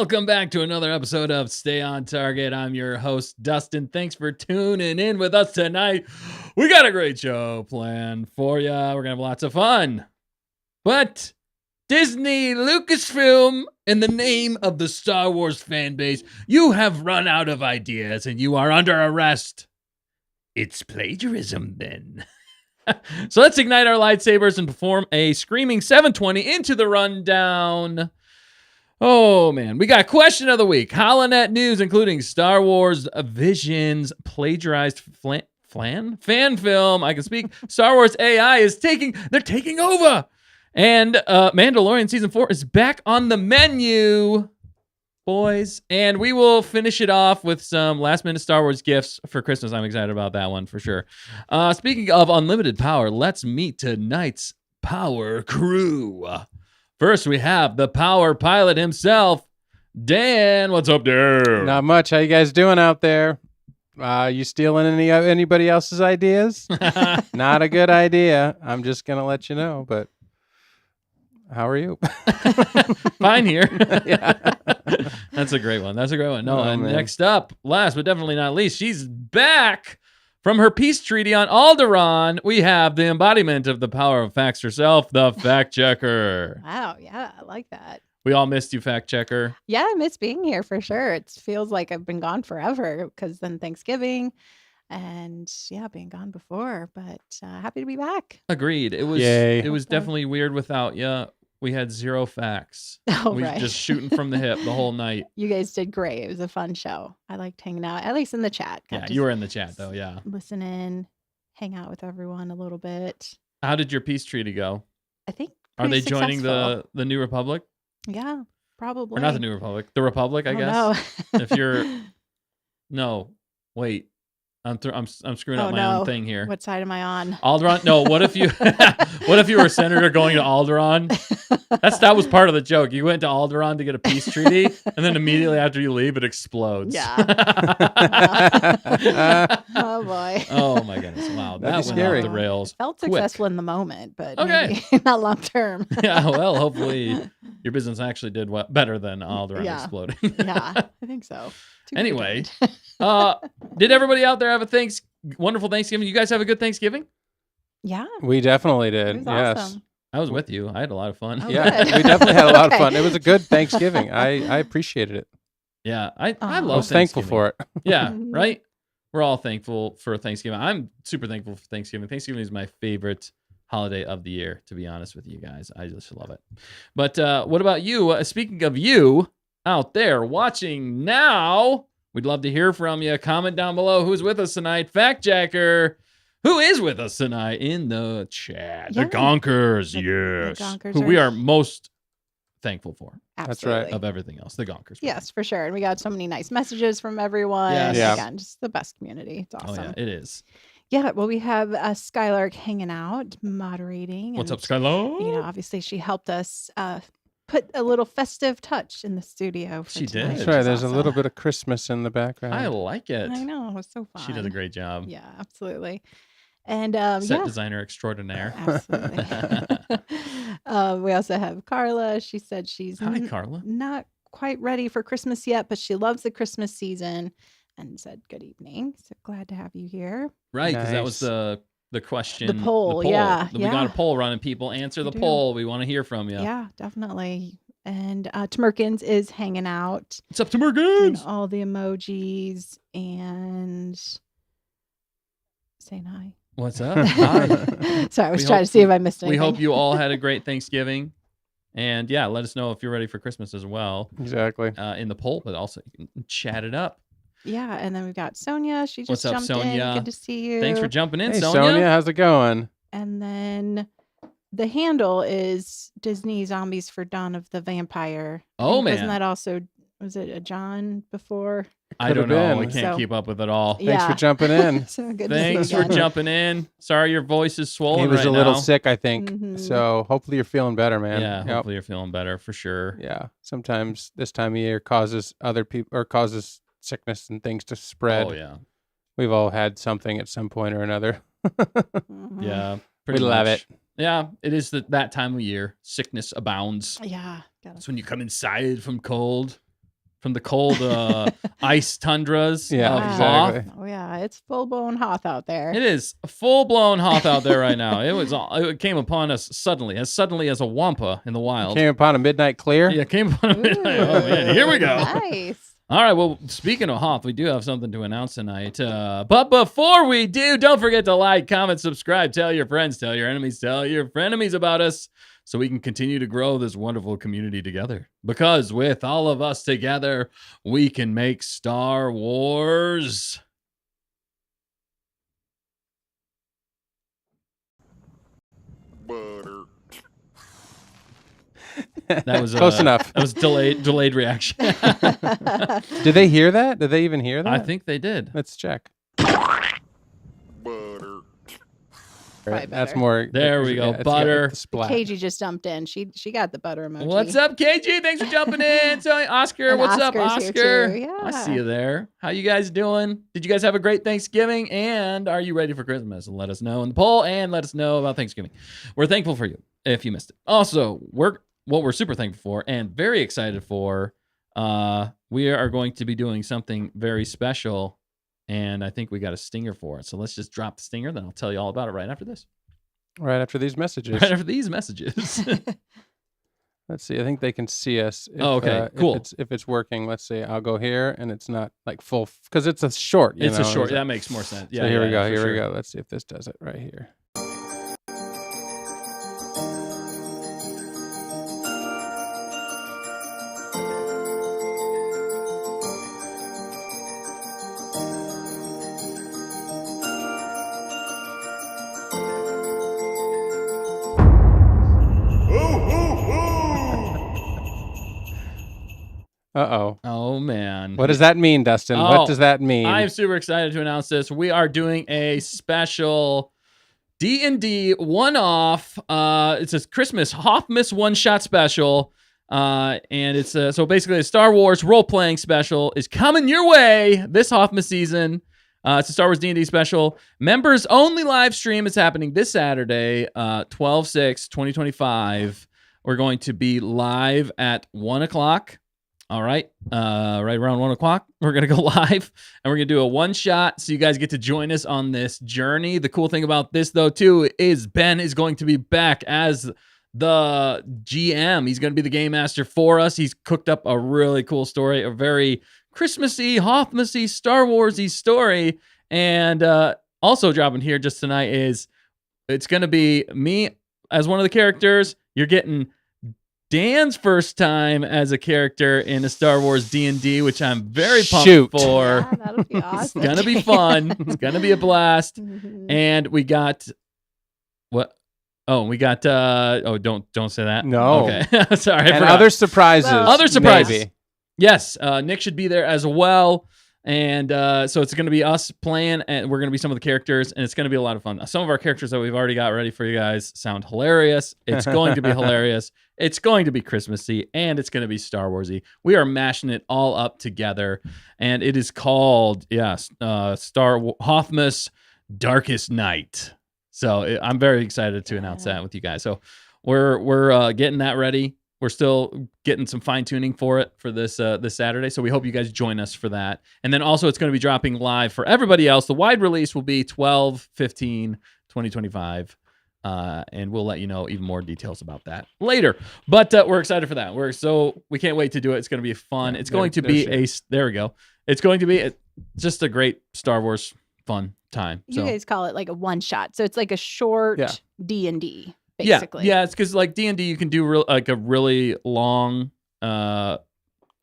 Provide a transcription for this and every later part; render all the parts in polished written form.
Welcome back to another episode of Stay on Target. I'm your host, Dustin. Thanks for tuning in with us tonight. We got a great show planned for you. We're going to have lots of fun. But Disney, Lucasfilm, in the name of the Star Wars fan base, you have run out of ideas and you are under arrest. It's plagiarism then. So let's ignite our lightsabers and perform a screaming 720 into the rundown. Oh, man. We got question of the week. Holonet news, including Star Wars Visions Plagiarized fan film. I can speak. Star Wars AI they're taking over. And Mandalorian Season 4 is back on the menu, boys. And we will finish it off with some last-minute Star Wars gifts for Christmas. I'm excited about that one for sure. Speaking of unlimited power, let's meet tonight's power crew. First, we have the power pilot himself, Dan. What's up, Dan? Not much. How you guys doing out there? You stealing anybody else's ideas? Not a good idea. I'm just gonna let you know. But how are you? Fine here. Yeah. That's a great one. No, Oh, and man. next up, last but definitely not least, she's back from her peace treaty on Alderaan. We have the embodiment of the power of facts herself, the fact checker. Wow, yeah, I like that. We all missed you, fact checker. Yeah, I miss being here for sure. It feels like I've been gone forever because then Thanksgiving and yeah, being gone before, but happy to be back. Agreed. It was Yay. it was Okay. definitely weird without you. We had zero facts. Oh, We right. just shooting from the hip the whole night. You guys did great. It was a fun show. I liked hanging out, at least in the chat. Yeah, Got you to were in the chat though. Yeah. listen in, hang out with everyone a little bit. How did your peace treaty go? I think Are they pretty joining successful. the New Republic? Yeah, probably. Or not the New Republic? The Republic, I guess. Know. If you're no, wait, I'm screwing up Oh, my own no. thing here. What side am I on? Alderaan? No, what if you were a senator going to Alderaan? That was part of the joke. You went to Alderaan to get a peace treaty, and then immediately after you leave, it explodes. Oh boy. Oh my goodness! Wow, That'd that be went scary. off the rails. Felt quick. successful in the moment, but Okay. maybe not long term. Yeah, well, hopefully your business actually did better than Alderaan Yeah. exploding. Yeah, I think so. To be Anyway, determined. Did everybody out there have a wonderful Thanksgiving? You guys have a good Thanksgiving? Yeah, We definitely it did. was Yes. awesome. I was with you. I had a lot of fun. Oh, Yeah. good. We definitely had a lot of Okay. fun. It was a good Thanksgiving. I appreciated it. Yeah, I Aw. love I was thankful Thanksgiving. for it. Yeah, Mhm. right? We're all thankful for Thanksgiving. I'm super thankful for Thanksgiving. Thanksgiving is my favorite holiday of the year, to be honest with you guys. I just love it. But what about you? Speaking of you out there watching now, we'd love to hear from you. Comment down below who's with us tonight. Fact checker, who is with us tonight in the chat? Yeah. The Gonkers, The yes. Gonkers who are- we are most thankful for That's right. Absolutely. of everything else. The Gonkers. Yes, for sure. And we got so many nice messages from everyone. Yes. Yeah. Again, just the best community. It's Oh, awesome. yeah, it is. Yeah, well, we have Skylark hanging out, moderating. What's and, up, Skylar? You know, obviously she helped us put a little festive touch in the studio. For She did. tonight, That's which right. is There's a awesome. little bit of Christmas in the background. I like it. I know, it was so fun. She did a great job. Yeah, absolutely. And Set yeah, designer extraordinaire. absolutely. We also have Carla. She said she's Hi, Carla. not quite ready for Christmas yet, but she loves the Christmas season and said good evening. So glad to have you here. Right, because that was Nice. the question. poll, yeah, We got a yeah. poll running. People answer We the do. poll. We want to hear from you. Yeah, definitely. And Tmerkins is hanging out, What's up to doing Morgans? all the emojis and saying hi. What's up? Hi. Sorry, I was We trying hope- to see if I missed We anything. hope you all had a great Thanksgiving. And yeah, let us know if you're ready for Christmas as well Exactly. in the poll, but also you can chat it up. Yeah, and then we've got Sonia. She What's just up, jumped Sonia? in. Good to see you. Thanks for jumping in, Hey, Sonia. Sonia, how's it going? And then the handle is Disney Zombies for Dawn of the Vampire. I Oh, think, man. Wasn't that also, was it a John before? I Could've don't know. We been. can't So- keep up with it all. Yeah. Thanks for jumping in. So good Thanks to see you for again. jumping in. Sorry your voice is swollen He was right a little now. sick, I think. Mhm. So hopefully you're feeling better, man. Yeah, Yep. hopefully you're feeling better for sure. Yeah. Sometimes this time of year causes other people or causes sickness and things to spread. Oh, yeah. We've all had something at some point or another. Mhm. Yeah. We pretty love much. it. Yeah, it is that time of year. Sickness abounds. Yeah. That's when you come inside from cold. from the cold ice tundras Yeah, of exactly. Hoth. Oh yeah, it's full blown Hoth out there. It is full blown Hoth out there right now. It came upon us suddenly as a wampa in the wild. Came upon a midnight clear. Yeah, came upon a midnight. Oh man, here we go. Nice. All right, well, speaking of Hoth, we do have something to announce tonight. But before we do, don't forget to like, comment, subscribe, tell your friends, tell your enemies, tell your frenemies about us, so we can continue to grow this wonderful community together. Because with all of us together, we can make Star Wars. Butter. That was Close enough. That was delayed reaction. Did they hear that? Did they even hear that? I think they did. Let's check. Butter. Probably That's better. more. There we go. it's got Butter. the splat. KG just jumped in. She got the butter emoji. What's up, KG? Thanks for jumping in. So, Oscar, And what's up, Oscar's Oscar? here too, I yeah. see you there. How you guys doing? Did you guys have a great Thanksgiving? And are you ready for Christmas? Let us know in the poll and let us know about Thanksgiving. We're thankful for you if you missed it. Also, what we're super thankful for and very excited for, we are going to be doing something very special, and I think we got a stinger for it. So let's just drop the stinger, then I'll tell you all about it right after this. Right after these messages. Right after these messages. Let's see. I think they can see us. If, Oh, okay, cool. If it's working, let's see. I'll go here, and it's not like full because it's a short. It's a short. So That makes more sense. Yeah. here we go. for Here sure. we go. Let's see if this does it right here. Uh-oh. Oh man. What does that mean, Dustin? Oh, What does that mean? I'm super excited to announce this. We are doing a special D&D one-off. It's a Christmas Hothmas one-shot special. And it's so basically a Star Wars role-playing special is coming your way this Hothmas season. It's a Star Wars D&D special. Members only live stream is happening this Saturday, 12/6/2025. We're going to be live at 1 o'clock. All right. Right around 1 o'clock, we're going to go live and we're going to do a one shot. So you guys get to join us on this journey. The cool thing about this, though, too, is Ben is going to be back as the GM. He's going to be the game master for us. He's cooked up a really cool story, a very Christmassy, Hothmasy, Star Warsy story. And also dropping here just tonight is it's going to be me as one of the characters. You're getting Dan's first time as a character in a Star Wars D&D, which I'm very pumped for. Yeah, that'll be awesome. It's gonna be fun. It's gonna be a blast. Mhm. And we got what? Oh, we got don't say that. No. Okay. Sorry. I and forgot. other surprises. Well- Other surprises. maybe. Yes, Nick should be there as well. And so it's going to be us playing, and we're going to be some of the characters, and it's going to be a lot of fun. Some of our characters that we've already got ready for you guys sound hilarious. It's going to be hilarious. It's going to be Christmassy, and it's going to be Star Warsy. We are mashing it all up together, and it is called, Hothmas Darkest Night. So I'm very excited to announce that with you guys. So we're getting that ready. We're still getting some fine tuning for it for this Saturday. So we hope you guys join us for that. And then also it's going to be dropping live for everybody else. The wide release will be 12/15/2025. And we'll let you know even more details about that later. But we're excited for that. We can't wait to do it. It's going to be fun. It's going to be there we go. It's going to be just a great Star Wars fun time. You guys call it like a one shot, so it's like a short D&D. Basically. Yeah, it's because like D&D, you can do a really long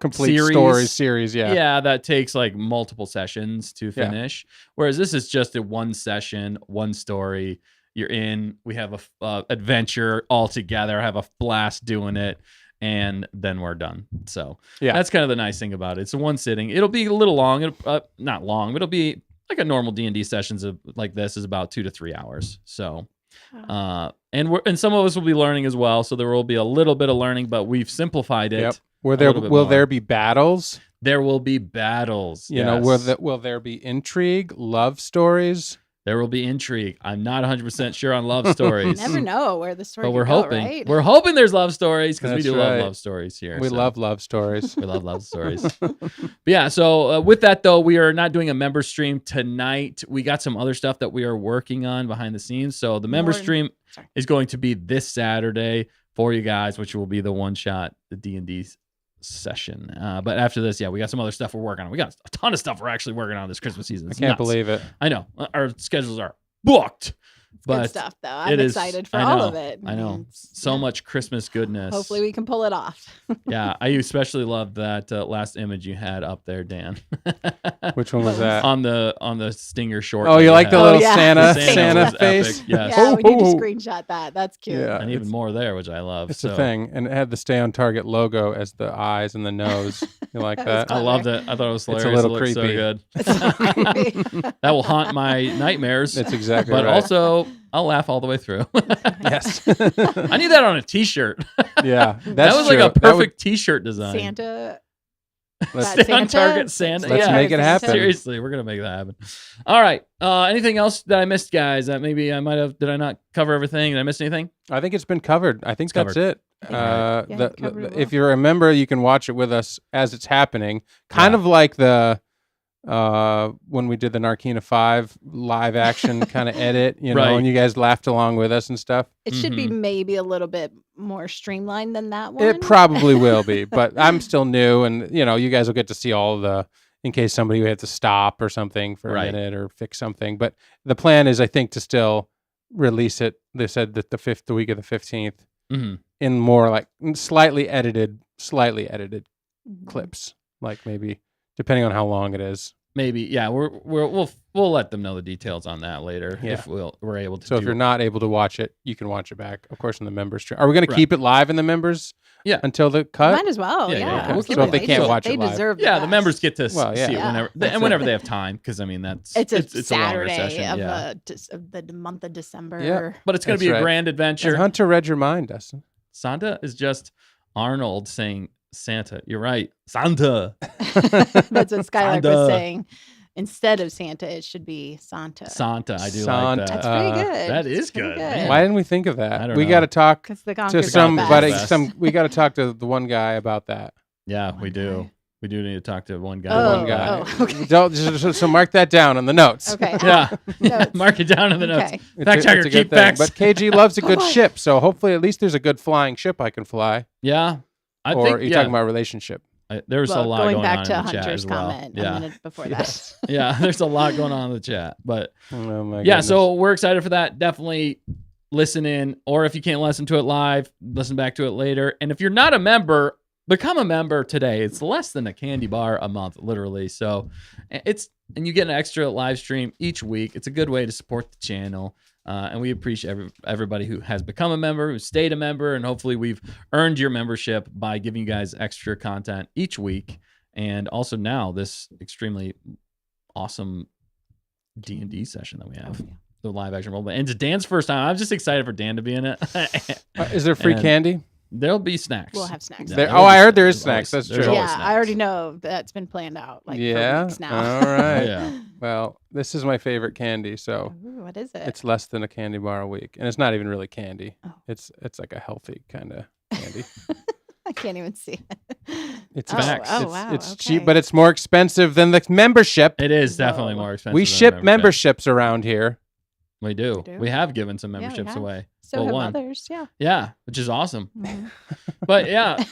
Complete series. Yeah, that takes like multiple sessions to finish. Whereas this is just a one session, one story. You're in. We have a adventure all together. Have a blast doing it, and then we're done. So that's kind of the nice thing about it. It's a one sitting. It'll be a little long. Not long, but it'll be like a normal D&D sessions like this is about 2 to 3 hours. So. And some of us will be learning as well, so there will be a little bit of learning, but we've simplified it. Yep. Will there be battles? There will be battles. You know, will there be intrigue, love stories? There will be intrigue. I'm not 100% sure on love stories. You never know where the story But could we're go, hoping. right? We're hoping there's love stories because we That's do right. love love stories here. We so. love love stories. We love love stories. But yeah, so with that, though, we are not doing a member stream tonight. We got some other stuff that we are working on behind the scenes. So the member stream is going to be this Saturday for you guys, which will be the one-shot, the D&D session. But after this, yeah, we got some other stuff we're working on. We got a ton of stuff we're actually working on this Christmas season. I It's can't nuts. believe it. I know. Our schedules are booked. But Good stuff, though. I'm it is- excited for I all know, of it. I know. mean, So yeah. much Christmas goodness. Hopefully we can pull it off. Yeah, I especially love that last image you had up there, Dan. Which one was What that? on the Stinger short. Oh, that you like the had. little yeah. Santa The Santa was face? epic, yes. Yeah, we need to Oh. screenshot that. That's cute. Yeah. And even more there, which I love. It's so a thing, and it had the Stay on Target logo as the eyes and the nose. You like That was that? I loved it. I thought it was It's a hilarious. little It looked so creepy. good. It's so creepy. That will haunt my nightmares. That's exactly but right. also, I'll laugh all the way through. yes. I need that on a T-shirt. Yeah, That that's was like true. a perfect T-shirt design. Santa. Let's- that Stay on target, Santa. Let's yeah. make it happen. Seriously, we're gonna make that happen. All right. Anything else that I missed, guys? That maybe I might have. Did I not cover everything? Did I miss anything? I think it's been covered. I think that's it. Yeah, you covered it If well. you remember, you can watch it with us as it's happening. Kind Yeah. of like the when we did the Narkina 5 live action kind of edit, you know, Right. and you guys laughed along with us and stuff. It should be Mhm. maybe a little bit more streamlined than that one. It probably will be, but I'm still new, and you know, you guys will get to see all of the in case somebody had to stop or something for Right. a minute or fix something. But the plan is, I think, to still release it. They said that the week of the 15th Mm-hmm. in more like slightly edited Mhm. clips, like maybe depending on how long it is. Maybe, yeah. We'll let them know the details on that later Yeah. if we're able to. So if do you're not able to watch it, you can watch it back, of course, in the members stream. Are we going to Right. keep it live in the members? Yeah. Until the cut. Might as well. Yeah, Yeah. yeah, yeah. We'll keep So if they it- can't so watch they it live, deserve yeah, the best. members get to Well, yeah. see it Yeah. whenever That's and whenever they have time, because I mean that's It's a a longer Saturday session. of, Yeah, of the month of December. Yeah. but it's going That's to be a right. grand and adventure. Hunter read your mind, Dustin. Santa is just Arnold saying Santa. You're right, Santa. That's what Skylar Santa. was saying. Instead of Santa, it should be Santa. Santa. I do Santa. like that. That's pretty good. that is That's pretty good, man. Why didn't we think of I that? don't We know. got to talk Because the to Conquer's somebody. best. We got to talk to the one guy about that. Yeah, One we do. guy. We do need to talk to one guy. Oh, One guy. oh, okay. Don't, so mark that down in the notes. Okay. Yeah, Notes. mark it down in the notes. Okay. It's Fact checker, it's a good keep thing. facts. But KG loves a good Oh. ship, so hopefully at least there's a good flying ship I can fly. Yeah, I Or think are you yeah. talking about relationship? There was a lot going going back on to in the chat Hunter's as well. comment Yeah, a minute before Yes. yeah. There's a lot going on in the chat, but Oh my yeah. goodness. So we're excited for that. Definitely listen in, or if you can't listen to it live, listen back to it later. And if you're not a member, become a member today. It's less than a candy bar a month, literally. So and you get an extra live stream each week. It's a good way to support the channel. And we appreciate everybody who has become a member, who stayed a member, and hopefully we've earned your membership by giving you guys extra content each week. And also now this extremely awesome D&D session that we have, the live action role. And it's Dan's first time. I'm just excited for Dan to be in it. Is there free And candy? There'll be snacks. We'll have snacks. Yeah, There- there'll oh, be I heard snacks. there is There's always- snacks. That's there's true. always Yeah, snacks. I already know that's been planned out for Yeah. weeks now. All right. Yeah. Well, this is my favorite candy, so Ooh, what is it? it's less than a candy bar a week, and it's not even really candy. Oh. It's like a healthy kind of candy. I can't even see it. It's Facts. Oh, It's, wow. it's okay. cheap, but it's more expensive than the membership. It is definitely Whoa. more expensive. We than ship a memberships around here. We do. We do. We have given some Yeah, we memberships have. away. So well, have one. others. Yeah. Yeah, which is awesome. Mhm. But yeah,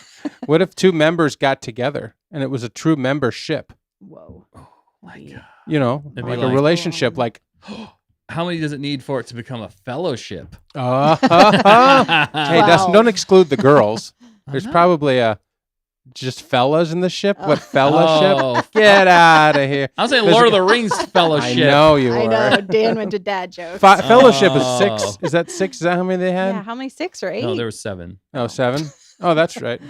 What if two members got together and it was a true membership? Whoa. my That'd be- God. You know, It'd be like like- a relationship, like. How many does it need for it to become a fellowship? Hey, Wow. Dustin, don't exclude the girls. I'm There's not- probably just fellas in the ship. Oh. What fellowship? Oh, Get out of here! I'm saying There's Lord a- of the Rings I fellowship. know you I are. know. Dan went to dad jokes. Fellowship is Oh. 6. Is that 6? Is that how many they had? Yeah. How many? 6 or 8? No, there were 7. Oh, 7. Oh, that's right.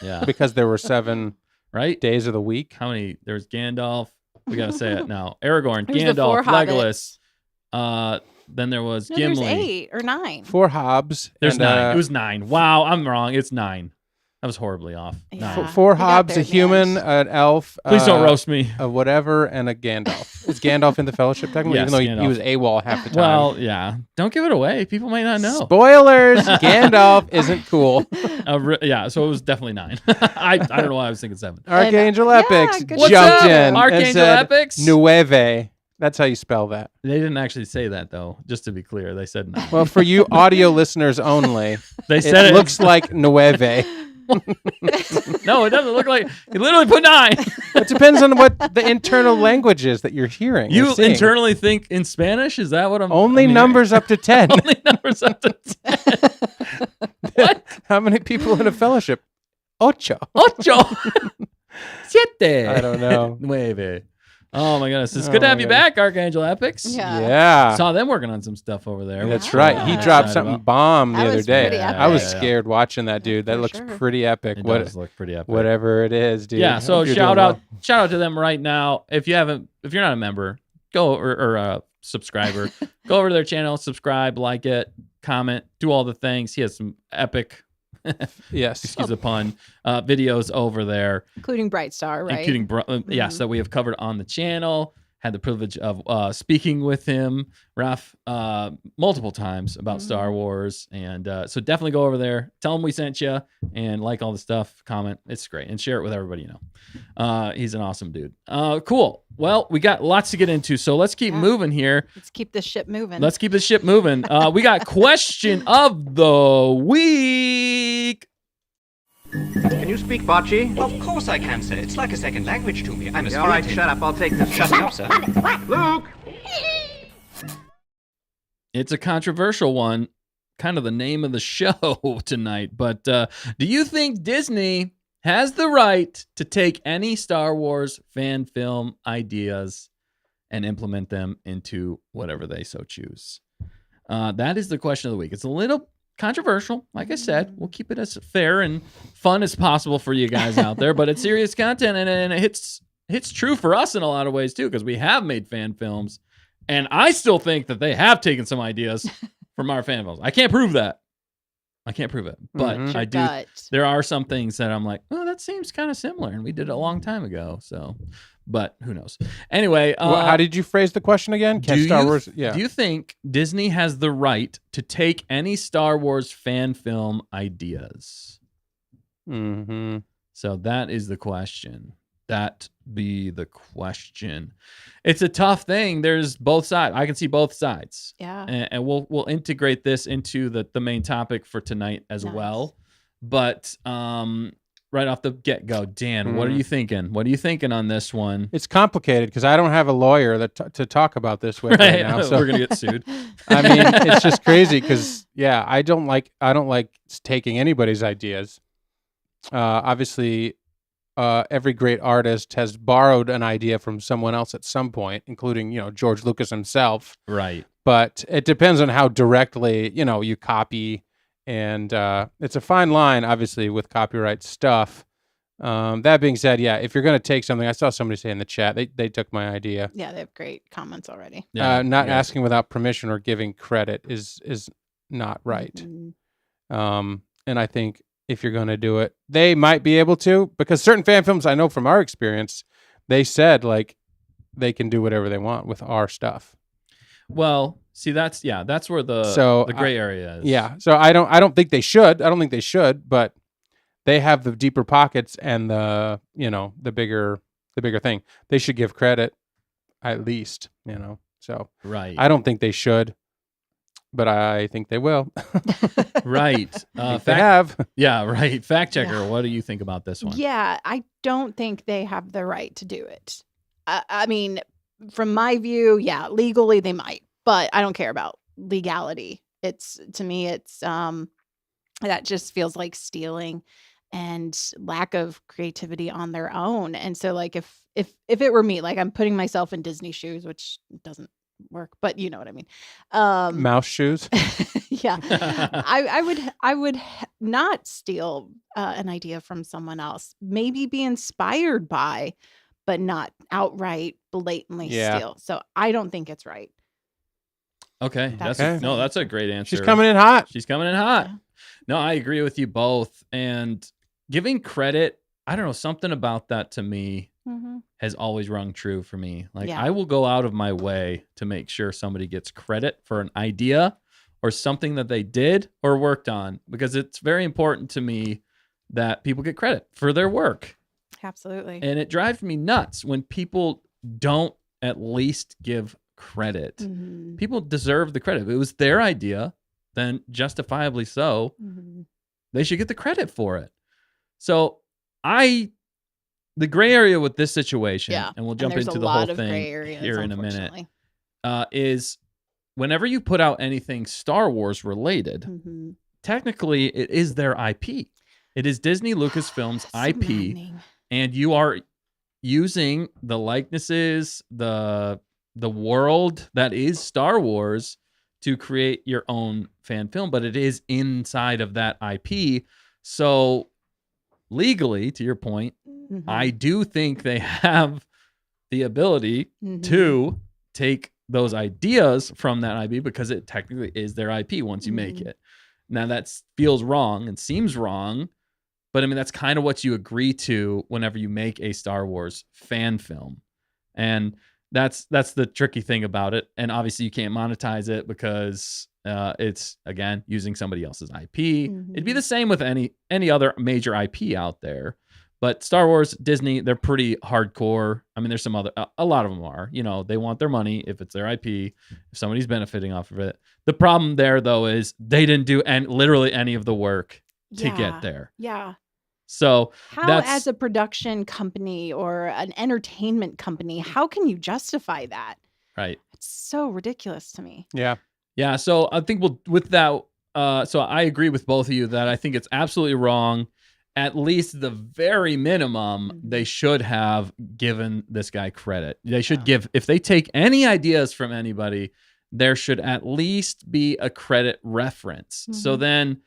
Yeah. Because there were 7 Right? days of the week. How many? There's Gandalf. We got to say it now. Aragorn, There's the Gandalf, 4 Legolas. Then there was No, there's Gimli. 8 or 9. 4 Hobbs. There's and, 9. It was 9. Wow, I'm wrong. It's 9. That was horribly off. Yeah. No. 4 They got Hobbs, there a in the human, end. an elf. Please don't roast me. A whatever, and a Gandalf. Is Gandalf in the Fellowship technically? Yes, Even though he Gandalf. was AWOL half the time. Well, yeah. Don't give it away. People might not know. Spoilers! Gandalf isn't cool. Yeah, so it was definitely 9. I don't know why I was thinking 7. Archangel yeah, Epics good What's jumped up, in and Archangel said, Epics? Nueve. That's how you spell that. They didn't actually say that though. Just to be clear, they said 9. Well, for you audio listeners only, They said it looks like Nueve. No, it doesn't look like. He literally put 9. It depends on what the internal language is that you're hearing. You or seeing. internally think in Spanish? Is that what I'm? Only I'm hearing? numbers up to 10. Only numbers up to 10. What? How many people in a fellowship? Ocho. Ocho. Siete. I don't know. Nueve. Oh my goodness. It's good to have you goodness. back, Archangel Epics. Yeah. Yeah. Saw them working on some stuff over there. That's We're right. really He Yeah. dropped excited something about. bomb the That other was day. pretty I was epic. scared watching that, dude. That for looks sure. pretty epic. It What, does look pretty epic. whatever it is, dude. Yeah. So Hope you're shout doing out to them right now. If you're not a member, go or a subscriber, go over to their channel, subscribe, like it, comment, do all the things. He has some epic, well. Yes. excuse the pun, videos over there, Including Bright Star, right? including yes, that we have covered on the channel. Had the privilege of speaking with him, Raf, multiple times about Star Wars, and so definitely go over there, tell him we sent you, and like all the stuff, comment. It's great, and share it with everybody you know. He's an awesome dude. Cool. Well, we got lots to get into, so let's keep Yeah. moving here. Let's keep this ship moving. Let's keep the ship moving. We got question of the week. Can you speak bocce? Of course I can, sir. It's like a second language to me. I'm a All right, student. shut up. I'll take this. Shut up, sir. Luke! It's a controversial one, kind of the name of the show tonight. But do you think Disney has the right to take any Star Wars fan film ideas and implement them into whatever they so choose? That is the question of the week. It's a little controversial. Like I said, we'll keep it as fair and fun as possible for you guys out there, but it's serious content, and it hits true for us in a lot of ways too, because we have made fan films, and I still think that they have taken some ideas from our fan films. I can't prove that. But Mhm. I Your do. gut. There are some things that I'm like, oh, that seems kind of similar, and we did it a long time ago. So, but who knows? Anyway, How did you phrase the question again? Can Star Wars? Yeah. Do you think Disney has the right to take any Star Wars fan film ideas? Mm-hmm. So that is the question. That be the question. It's a tough thing. There's both sides. I can see both sides. Yeah. And we'll integrate this into the main topic for tonight as Nice. well. But right off the get-go, Dan, what are you thinking? What are you thinking on this one? It's complicated because I don't have a lawyer to talk about this with right now. So We're gonna get sued. I mean, it's just crazy because I don't like taking anybody's ideas. Obviously, every great artist has borrowed an idea from someone else at some point, including George Lucas himself. Right. But it depends on how directly you copy, and it's a fine line, obviously, with copyright stuff. That being said, if you're going to take something, I saw somebody say in the chat they took my idea. Yeah, they have great comments already. Yeah. Not yeah. asking without permission or giving credit is not right. Mhm. And I think if you're going to do it, they might be able to, because certain fan films, I know from our experience, they said like they can do whatever they want with our stuff. Well, see, that's where the gray area is. Yeah. So I don't think they should. I don't think they should, but they have the deeper pockets and the bigger thing. They should give credit at least, So Right. I don't think they should, but I think they will. Right. They have. Yeah, right. Fact checker, Yeah. what do you think about this one? Yeah, I don't think they have the right to do it. I mean, from my view, legally they might, but I don't care about legality. To me, it's that just feels like stealing and lack of creativity on their own. And so, like, if it were me, like, I'm putting myself in Disney shoes, which doesn't work, but you know what I mean. Mouse shoes. Yeah, I would not steal an idea from someone else. Maybe be inspired by, but not outright blatantly steal. So I don't think it's right. Okay. That's Okay. that's a great answer. She's coming in hot. She's coming in hot. Yeah. No, I agree with you both. And giving credit, I don't know, something about that to me Mhm. has always rung true for me. Like Yeah. I will go out of my way to make sure somebody gets credit for an idea or something that they did or worked on, because it's very important to me that people get credit for their work. Absolutely. And it drives me nuts when people don't at least give credit. Mhm. People deserve the credit. If it was their idea, then justifiably so, Mhm. they should get the credit for it. So the gray area with this situation, Yeah. and we'll And jump there's into a the whole lot of gray thing areas, here in a minute, unfortunately. is whenever you put out anything Star Wars related, Mhm. technically it is their IP. It is Disney Lucasfilm's So IP, maddening. and you are using the likenesses, the world that is Star Wars to create your own fan film, but it is inside of that IP. So legally, to your point, Mhm. I do think they have the ability Mhm. to take those ideas from that IP because it technically is their IP once you make Mhm. it. Now that feels wrong and seems wrong, but I mean that's kind of what you agree to whenever you make a Star Wars fan film. And that's the tricky thing about it. And obviously you can't monetize it because it's again using somebody else's IP. It'd be Mhm. the same with any other major IP out there. But Star Wars, Disney, they're pretty hardcore. I mean, there's some other, a lot of them are. You know, they want their money if it's their IP, if somebody's benefiting off of it. The problem there, though, is they didn't do literally any of the work to Yeah. get there. Yeah. So How, that's as a production company or an entertainment company, how can you justify that? right. It's so ridiculous to me. Yeah. Yeah. So I think with that, so I agree with both of you that I think it's absolutely wrong. At least the very minimum, they should have given this guy credit. They should give, if they take any ideas from anybody, there should at least be a credit reference. So Mhm. then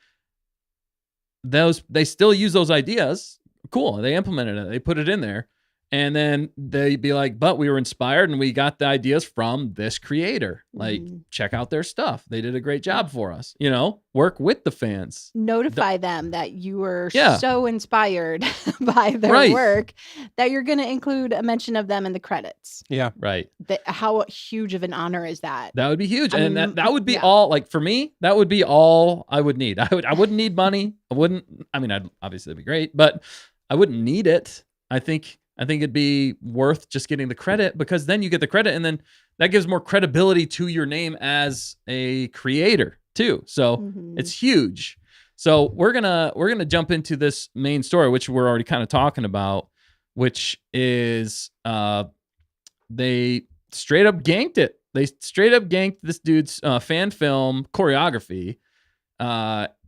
they still use those ideas. Cool. They implemented it. They put it in there. And then they'd be like, but we were inspired and we got the ideas from this creator. Like, Mhm. check out their stuff. They did a great job for us. You know, work with the fans. Notify them that you were Yeah. so inspired by their Right. work that you're going to include a mention of them in the credits. Yeah. Right. How huge of an honor is that? That would be huge. I And mean, that would be yeah. all, like, for me, that would be all I would need. I wouldn't need money. I'd obviously it'd be great, but I wouldn't need it. I think it'd be worth just getting the credit, because then you get the credit and then that gives more credibility to your name as a creator too. So Mhm. it's huge. So we're gonna jump into this main story, which we're already kind of talking about, which is they straight up ganked it. They straight up ganked this dude's fan film choreography.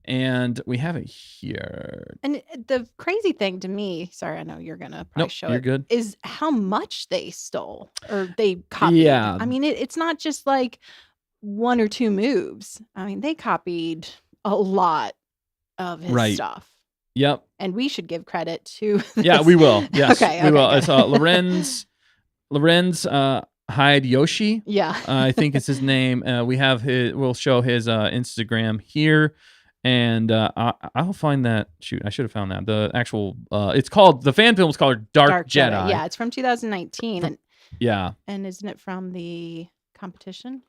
And we have it here. And the crazy thing to me, sorry, I know you're going to probably Nope, show you're it, good. is how much they stole or they copied. Yeah. I mean, it's not just like one or two moves. I mean, they copied a lot of his Right. stuff. Yep. And we should give credit to Yeah, this. we will. Yes, Okay, we will. good. It's Lorenz Hyde Yoshi. Yeah. I think it's his name. We'll show his Instagram here. And I'll find that. Shoot, I should have found that. The actual, the fan film is called Dark Jedi. Yeah, it's from 2019. Yeah. And isn't it from the competition?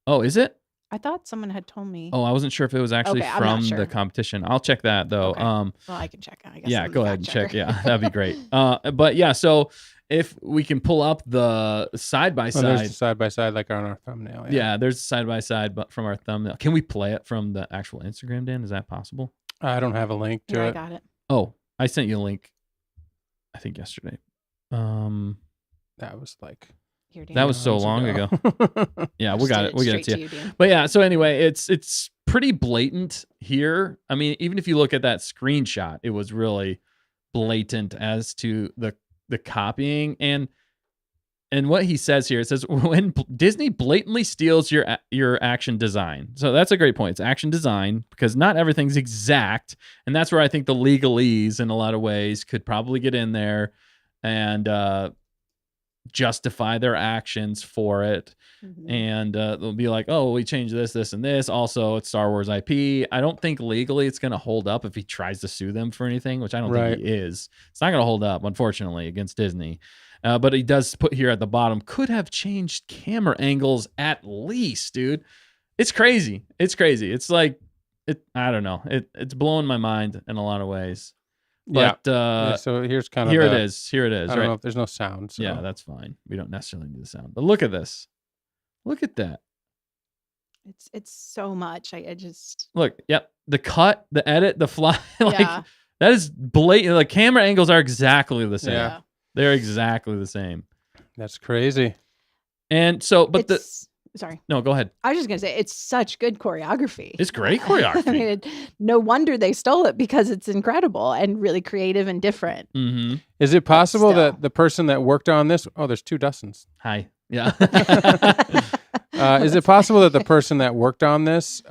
Oh, is it? I thought someone had told me. Oh, I wasn't sure if it was actually Okay, I'm not from sure. the competition. I'll check that though. Okay. Well, I can check it. I guess Yeah, I'm the go ahead fact and check. checker. Yeah, that'd be great. But yeah, so if we can pull up the side by There's side. the side by side like on our thumbnail. Yeah, there's side by side, but from our thumbnail. Can we play it from the actual Instagram, Dan? Is that possible? I don't have a link to Here, I it. got it. Oh, I sent you a link. I think yesterday. That was like Here, Dan. That was so months long ago. Yeah, we Just got did it. We get it straight to you. Dan. But yeah, so anyway, it's pretty blatant here. I mean, even if you look at that screenshot, it was really blatant as to the copying and what he says here. It says when Disney blatantly steals your action design. So that's a great point. It's action design because not everything's exact, and that's where I think the legalese in a lot of ways could probably get in there and justify their actions for it. And they'll be like, oh, we changed this, and this. Also, it's Star Wars IP. I don't think legally it's going to hold up if he tries to sue them for anything, which I don't think he is. It's not going to hold up, unfortunately, against Disney. But he does put here at the bottom, could have changed camera angles at least, dude. It's crazy. It's crazy. It's like, I don't know. It's blowing my mind in a lot of ways. But so here's kind of here it is. Here it is. I don't know if there's no sound. So. Yeah, that's fine. We don't necessarily need the sound. But look at this. Look at that. It's so much. I just look. Yep. The cut, the edit, the fly. That is blatant. The camera angles are exactly the same. Yeah. They're exactly the same. That's crazy. And so, but sorry. No, go ahead. I was just gonna say it's such good choreography. It's great choreography. I mean, no wonder they stole it because it's incredible and really creative and different. Mm-hmm. Is it possible that the person that worked on this? Oh, there's 2 Dustins. Hi. Yeah. Is it possible that the person that worked on this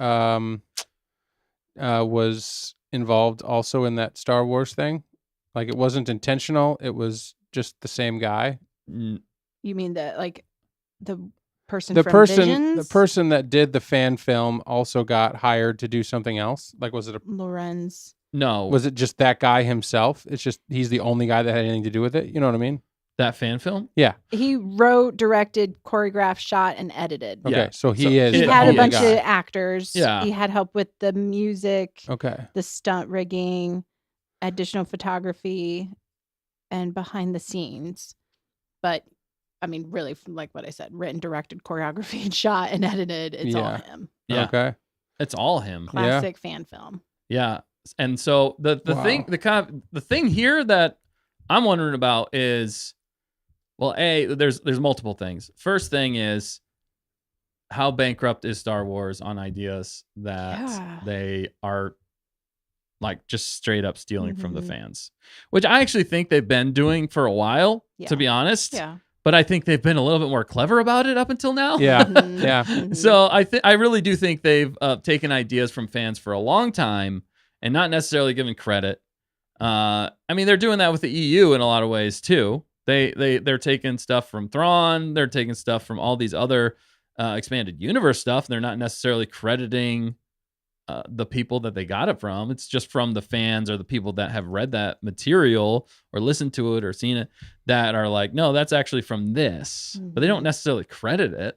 was involved also in that Star Wars thing? Like it wasn't intentional. It was just the same guy. You mean the person the from person Visions? the person that did the fan film also got hired to do something else? Like was it Lorenz? No. Was it just that guy himself? It's just he's the only guy that had anything to do with it. You know what I mean? That fan film? Yeah. He wrote, directed, choreographed, shot, and edited. Okay, Yeah. so he is. He the had a only bunch guy. of actors. Yeah. He had help with the music, Okay. the stunt rigging, additional photography, and behind the scenes. But I mean, really, like what I said, written, directed, choreography, and shot and edited. It's all him. Yeah. Okay. It's all him. Classic fan film. Yeah. And so the thing, the thing here that I'm wondering about is, well, there's multiple things. First thing is, how bankrupt is Star Wars on ideas that they are like just straight up stealing from the fans, which I actually think they've been doing for a while, to be honest. Yeah. But I think they've been a little bit more clever about it up until now. Yeah. Mhm. Yeah. Mhm. So I really do think they've taken ideas from fans for a long time and not necessarily given credit. I mean, they're doing that with the EU in a lot of ways too. They're taking stuff from Thrawn. They're taking stuff from all these other expanded universe stuff. They're not necessarily crediting the people that they got it from. It's just from the fans or the people that have read that material or listened to it or seen it that are like, no, that's actually from this. But they don't necessarily credit it.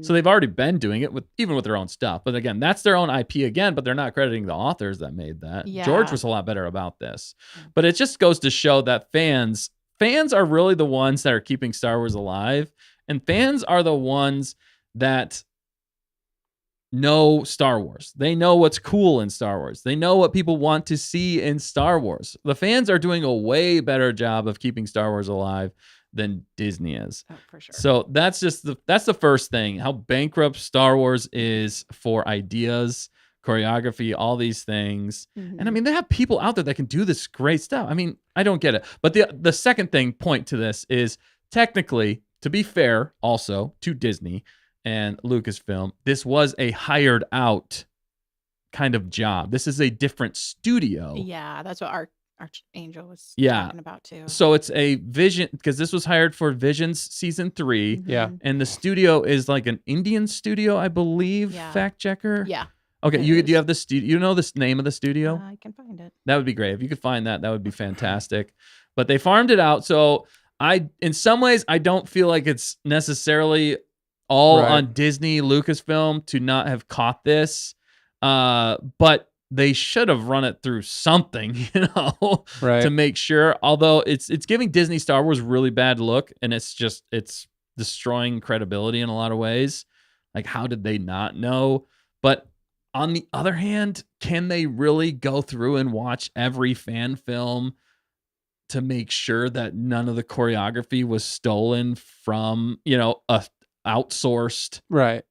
So they've already been doing it even with their own stuff. But again, that's their own IP again, but they're not crediting the authors that made that. Yeah. George was a lot better about this. But it just goes to show that fans are really the ones that are keeping Star Wars alive. And fans are the ones that know Star Wars. They know what's cool in Star Wars. They know what people want to see in Star Wars. The fans are doing a way better job of keeping Star Wars alive than Disney is. Oh, for sure. So that's the first thing, how bankrupt Star Wars is for ideas, choreography, all these things. And I mean, they have people out there that can do this great stuff. I mean, I don't get it. But the second point to this is technically, to be fair also to Disney and Lucasfilm, this was a hired out kind of job. This is a different studio. Yeah, that's what Archangel was Yeah. talking about too. So it's a Vision, because this was hired for Visions season 3. Yeah. And the studio is like an Indian studio, I believe. Yeah. Fact checker. Yeah. Okay, It do you is. have the studio? You know the name of the studio? I can find it. That would be great. If you could find that, that would be fantastic. But they farmed it out. So in some ways, I don't feel like it's necessarily all Right. on Disney, Lucasfilm to not have caught this. But they should have run it through something, Right. to make sure. Although it's giving Disney Star Wars really bad look, and it's destroying credibility in a lot of ways. Like, how did they not know? But on the other hand, can they really go through and watch every fan film to make sure that none of the choreography was stolen from, a outsourced? Right.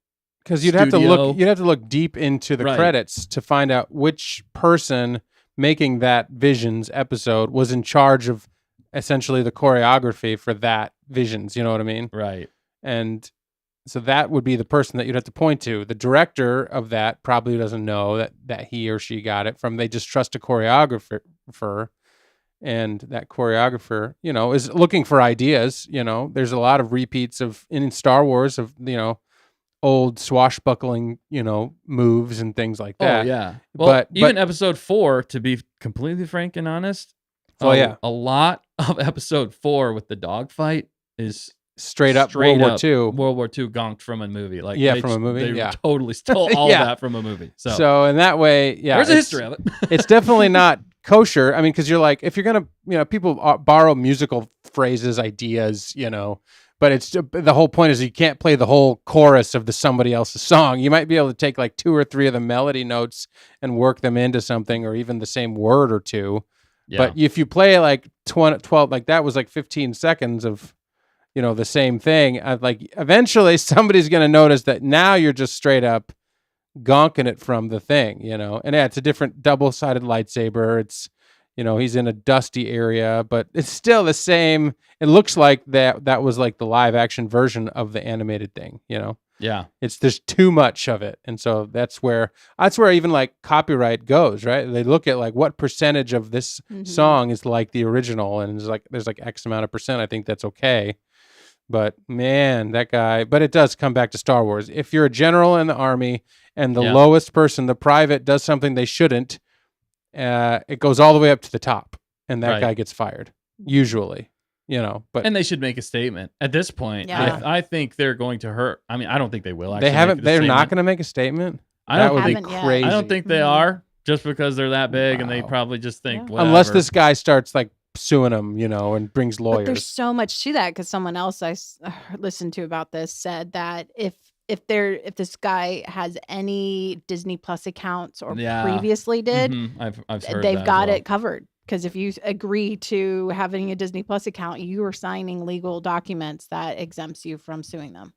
Because you'd have to look deep into the credits to find out which person making that Visions episode was in charge of essentially the choreography for that Visions. You know what I mean? Right. And so that would be the person that you'd have to point to. The director of that probably doesn't know that he or she got it from. They just trust a choreographer. And that choreographer, is looking for ideas. There's a lot of repeats in Star Wars of, old swashbuckling, moves and things like that. Oh yeah. Well, But even episode 4, to be completely frank and honest, a lot of episode 4 with the dogfight is straight up World War II. World War II gonked from a movie. Like from a movie. They totally stole all of that from a movie. So in that way, there's a history of it. It's definitely not kosher. I mean, because you're like, if you're gonna, people borrow musical phrases, ideas, but it's the whole point is you can't play the whole chorus of somebody else's song. You might be able to take like 2 or 3 of the melody notes and work them into something, or even the same word or two. Yeah. But if you play like 12, like that was like 15 seconds of, the same thing. Like eventually somebody's going to notice that now you're just straight up gonking it from the thing, And it's a different double-sided lightsaber. It's, he's in a dusty area, but it's still the same. It looks like that was like the live action version of the animated thing, Yeah. There's too much of it. And so that's where even like copyright goes, right? They look at like what percentage of this song is like the original, and there's like X amount of percent. I think that's okay. But man, that guy, but it does come back to Star Wars. If you're a general in the army and the lowest person, the private, does something they shouldn't, it goes all the way up to the top, and that guy gets fired, usually, but. And they should make a statement at this point. Yeah. I think they're going to hurt. I mean, I don't think they will actually. They're not going to make a statement? That would be crazy. I don't think they are, just because they're that big, and they probably just think, whatever. Unless this guy starts like suing them, and brings lawyers. But there's so much to that, because someone else I listened to about this said that if this guy has any Disney Plus accounts or previously did, I've heard they've got it covered. Because if you agree to having a Disney Plus account, you are signing legal documents that exempts you from suing them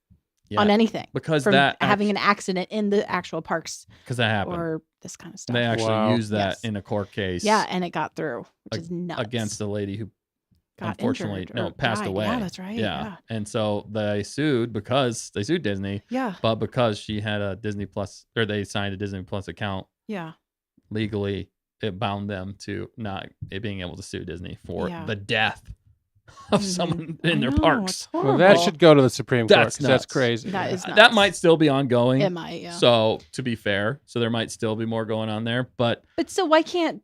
on anything. Because having an accident in the actual parks. Because that happened. Or this kind of stuff. They actually used that in a court case. Yeah, and it got through, which is nuts. Against a lady who got unfortunately passed away. Yeah, that's right. Yeah. And so they sued because they sued Disney. Yeah. But because she had a Disney Plus, or they signed a Disney Plus account. Yeah. Legally, it bound them to not being able to sue Disney for the death of someone in their parks. Well, that should go to the Supreme Court. That's crazy. That is nuts. That might still be ongoing. It might, yeah. So to be fair, there might still be more going on there. But still, why can't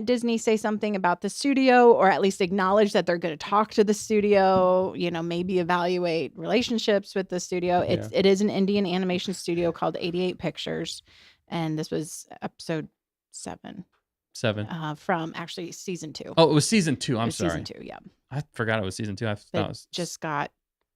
Disney say something about the studio, or at least acknowledge that they're going to talk to the studio? Maybe evaluate relationships with the studio. It is an Indian animation studio called 88 Pictures, and this was episode 7. From actually season 2. Oh, it was season 2. I'm sorry. Season 2, yeah. I forgot it was season 2. I thought it was just got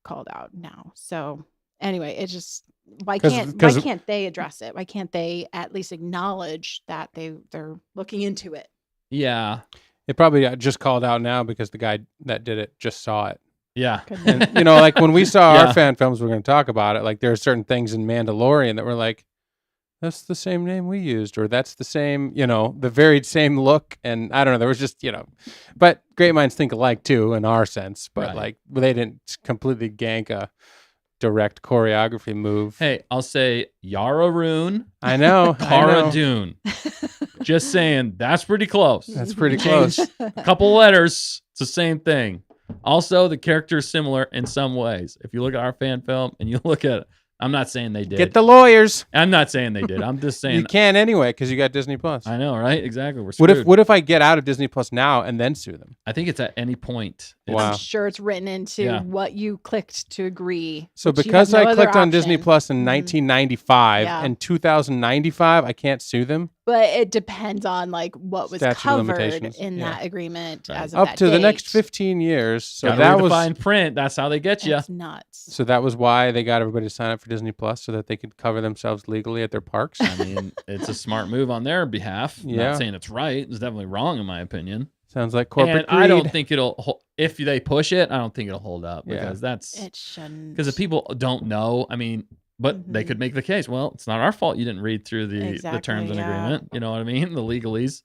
called out now. So anyway, it just why can't they address it? Why can't they at least acknowledge that they're looking into it? Yeah. It probably got just called out now because the guy that did it just saw it. Yeah. And like when we saw our fan films, we're going to talk about it. Like there are certain things in Mandalorian that were like, that's the same name we used, or that's the same, the very same look. And I don't know, there was just, but great minds think alike too, in our sense, but like they didn't completely gank a direct choreography move. Hey, I'll say Yara Rune. I know. Cara Dune. Just saying, that's pretty close. That's pretty close. A couple letters, it's the same thing. Also, the character is similar in some ways. If you look at our fan film and you look at it, I'm not saying they did. Get the lawyers. I'm not saying they did. I'm just saying you can anyway because you got Disney Plus. I know, right? Exactly. We're screwed. What if I get out of Disney Plus now and then sue them? I think it's at any point. Wow. I'm sure it's written into what you clicked to agree. So because I clicked on Disney Plus in 1995 and 2095, I can't sue them. But it depends on like what was covered in that agreement as of up that to date. the next 15 years. So that was fine print. That's how they get you. That's nuts. So that was why they got everybody to sign up for Disney Plus so that they could cover themselves legally at their parks. I mean, it's a smart move on their behalf. Yeah. Not saying it's right. It's definitely wrong in my opinion. Sounds like corporate greed. I don't think it'll. If they push it, I don't think it'll hold up because it shouldn't. Because if people don't know, I mean. But they could make the case. Well, it's not our fault you didn't read through the terms and agreement. You know what I mean? The legalese.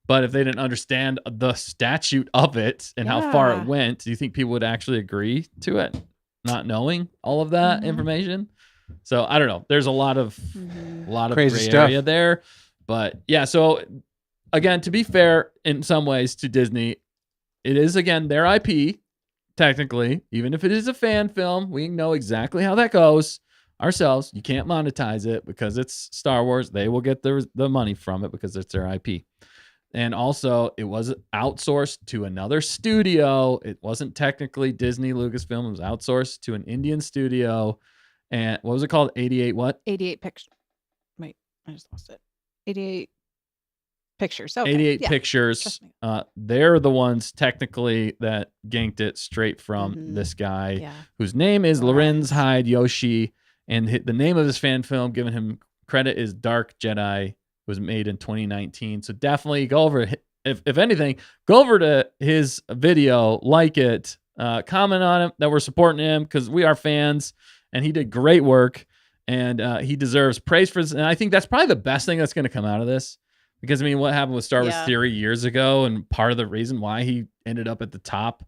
But if they didn't understand the statute of it and how far it went, do you think people would actually agree to it, not knowing all of that information? So I don't know. There's a lot of crazy gray area stuff there. But yeah, so again, to be fair, in some ways to Disney, it is, again, their IP, technically. Even if it is a fan film, we know exactly how that goes ourselves. You can't monetize it because it's Star Wars. They will get the money from it because it's their IP. And also, it was outsourced to another studio. It wasn't technically Disney Lucasfilm. It was outsourced to an Indian studio. And what was it called? 88 what? 88 Pictures. Wait, I just lost it. 88 Pictures. Okay. 88 yeah. Pictures. Trust me. They're the ones technically that ganked it straight from this guy Yeah. whose name is Lorenz. Lorenz Hyde Yoshi. And the name of his fan film, giving him credit, is Dark Jedi. Was made in 2019. So definitely go over, if anything, go over to his video, like it, comment on him that we're supporting him because we are fans and he did great work and he deserves praise for this. And I think that's probably the best thing that's going to come out of this because, I mean, what happened with Star Wars Theory years ago and part of the reason why he ended up at the top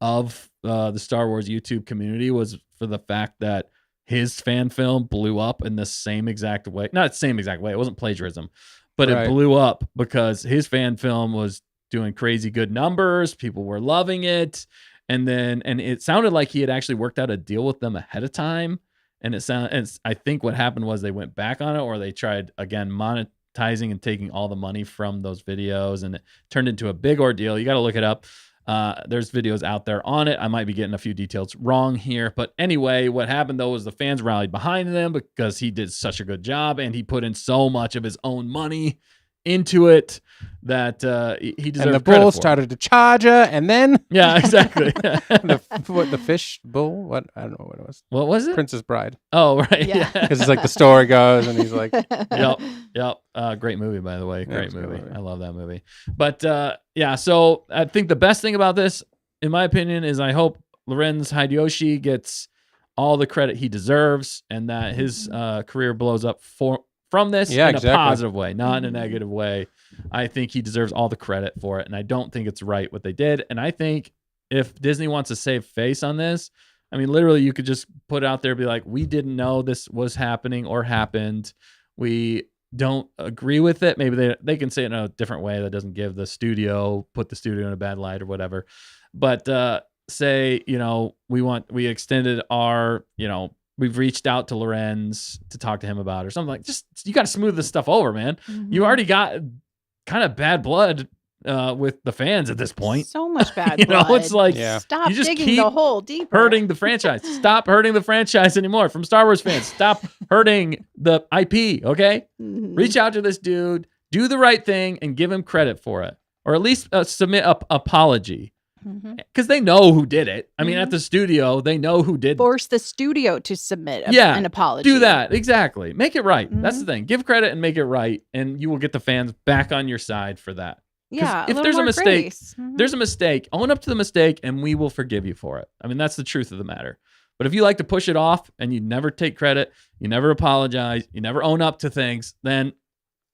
of the Star Wars YouTube community was for the fact that his fan film blew up in the same exact way. Not the same exact way. It wasn't plagiarism, but it blew up because his fan film was doing crazy good numbers. People were loving it. And it sounded like he had actually worked out a deal with them ahead of time. And I think what happened was they went back on it or they tried again monetizing and taking all the money from those videos and it turned into a big ordeal. You got to look it up. There's videos out there on it. I might be getting a few details wrong here. But anyway, what happened, though, was the fans rallied behind him because he did such a good job and he put in so much of his own money into it that he deserves. And the bull started to charge her, and then yeah, exactly. the fish bull? What? I don't know what it was. What was it? Princess Bride. Oh, right. Yeah. Because it's like the story goes, and he's like, Yep. Great movie, by the way. Great movie. movie. I love that movie. But yeah, so I think the best thing about this, in my opinion, is I hope Lorenz Hideyoshi gets all the credit he deserves and that his career blows up from this in a positive way, not in a negative way. I think he deserves all the credit for it. And I don't think it's right what they did. And I think if Disney wants to save face on this, I mean, literally you could just put it out there and be like, we didn't know this was happening or happened. We don't agree with it. Maybe they can say it in a different way that doesn't give the studio, put the studio in a bad light or whatever. But say, we extended our, we've reached out to Lorenz to talk to him about it or something like just, you got to smooth this stuff over, man. You already got kind of bad blood with the fans at this point. So much bad blood. It's like, stop you just digging keep the hole deeper. hurting the franchise. Stop hurting the franchise anymore from Star Wars fans. Stop hurting the IP, okay? Reach out to this dude, do the right thing, and give him credit for it. Or at least submit an apology. Because they know who did it. I mean, at the studio, they know who did. Force the studio to submit an apology. Do that. Exactly. Make it right. That's the thing. Give credit and make it right. And you will get the fans back on your side for that. Yeah. If there's a mistake, there's a mistake. Own up to the mistake and we will forgive you for it. I mean, that's the truth of the matter. But if you like to push it off and you never take credit, you never apologize, you never own up to things, then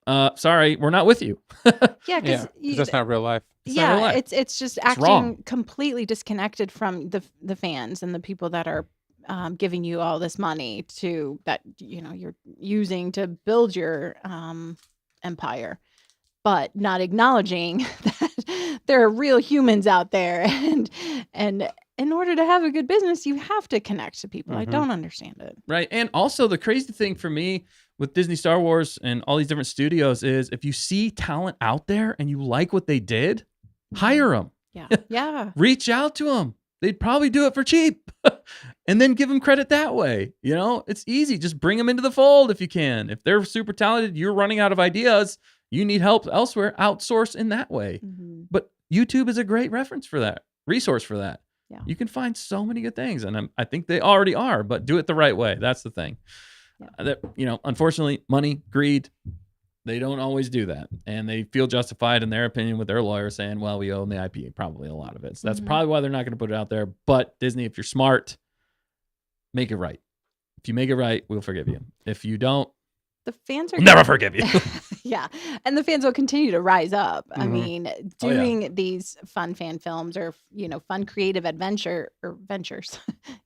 sorry, we're not with you. Because that's not real life. It's just acting completely disconnected from the fans and the people that are giving you all this money that you're using to build your empire, but not acknowledging that there are real humans out there, and in order to have a good business, you have to connect to people. I don't understand it. Right, and also the crazy thing for me with Disney Star Wars and all these different studios is if you see talent out there and you like what they did, hire them. Yeah. Reach out to them. They'd probably do it for cheap and then give them credit that way. It's easy. Just bring them into the fold if you can. If they're super talented, you're running out of ideas, you need help elsewhere, outsource in that way. But YouTube is a great resource for that. Yeah. You can find so many good things. And I think they already are, but do it the right way. That's the thing. Unfortunately, money, greed, they don't always do that. And they feel justified in their opinion with their lawyer saying, well, we own the IP, probably a lot of it. So that's probably why they're not going to put it out there. But Disney, if you're smart, make it right. If you make it right, we'll forgive you. If you don't, the fans we'll never forgive you. Yeah. And the fans will continue to rise up. I mean, doing these fun fan films or, fun creative ventures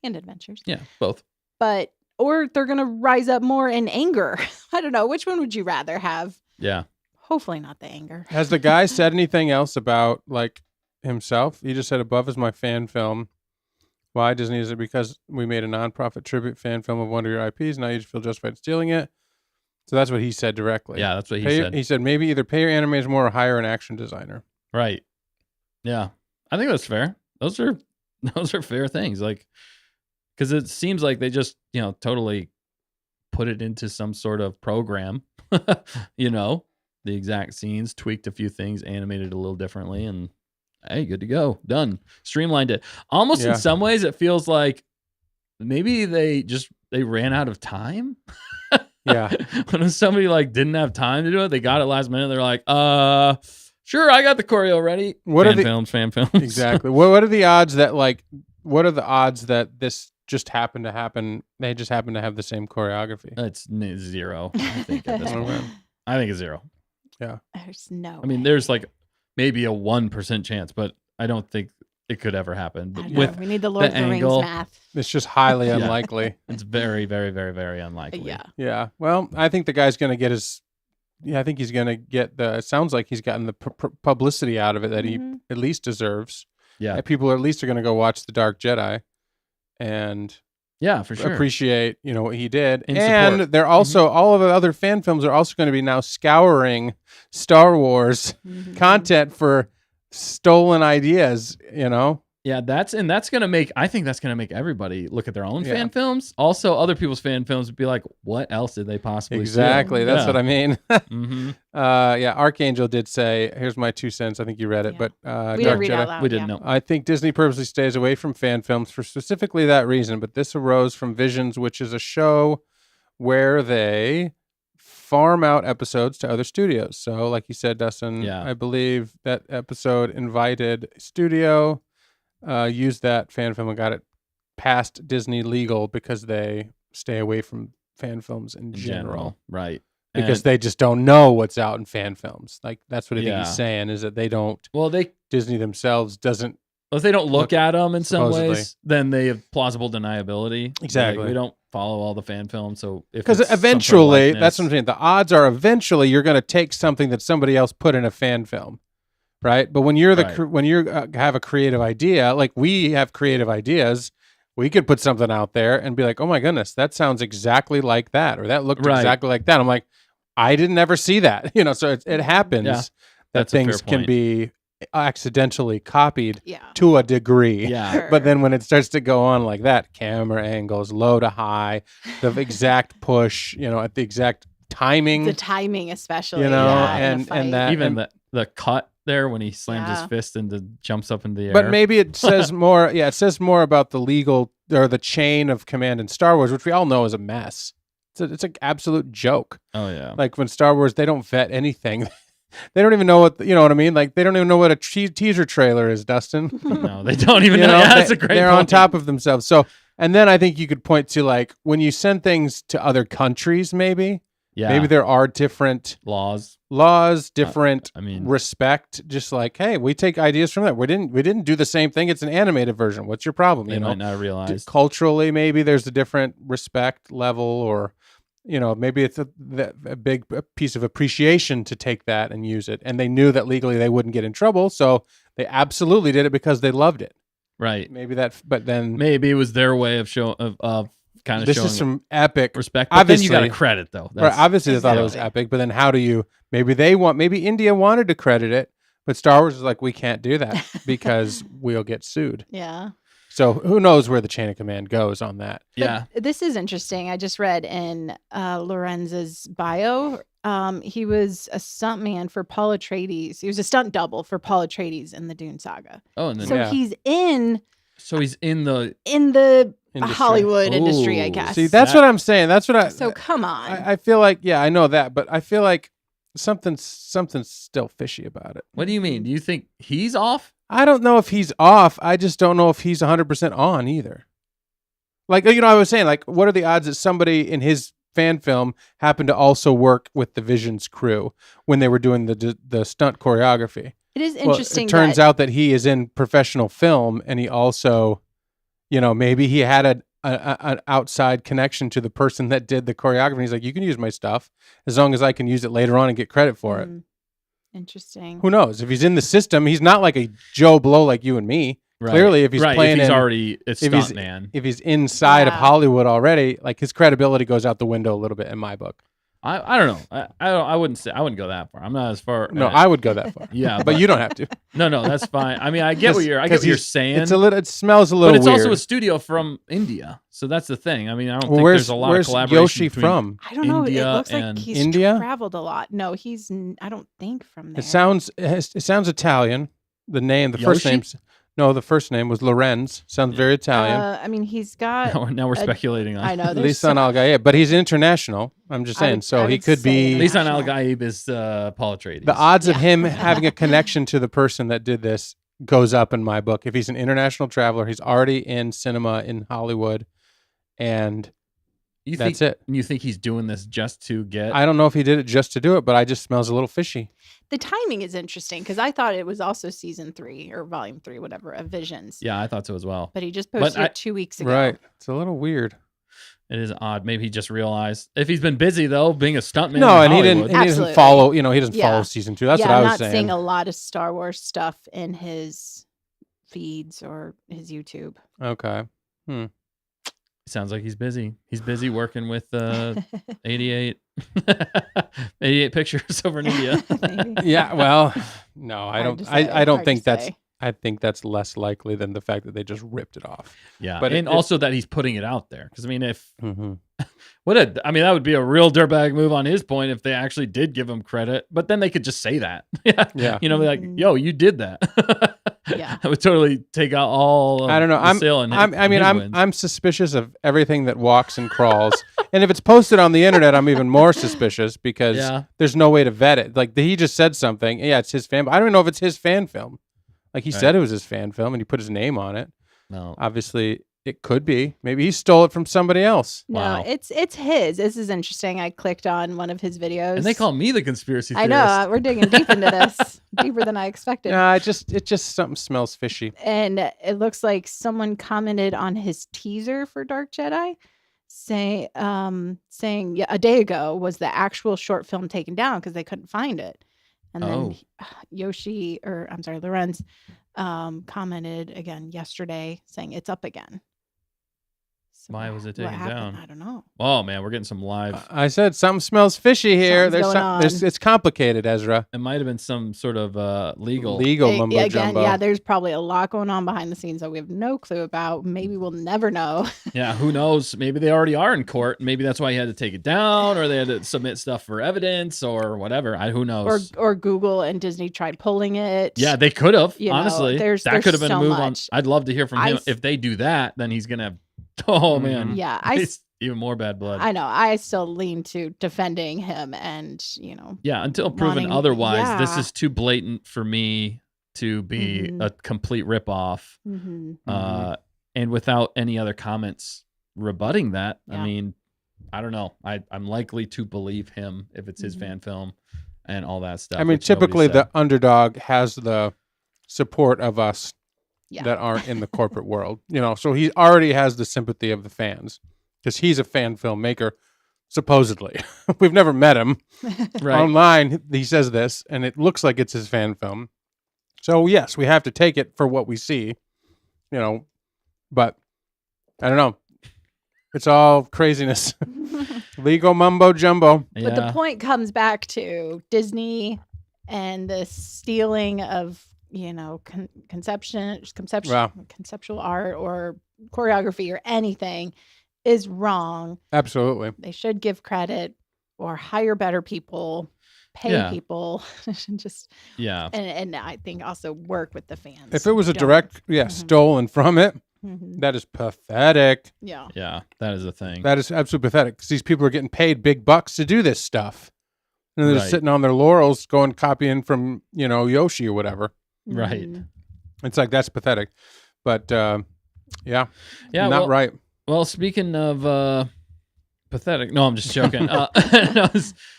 and adventures. Yeah, both. Or they're going to rise up more in anger. I don't know. Which one would you rather have? Yeah. Hopefully not the anger. Has the guy said anything else about, like, himself. He just said, "Above is my fan film." Why Disney? Is it because we made a nonprofit tribute fan film of one of your IPs? Now you just feel justified stealing it. So that's what he said directly. Yeah, that's what he Pay- said. He said maybe either pay your animators more or hire an action designer. Right. Yeah. I think that's fair. Those are fair things. Like, because it seems like they just, totally put it into some sort of program, the exact scenes, tweaked a few things, animated a little differently, and hey, good to go. Done. Streamlined it. Almost in some ways, it feels like maybe they ran out of time. Yeah. When somebody like didn't have time to do it, they got it last minute. They're like, sure, I got the choreo ready. Fan films. Exactly. What are the odds that this just happened to happen? They just happen to have the same choreography. It's 0. I think at this point. I think it's 0. Yeah. There's no. I mean, there's like maybe a 1% chance, but I don't think it could ever happen. But we need the Lord of the Rings math. It's just highly unlikely. It's very, very, very, very unlikely. Yeah. Yeah. Well, I think the guy's going to get his. Yeah, I think he's going to get the. It sounds like he's gotten the publicity out of it that he at least deserves. Yeah. And people at least are going to go watch The Dark Jedi, and for sure appreciate what he did. In and support. they're also all of the other fan films are also going to be now scouring Star Wars content for stolen ideas. Yeah, that's gonna make. I think that's gonna make everybody look at their own fan films. Also, other people's fan films would be like, "What else did they possibly?" Exactly. steal? That's what I mean. Mm-hmm. Archangel did say, "Here's my 2 cents." I think you read it, but we Dark didn't read Jedi. out loud. We didn't know. I think Disney purposely stays away from fan films for specifically that reason. But this arose from Visions, which is a show where they farm out episodes to other studios. So, like you said, Dustin, I believe that episode invited studio. Used that fan film and got it past Disney legal because they stay away from fan films in general. Right. Because they just don't know what's out in fan films. Like that's what I think he's saying is that they don't. Well, Disney themselves doesn't. Well, if they don't look at them in some supposedly. ways, then they have plausible deniability. Exactly. Like, we don't follow all the fan films, so because eventually, that's what I'm saying. The odds are eventually you're going to take something that somebody else put in a fan film. Right. But when you're when you have a creative idea, like we have creative ideas, we could put something out there and be like, oh, my goodness, that sounds exactly like that. Or that looked exactly like that. I'm like, I didn't ever see that. So it happens that things can be accidentally copied to a degree. Yeah. Sure. But then when it starts to go on like that, camera angles, low to high, the exact push, at the exact timing. The timing, especially. and that. Even the cut there when he slams his fist and jumps up in the air. But maybe it says more. Yeah, it says more about the legal or the chain of command in Star Wars, which we all know is a mess. It's an absolute joke. Oh yeah. Like when Star Wars, they don't vet anything. They don't even know what what I mean. Like they don't even know what a teaser trailer is, Dustin. No, they don't even know. Yeah, that's a great. They're point. on top of themselves. So, and then I think you could point to like when you send things to other countries, maybe. Yeah. Maybe there are different laws, different respect. Just like, hey, we take ideas from that. We didn't do the same thing. It's an animated version. What's your problem? They might not realize culturally, maybe there's a different respect level, or maybe it's a big piece of appreciation to take that and use it. And they knew that legally they wouldn't get in trouble, so they absolutely did it because they loved it. Right. Maybe that, but then maybe it was their way of showing kind of this showing is some epic respect. But obviously, then you got to credit though. Right, obviously they thought it was epic, but then how do you? Maybe India wanted to credit it, but Star Wars is like, we can't do that because we'll get sued. Yeah. So who knows where the chain of command goes on that? Yeah. But this is interesting. I just read in Lorenz's bio. He was a stuntman for Paul Atreides. He was a stunt double for Paul Atreides in the Dune saga. Oh, and then so he's in the industry. Hollywood industry, I guess. See, that's what I'm saying. That's what I. So come on. I feel like I know that, but I feel like something's still fishy about it. What do you mean? Do you think he's off? I don't know if he's off. I just don't know if he's 100% on either. Like, I was saying, like, what are the odds that somebody in his fan film happened to also work with the Visions crew when they were doing the stunt choreography? It is interesting. It turns out that he is in professional film, and he also, maybe he had an outside connection to the person that did the choreography. He's like, you can use my stuff as long as I can use it later on and get credit for it. Interesting. Who knows? If he's in the system, he's not like a Joe Blow like you and me. Right. Clearly, if he's playing, if he's in, already a if he's stuntman. if he's inside of Yeah. Hollywood already, like his credibility goes out the window a little bit in my book. I don't know. I wouldn't go that far. I'm not as far. No, I would go that far. Yeah, but you don't have to. no, that's fine. I mean, I get what you're saying. It's it smells a little but it's weird. also a studio from India, so that's the thing. I mean, I don't think where's there's a lot of collaboration. Yoshi between from? I don't know. It India looks like and he's India? traveled a lot. No, I don't think from there. It sounds Italian. The name, the first Yoshi? name's the first name was Lorenz. Sounds very Italian. I mean, he's got. Now we're speculating on. I know. there's Lisan Al Gaib, but he's international. I'm just I saying. would- So I he would could say be. Lisan Al National. Gaib is Paul Atreides. The odds of Yeah. him having a connection to the person that did this goes up in my book. If he's an international traveler, he's already in cinema in Hollywood, and that's it. You think he's doing this just to get? I don't know if he did it just to do it, but I just smells a little fishy. The timing is interesting because I thought it was also season 3 or volume 3, whatever, of Visions. Yeah, I thought so as well. But he just But posted I- it 2 weeks ago. Right. It's a little weird. It is odd. Maybe he just realized if he's been busy though, being a stuntman. No, in and he Hollywood. doesn't Absolutely. follow. He doesn't Yeah. follow season 2. That's yeah, what I I'm was not saying. seeing a lot of Star Wars stuff in his feeds or his YouTube. Okay. Sounds like he's busy. He's busy working with 88 pictures over in India. Maybe. Yeah. Well, no, I Hard don't. to say, I don't hard think to that's. say. I think that's less likely than the fact that they just ripped it off. Yeah, But and also that he's putting it out there. Because I mean, if Mm-hmm. that would be a real dirtbag move on his point if they actually did give him credit. But then they could just say that. Yeah. You know, be like, Mhm. yo, you did that. Yeah. I would totally take out all. Of I don't know. The sale and I'm suspicious of everything that walks and crawls. And if it's posted on the internet, I'm even more suspicious because Yeah. there's no way to vet it. Like he just said something. Yeah, it's his fan. I don't even know if it's his fan film. Like he Right. said it was his fan film, and he put his name on it. No. Obviously, it could be. Maybe he stole it from somebody else. No, Wow. it's his. This is interesting. I clicked on one of his videos. And they call me the conspiracy I theorist. know. We're digging deep into this, deeper than I expected. Nah, it just something smells fishy. And it looks like someone commented on his teaser for Dark Jedi, saying yeah, a day ago was the actual short film taken down because they couldn't find it. And then Lorenz commented again yesterday saying it's up again. So Why was it what taken happened? down? I don't know. Oh man, we're getting some live. I said something smells fishy here. Something's going on. It's complicated, Ezra. It might have been some sort of legal. Mumbo Again, jumbo. yeah, there's probably a lot going on behind the scenes that we have no clue about. Maybe we'll never know. Yeah, who knows? Maybe they already are in court. Maybe that's why he had to take it down, or they had to submit stuff for evidence, or whatever. Who knows? or Google and Disney tried pulling it. Yeah, they could have. You know, Honestly, there's that could have been so a move on. much. I'd love to hear from him. If they do that, then he's gonna. Oh man, Yeah, it's even more bad blood. I know. I still lean to defending him and, Yeah, until proven wanting- otherwise, this yeah. is too blatant for me to be Mhm. a complete ripoff. mhm. And without any other comments rebutting that, I Yeah. mean, I don't know. I'm likely to believe him if it's his Mhm. fan film and all that stuff. I mean, which nobody typically said. the underdog has the support of us Yeah. that aren't in the corporate world. So he already has the sympathy of the fans because he's a fan filmmaker, supposedly. We've never met him. right. Online, he says this, and it looks like it's his fan film. So, yes, we have to take it for what we see, but I don't know. It's all craziness. Legal mumbo jumbo. But the point comes back to Disney and the stealing of, conceptual art or choreography or anything is wrong. Absolutely. They should give credit or hire better people, pay Yeah. people, just Yeah. and I think also work with the fans. If it was a Don't- direct, Mhm. stolen from it, Mhm. that is pathetic. Yeah. Yeah. That is a thing. That is absolutely pathetic because these people are getting paid big bucks to do this stuff. And they're Right. sitting on their laurels going copying from, Yoshi or whatever. Right. Mhm. It's like, that's pathetic. But, yeah, yeah. not well, right. Well, speaking of pathetic. No, I'm just joking. No,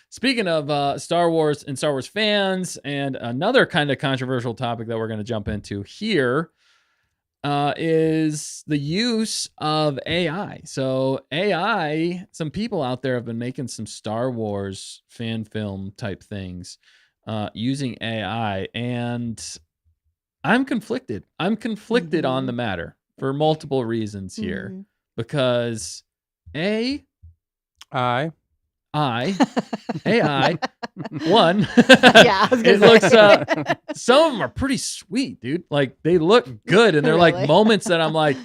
speaking of Star Wars and Star Wars fans, and another kind of controversial topic that we're going to jump into here is the use of AI. So AI, some people out there have been making some Star Wars fan film type things. using AI, and I'm conflicted. I'm conflicted on the matter for multiple reasons here, because AI, one, Yeah, I was gonna it looks say. some of them are pretty sweet, dude. Like they look good, and they're like Really? moments that I'm like,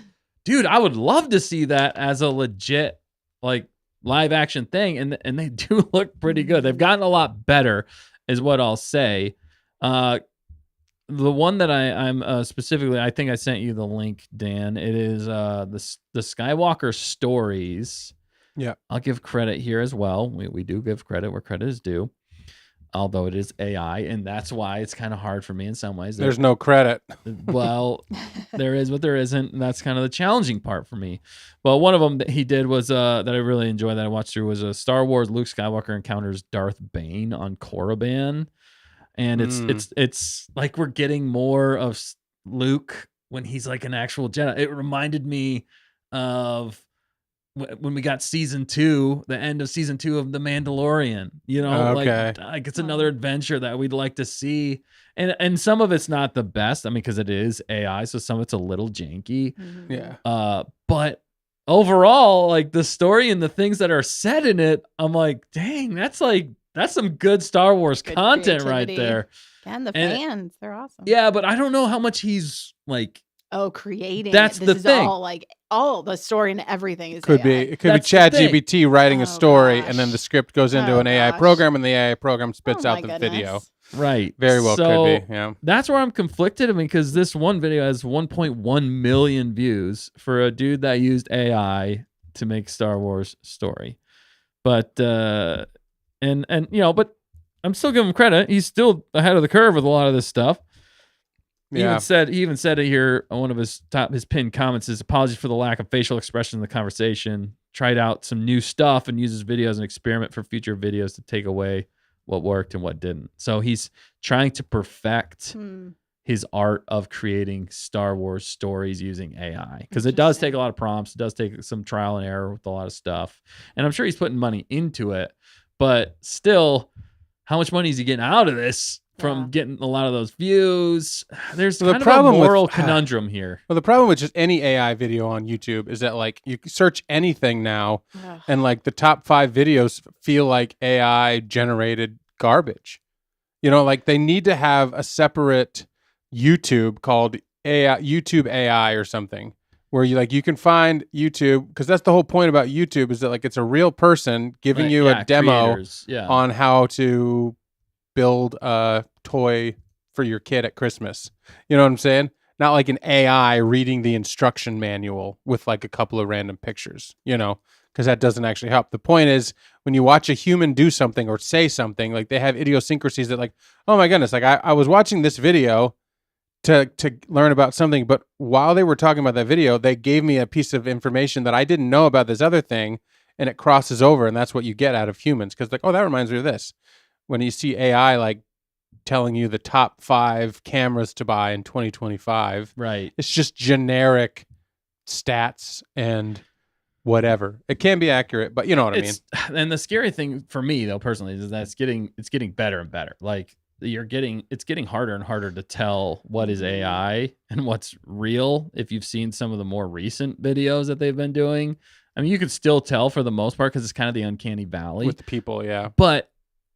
dude, I would love to see that as a legit like live action thing, and they do look pretty good. They've gotten a lot better, is what I'll say. The one that I'm specifically, I think I sent you the link, Dan. It is the Skywalker stories. Yeah. I'll give credit here as well. We do give credit where credit is due, although it is AI, and that's why it's kind of hard for me in some ways. There's no credit. Well, there is, but there isn't. And that's kind of the challenging part for me. Well, one of them that he did was that I really enjoyed that I watched through was a Star Wars Luke Skywalker encounters Darth Bane on Korriban, and it's like we're getting more of Luke when he's like an actual Jedi. It reminded me of when we got season 2, the end of season 2 of The Mandalorian, Okay. like it's another adventure that we'd like to see. And some of it's not the best. I mean, because it is AI, so some of it's a little janky. Yeah. But overall, like the story and the things that are said in it, I'm like, dang, that's some good Star Wars Good content right creativity. there. And the fans, they're awesome. Yeah, but I don't know how much he's like. Oh, creating. That's this the is thing. all the story and everything is Could AI. be. It could That's be the thing. ChatGPT writing a Oh, story, gosh. and then the script goes into Oh, an AI gosh. program, and the AI program spits Oh, out my the goodness. video. Right. Very well So, could be. Yeah. that's where I'm conflicted. I mean, because this one video has 1.1 million views for a dude that used AI to make Star Wars story. But and but I'm still giving him credit. He's still ahead of the curve with a lot of this stuff. He Yeah. even said it here on one of his pinned comments is apologies for the lack of facial expression in the conversation. Tried out some new stuff and uses video as an experiment for future videos to take away what worked and what didn't. So he's trying to perfect his art of creating Star Wars stories using AI, because it does take a lot of prompts. It does take some trial and error with a lot of stuff. And I'm sure he's putting money into it, but still, how much money is he getting out of this from getting a lot of those views? There's Well, kind of a moral conundrum here. Well, the problem with just any AI video on YouTube is that like you search anything now, and like the top 5 videos feel like AI generated garbage. Like they need to have a separate YouTube called YouTube AI or something, where you can find YouTube, because that's the whole point about YouTube, is that like it's a real person giving you a demo on how to build a toy for your kid at Christmas. You know what I'm saying? Not like an AI reading the instruction manual with like a couple of random pictures, because that doesn't actually help. The point is, when you watch a human do something or say something, like they have idiosyncrasies that like, oh my goodness, like I was watching this video to learn about something, but while they were talking about that video, they gave me a piece of information that I didn't know about this other thing, and it crosses over, and that's what you get out of humans. Because like, oh, that reminds me of this. When you see AI like telling you the top 5 cameras to buy in 2025, right? It's just generic stats and whatever. It can be accurate, but you know what I mean. And the scary thing for me, though, personally, is that it's getting better and better. Like it's getting harder and harder to tell what is AI and what's real. If you've seen some of the more recent videos that they've been doing, I mean, you can still tell for the most part, because it's kind of the uncanny valley with the people, yeah. But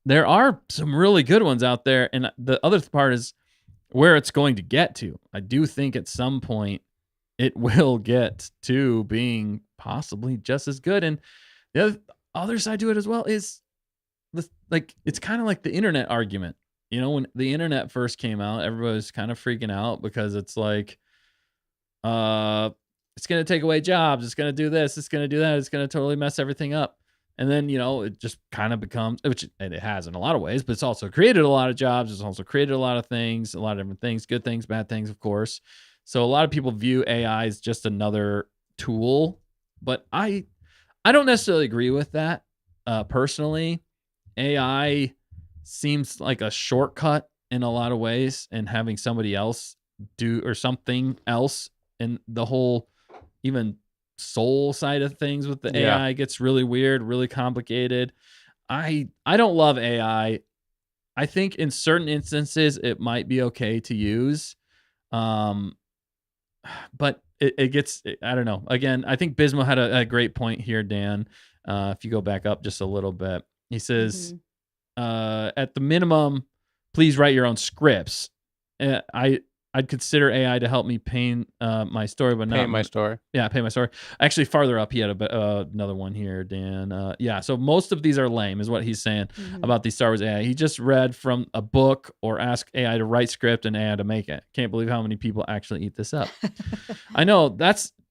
there are some really good ones out there. And the other part is where it's going to get to. I do think at some point it will get to being possibly just as good. And the other side to it as well is it's kind of like the internet argument. When the internet first came out, everybody was kind of freaking out because it's like, it's going to take away jobs. It's going to do this. It's going to do that. It's going to totally mess everything up. And then, it just kind of becomes, and it has in a lot of ways, but it's also created a lot of jobs. It's also created a lot of things, a lot of different things, good things, bad things, of course. So a lot of people view AI as just another tool, but I don't necessarily agree with that. Personally, AI seems like a shortcut in a lot of ways, and having somebody else do or something else, and the whole even soul side of things with the AI gets really weird, really complicated. I don't love AI. I think in certain instances it might be okay to use, but it gets, I don't know. Again, I think Bismo had a great point here, Dan. If you go back up just a little bit, he says, at the minimum, please write your own scripts. I'd consider AI to help me paint my story, but not Paint my story. Yeah, paint my story. Actually, farther up, he had another one here, Dan. Yeah, so most of these are lame, is what he's saying about the Star Wars AI. He just read from a book or asked AI to write script and AI to make it. Can't believe how many people actually eat this up. I know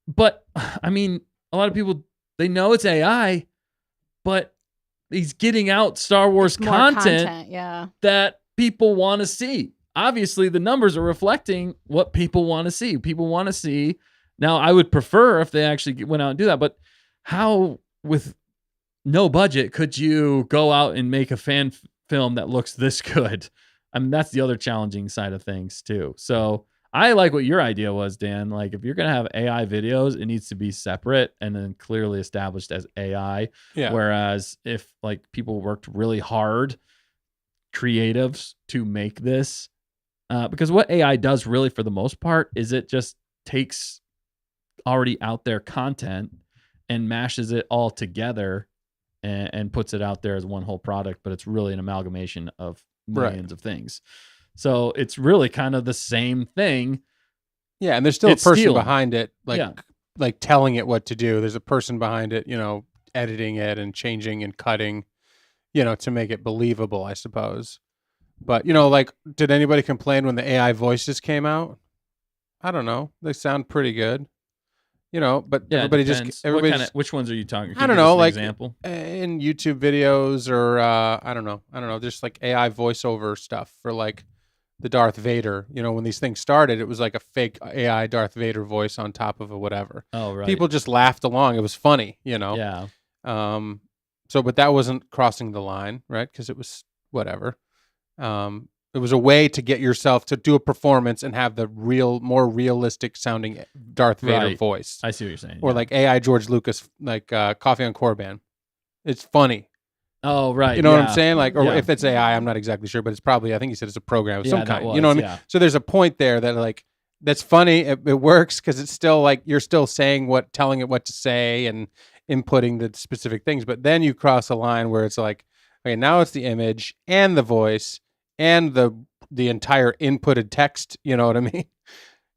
but I mean, a lot of people, they know it's AI, but he's getting out Star Wars More content yeah. that people want to see. Obviously, the numbers are reflecting what people want to see. People want to see. Now, I would prefer if they actually went out and do that, but how, with no budget, could you go out and make a fan film that looks this good? I mean, that's the other challenging side of things too. So I like what your idea was, Dan. Like, if you're going to have AI videos, it needs to be separate and then clearly established as AI. Yeah. Whereas if like people worked really hard, creatives, to make this, because what AI does really for the most part is it just takes already out there content and mashes it all together and puts it out there as one whole product, but it's really an amalgamation of millions of things. So it's really kind of the same thing. Yeah, and there's still It's a person stealing. behind it, Yeah. like telling it what to do. There's a person behind it, editing it and changing and cutting, to make it believable, I suppose. But, like, did anybody complain when the AI voices came out? I don't know. They sound pretty good, but Yeah, everybody which ones are you talking? Can I you don't give us know, an like example. in YouTube videos or I don't know, just like AI voiceover stuff for like the Darth Vader. When these things started, it was like a fake AI Darth Vader voice on top of a whatever. Oh, right. People just laughed along. It was funny, Yeah. So, but that wasn't crossing the line, right? Because it was whatever. It was a way to get yourself to do a performance and have the more realistic sounding Darth Vader Right. voice. I see what you're saying. Or yeah. like AI George Lucas, like Coffee on Korban. It's funny. Oh, right. You know what I'm yeah. saying? Like, or Yeah. if it's AI, I'm not exactly sure, but it's probably, I think he said it's a program of some Yeah, that kind. was, You know what I mean? yeah. So there's a point there that like, that's funny. It works because it's still like, you're still telling it what to say and inputting the specific things. But then you cross a line where it's like, okay, now it's the image and the voice and the entire inputted text. You know what I mean?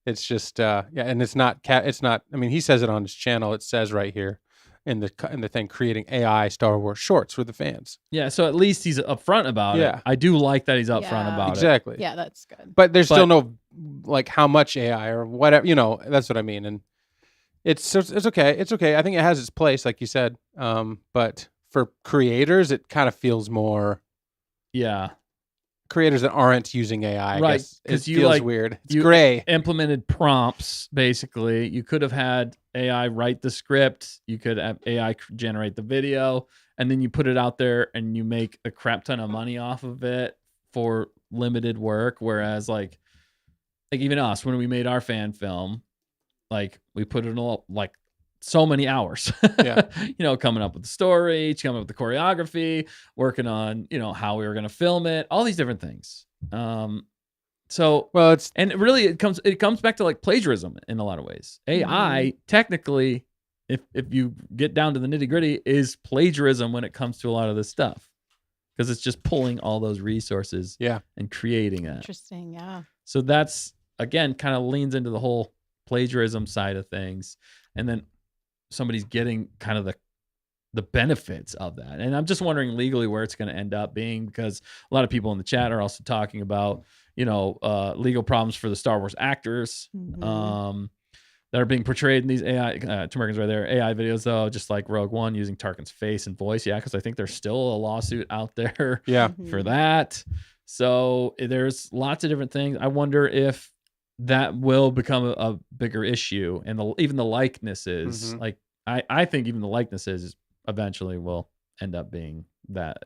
It's just, yeah. And it's not, I mean, he says it on his channel. It says right here in the thing, creating AI Star Wars shorts for the fans. Yeah, so at least he's upfront about Yeah. it. I do like that he's upfront Yeah. about it. Exactly. Yeah, that's good. But there's still no, like, how much AI or whatever, that's what I mean. And it's okay. It's okay. I think it has its place, like you said. But for creators, it kind of feels more Yeah. creators that aren't using AI. I Right, guess 'cause it you, feels like, weird. It's you gray. Implemented prompts, basically. You could have had AI write the script. You could have AI generate the video, and then you put it out there and you make a crap ton of money off of it for limited work. Whereas like even us, when we made our fan film, like we put in like so many hours, Yeah. Coming up with the story, coming up with the choreography, working on, how we were going to film it, all these different things. So, Well, and really it comes back to like plagiarism in a lot of ways. AI technically, if you get down to the nitty gritty, is plagiarism when it comes to a lot of this stuff, because it's just pulling all those resources and creating it. Interesting. Yeah. So that's, again, kind of leans into the whole plagiarism side of things. And then somebody's getting kind of the benefits of that. And I'm just wondering legally where it's going to end up being, because a lot of people in the chat are also talking about, legal problems for the Star Wars actors that are being portrayed in these AI, Two Americans right there, AI videos, though, just like Rogue One using Tarkin's face and voice. Yeah, because I think there's still a lawsuit out there for that. So there's lots of different things. I wonder if that will become a bigger issue, and even the likenesses. Like I think even the likenesses eventually will end up being that.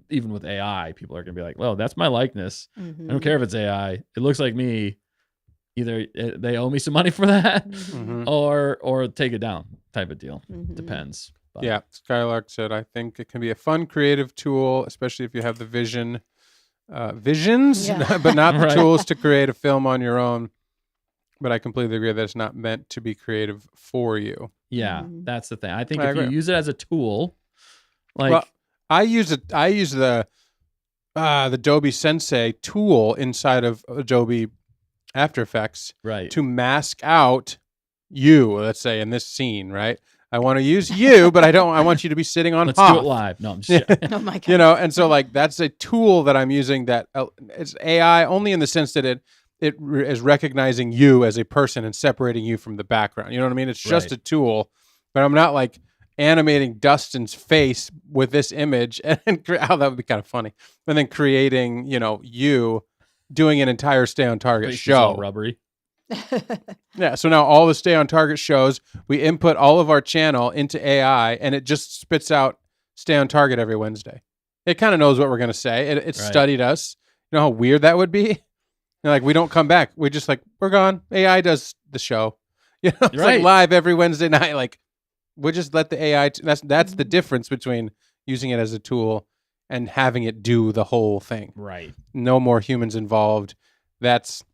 Even with AI, people are gonna be like, "Well, that's my likeness. I don't care if it's AI. It looks like me. Either they owe me some money for that, or take it down." Type of deal. Depends. But. Yeah, Skylark said, I think it can be a fun creative tool, especially if you have the vision visions, Yeah. but not the Right. tools to create a film on your own. But I completely agree that it's not meant to be creative for you. Yeah, Mhm. that's the thing. I think I if you agree. use it as a tool, like Well, I use the Adobe Sensei tool inside of Adobe After Effects right. to mask out you, let's say in this scene, right? I want to use you, but I want you to be sitting on Let's Hoth. do it live. No, I'm just Oh my god. You know, and so like that's a tool that I'm using that it's AI only in the sense that it is recognizing you as a person and separating you from the background. You know what I mean? It's just Right. a tool, but I'm not like animating Dustin's face with this image and that would be kind of funny. And then creating, you doing an entire Stay on Target Face is all show. rubbery. Yeah, so now all the Stay on Target shows, we input all of our channel into AI, and it just spits out Stay on Target every Wednesday. It kind of knows what we're going to say. It Right. studied us. You know how weird that would be? And like, we don't come back. We just like, we're gone. AI does the show. It's Right. like live every Wednesday night. Like, we just let the AI, that's the difference between using it as a tool and having it do the whole thing. Right. No more humans involved. That's,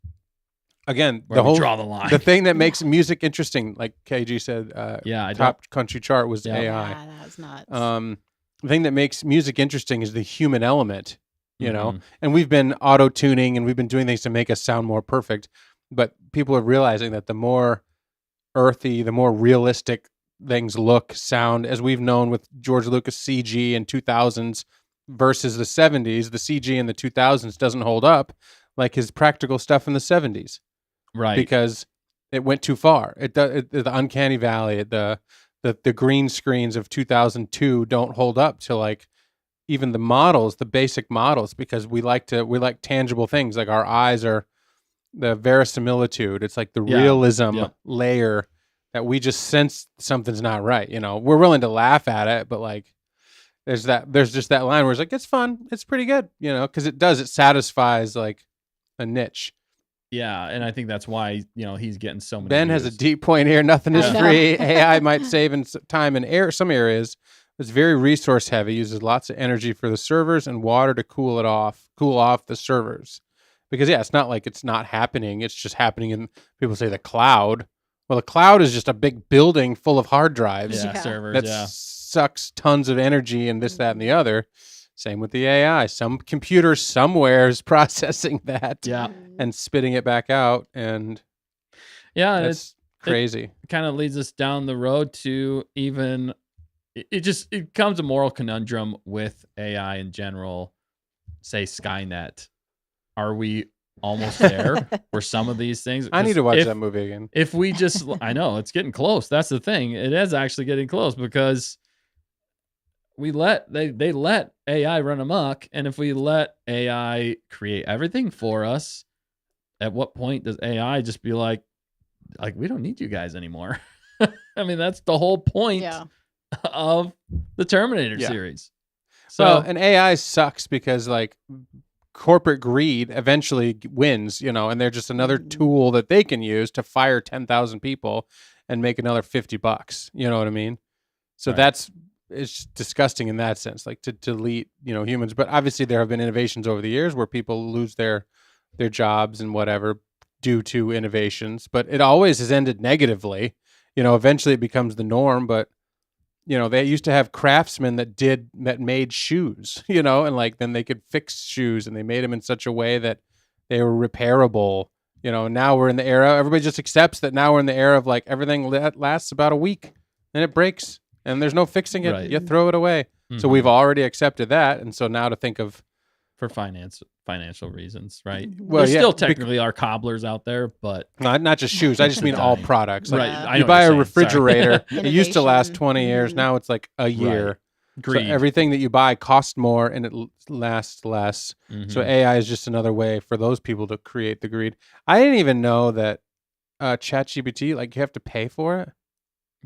again, Where the we whole draw the line. the thing that makes music interesting, like KG said, Yeah, I top country chart was Yeah. AI. Yeah, that was nuts. The thing that makes music interesting is the human element, know. Mhm. And we've been auto tuning and we've been doing things to make us sound more perfect. But people are realizing that the more earthy, the more realistic things look, sound, as we've known with George Lucas CG in 2000s versus the 70s, the CG in the 2000s doesn't hold up like his practical stuff in the 70s. Right. Because it went too far. The uncanny valley, the green screens of 2002 don't hold up to like even the models, the basic models, because we like tangible things. Like our eyes are the verisimilitude. It's like the Yeah. realism Yep. layer that we just sense something's not right. We're willing to laugh at it, but like there's just that line where it's like, it's fun, it's pretty good, because it satisfies like a niche. Yeah, and I think that's why he's getting so many. Ben has a views. deep point here. Nothing is I know. free. AI might save in time in some areas. It's very resource heavy. Uses lots of energy for the servers and water to cool off the servers. Because it's not like it's not happening. It's just happening in, people say, the cloud. Well, the cloud is just a big building full of hard drives Yeah, Yeah. servers. that Yeah. sucks tons of energy and this, that, and the other. Same with the AI. Some computer somewhere is processing that Yeah. and spitting it back out, and Yeah, that's crazy. it kind of leads us down the road to even it becomes a moral conundrum with AI in general. Say Skynet. Are we almost there for some of these things? I need to watch If- that movie again. If we just, I know it's getting close. That's the thing. It is actually getting close because they let AI run amok, and if we let AI create everything for us, at what point does AI just be like we don't need you guys anymore? I mean, that's the whole point Yeah. of the Terminator Yeah. series. So Well, and AI sucks because like corporate greed eventually wins, and they're just another Mhm. tool that they can use to fire 10,000 people and make another $50. You know what I mean? So Right. it's disgusting in that sense, like to delete, humans. But obviously there have been innovations over the years where people lose their jobs and whatever due to innovations, but it always has ended negatively. Eventually it becomes the norm, but they used to have craftsmen that made shoes, and like then they could fix shoes and they made them in such a way that they were repairable. Now we're in the era, everybody just accepts that now we're in the era of like everything lasts about a week and it breaks and there's no fixing it. Right. You throw it away. So Mhm. we've already accepted that. And so now to think of, for financial reasons, right? Mhm. well, There yeah, still technically are cobblers out there, but not just shoes. I just mean all Dying. products. Like right. Yeah. I you know buy what a you're saying. Sorry. refrigerator, it used to last Innovation. 20 years. Mhm. Now it's like a year. So Greed. everything that you buy costs more and it lasts less. So Mhm. AI is just another way for those people to create the greed. I didn't even know that ChatGPT, like you have to pay for it.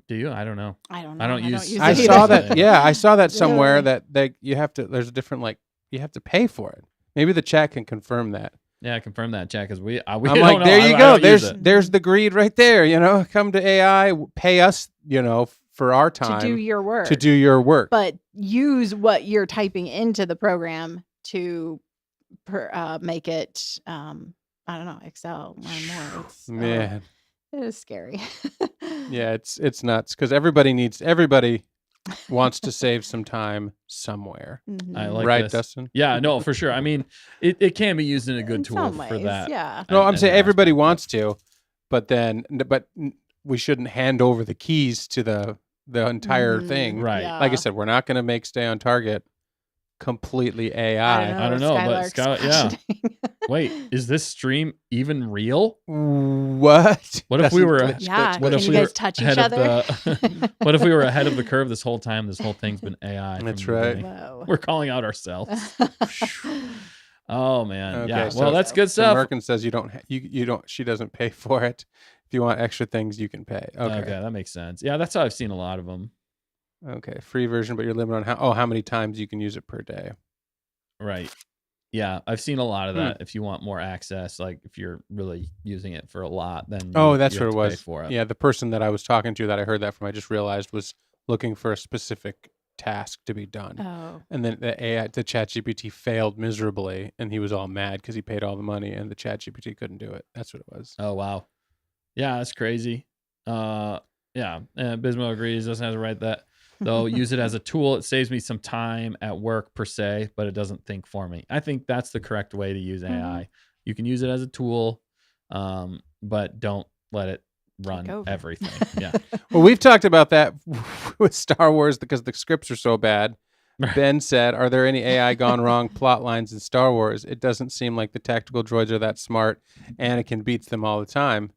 Do you? I don't know. I don't know. I don't use- use I it saw either. that. Yeah, I saw that somewhere Really? that you have to. There's a different like you have to pay for it. Maybe the chat can confirm that. Yeah, confirm that, chat, because we I'm don't like, know. there I you don't go. use it. There's the greed right there. Come to AI, pay us. For our time To do your work. to do your work. But use what you're typing into the program to make it. I don't know, excel, learn more. It's Man. it is scary. Yeah, it's nuts because everybody wants to save some time somewhere. I like Right, this. Dustin? Yeah, no, for sure. I mean, it can be used in a good In tool some for ways, that. yeah. No, I'm and saying that everybody aspect, wants to, but we shouldn't hand over the keys to the entire thing. Right. Yeah. Like I said, we're not going to make Stay on Target completely AI. I don't know, but Skylark's yeah. questioning. Wait, is this stream even real? What? What if we Doesn't were glitch, Yeah, What can if you we guys were touch each ahead of other? what if we were ahead of the curve this whole time? This whole thing's been AI. from That's the right. beginning? Whoa. We're calling out ourselves. Oh man, Okay, yeah. so- Well, that's good So stuff. Merkin says you don't. She doesn't pay for it. If you want extra things, you can pay. Okay, that makes sense. Yeah, that's how I've seen a lot of them. Okay, free version, but you're limited on how many times you can use it per day. Right. Yeah, I've seen a lot of Hmm. that. If you want more access, like if you're really using it for a lot, then That's you what have it to pay was. for it. Yeah, the person that I was talking to that I heard that from, I just realized was looking for a specific task to be done. Oh. And then the ChatGPT failed miserably, and he was all mad because he paid all the money, and the ChatGPT couldn't do it. That's what it was. Oh wow. Yeah, that's crazy. Yeah, Bismo agrees. Doesn't have to write that though. Use it as a tool. It saves me some time at work per se, but it doesn't think for me. I think that's the correct way to use AI. You can use it as a tool, but don't let it run over. everything. Yeah. Well, we've talked about that with Star Wars because the scripts are so bad. Ben said, "Are there any AI gone wrong plot lines in Star Wars? It doesn't seem like the tactical droids are that smart. Anakin beats them all the time.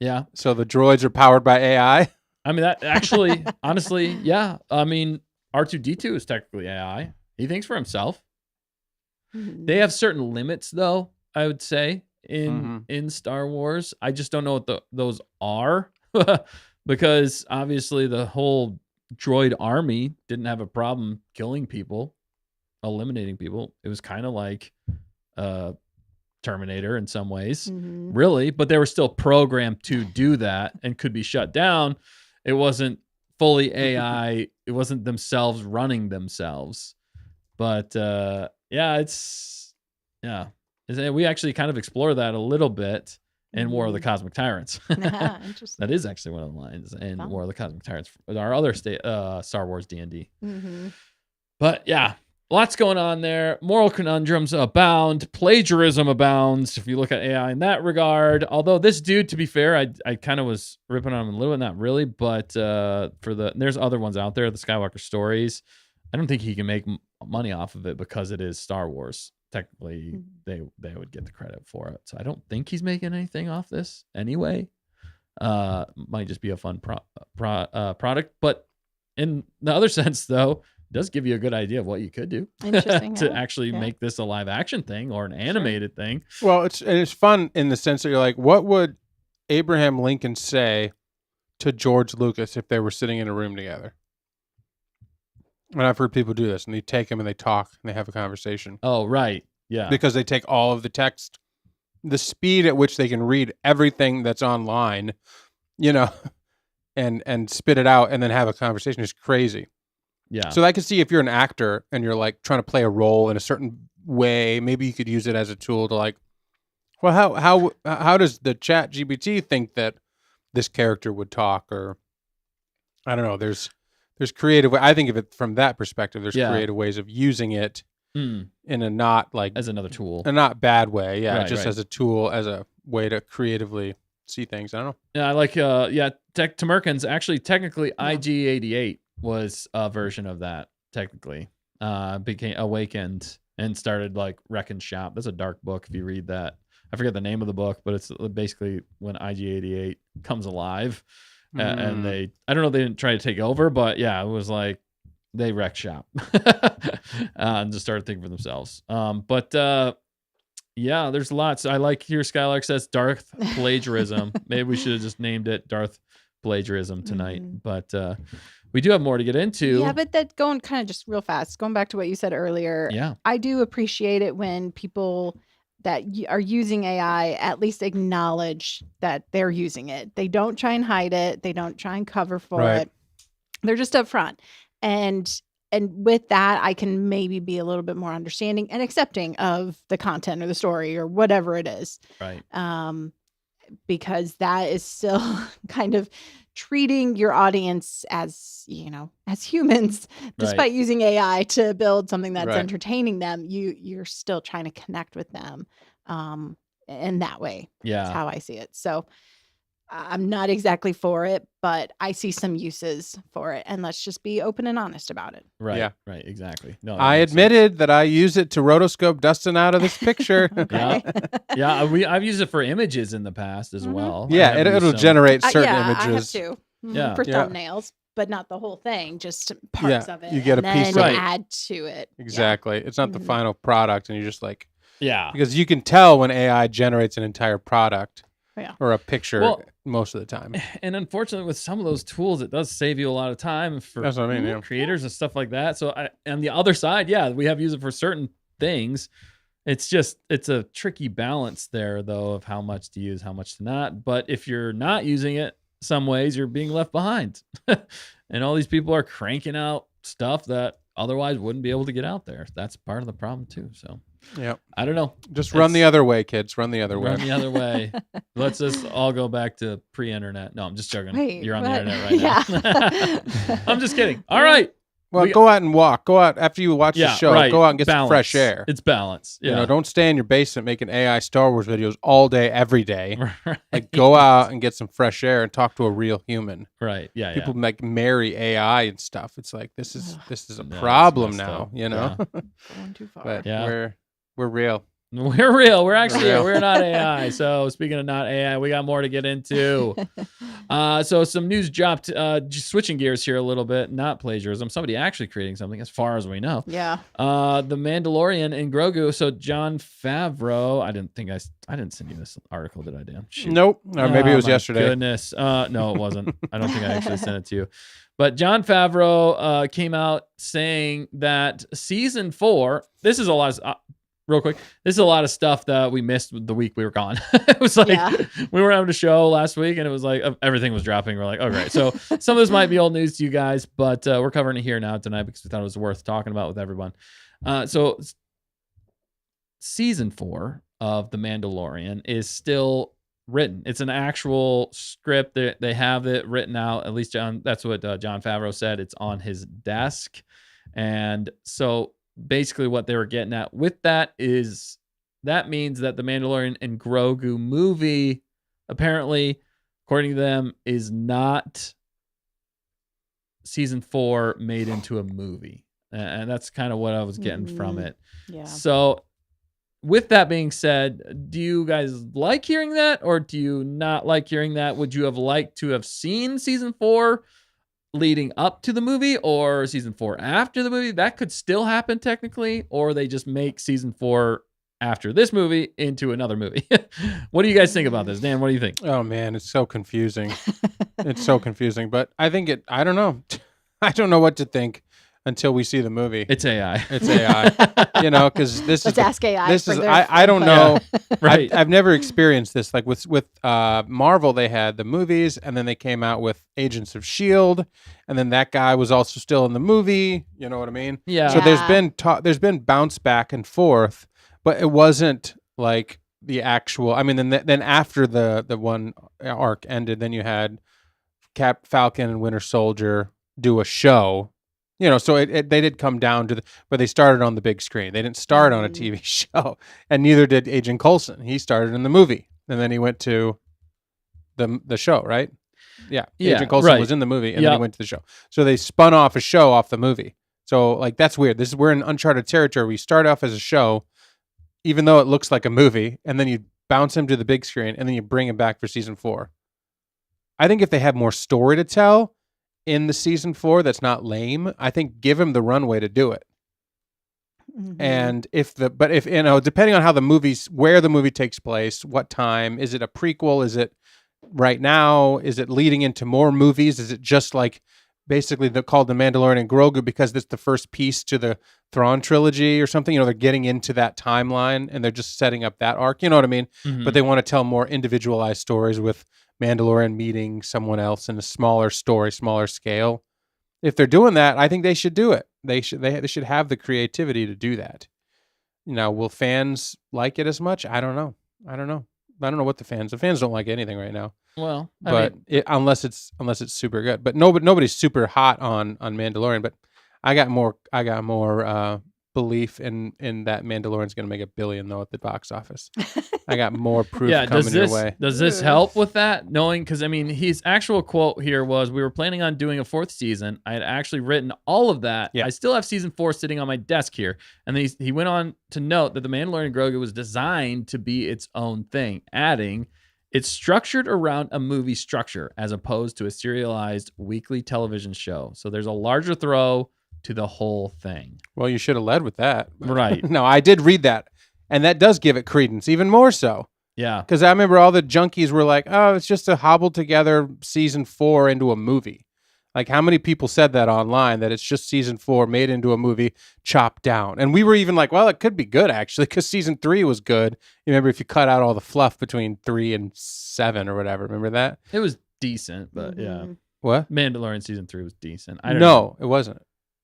Yeah. So the droids are powered by AI." I mean, that actually, honestly, yeah. I mean, R2D2 is technically AI. He thinks for himself. They have certain limits, though, I would say, in Star Wars. I just don't know what those are because obviously the whole droid army didn't have a problem killing people, eliminating people. It was kind of like Terminator in some ways, really, but they were still programmed to do that and could be shut down. It wasn't fully AI. It wasn't themselves running themselves. But we actually kind of explore that a little bit in War of the Cosmic Tyrants. Interesting. That is actually one of the lines in Fun. War of the Cosmic Tyrants, our other Star Wars D&D. But yeah, lots going on there. Moral conundrums abound. Plagiarism abounds. If you look at AI in that regard, although this dude, to be fair, I kind of was ripping on him a little bit, not really, but there's other ones out there, the Skywalker stories. I don't think he can make money off of it because it is Star Wars. Technically, they would get the credit for it. So I don't think he's making anything off this anyway. Might just be a fun product, but in the other sense, though, it does give you a good idea of what you could do to actually make this a live action thing or an animated thing. Well, it's fun in the sense that you're like, what would Abraham Lincoln say to George Lucas if they were sitting in a room together? And I've heard people do this, and they take him and they talk and they have a conversation. Oh, right. Yeah. Because they take all of the text, the speed at which they can read everything that's online, and spit it out and then have a conversation is crazy. Yeah. So I can see if you're an actor and you're like trying to play a role in a certain way, maybe you could use it as a tool to like, well, how does the ChatGPT think that this character would talk? Or I don't know. There's creative. I think of it from that perspective. There's creative ways of using it in a not like as another tool, a not bad way. Yeah, Right, just right. as a tool, as a way to creatively see things. I don't know. Yeah, I like Tamerkin's actually technically IG-88 was a version of that. Technically, became awakened and started like wrecking shop. That's a dark book if you read that. I forget the name of the book, but it's basically when IG-88 comes alive. And they don't know, they didn't try to take over, but yeah, it was like they wrecked shop and just started thinking for themselves. Yeah, there's lots. I like here Skylark says Darth Plagiarism. Maybe we should have just named it Darth Plagiarism tonight. But we do have more to get into. Yeah, but that going kind of just real fast, going back to what you said earlier. Yeah. I do appreciate it when people that are using AI at least acknowledge that they're using it. They don't try and hide it. They don't try and cover for it. They're just upfront. And and with that, I can maybe be a little bit more understanding and accepting of the content or the story or whatever it is. Right. Because that is still kind of treating your audience as, as humans, despite using AI to build something that's entertaining them. You're still trying to connect with them in that way. Yeah. That's how I see it. So I'm not exactly for it, but I see some uses for it. And let's just be open and honest about it. Right. Yeah. Right. Exactly. No, I admitted that I use it to rotoscope Dustin out of this picture. Okay. Yeah. I've used it for images in the past as well. Yeah, it'll generate certain I have images. to. Yeah. For Yeah. thumbnails, but not the whole thing, just parts of it. You get a and piece then of it. add to it. Exactly. It's not the final product, and you're just like, Yeah. because you can tell when AI generates an entire product or a picture most of the time. And unfortunately, with some of those tools, it does save you a lot of time for That's what I mean, yeah. creators and stuff like that. So on the other side, we have used it for certain things. It's a tricky balance there, though, of how much to use, how much to not. But if you're not using it, some ways you're being left behind. And all these people are cranking out stuff that otherwise wouldn't be able to get out there. That's part of the problem, too. So. Yeah, I don't know. Just run the other way, kids. Run the other way. Run the other way. Let's just all go back to pre-internet. No, I'm just joking. Wait, You're on what? the internet right now. I'm just kidding. All right. Well, go out and walk. Go out after you watch the show. Right. Go out and get Balance. some fresh air. It's balance. Yeah. Don't stay in your basement making AI Star Wars videos all day, every day. Right. Like, go out and get some fresh air and talk to a real human. Right. Yeah. People marry AI and stuff. It's like this is a Yeah, problem it's messed now. up. Going too far. But Yeah. we're real. We're real. We're actually We're real. we're not AI. So speaking of not AI, we got more to get into. So some news dropped. Just switching gears here a little bit. Not plagiarism. Somebody actually creating something, as far as we know. Yeah. The Mandalorian and Grogu. So Jon Favreau. I didn't send you this article, did I, Dan? Shoot. Nope. Or maybe it was my yesterday. Goodness. No, it wasn't. I don't think I actually sent it to you. But Jon Favreau came out saying that season 4. This is a lot of. Real quick, this is a lot of stuff that we missed the week we were gone. It was like we were having a show last week, and it was like everything was dropping. We're like, okay, so some of this might be old news to you guys, but we're covering it here now tonight because we thought it was worth talking about with everyone. So season 4 of The Mandalorian is still written. It's an actual script. They have it written out. At least that's what Jon Favreau said. It's on his desk, and so. Basically what they were getting at with that is that means that the Mandalorian and Grogu movie, apparently, according to them, is not season 4 made into a movie. And that's kind of what I was getting from it. Yeah. So with that being said, do you guys like hearing that or do you not like hearing that? Would you have liked to have seen season 4 leading up to the movie or season 4 after the movie? That could still happen technically, or they just make season 4 after this movie into another movie. What do you guys think about this? Dan, what do you think? Oh man, it's so confusing. It's so confusing, but I think I don't know. I don't know what to think until we see the movie. It's AI. It's AI. Because this Let's is ask AI. this for is their I don't input. know. Right. I've never experienced this. Like with Marvel, they had the movies, and then they came out with Agents of S.H.I.E.L.D., and then that guy was also still in the movie. You know what I mean? Yeah. So there's been bounce back and forth, but it wasn't like the actual. I mean, then after the one arc ended, then you had Falcon and Winter Soldier do a show. So they did come down to but they started on the big screen. They didn't start on a TV show, and neither did Agent Coulson. He started in the movie, and then he went to the show, right? Yeah. Agent Coulson was in the movie, and then he went to the show. So they spun off a show off the movie. So like that's weird. We're in uncharted territory. We start off as a show, even though it looks like a movie, and then you bounce him to the big screen, and then you bring him back for season 4. I think if they have more story to tell in the season 4 that's not lame, I think give him the runway to do it. Mhm. And if depending on how where the movie takes place, what time, is it a prequel? Is it right now? Is it leading into more movies? Is it just like basically called The Mandalorian and Grogu because it's the first piece to the Thrawn trilogy or something? They're getting into that timeline and they're just setting up that arc. You know what I mean? Mhm. But they want to tell more individualized stories with Mandalorian meeting someone else in a smaller story, smaller scale. If they're doing that, I think they should do it. they should have the creativity to do that. Will fans like it as much? I don't know. I don't know what the fans don't like anything right now. Well, But unless it's super good. But nobody's super hot on Mandalorian. But I got more belief in that Mandalorian's going to make $1 billion though at the box office. I got more proof coming your way. Does this help with that? Knowing, because his actual quote here was, "We were planning on doing a 4th season. I had actually written all of that. Yeah. I still have season 4 sitting on my desk here." And then he went on to note that the Mandalorian Grogu was designed to be its own thing, adding, "It's structured around a movie structure as opposed to a serialized weekly television show. So there's a larger throw to the whole thing." Well, you should have led with that. Right. No, I did read that. And that does give it credence, even more so. Yeah. Because I remember all the junkies were like, oh, it's just a hobbled together season 4 into a movie. Like, how many people said that online, that it's just season 4 made into a movie, chopped down? And we were even like, well, it could be good, actually, because season 3 was good. You remember if you cut out all the fluff between 3 and 7 or whatever. Remember that? It was decent, but yeah. What? Mandalorian season 3 was decent. I don't No, know. it wasn't.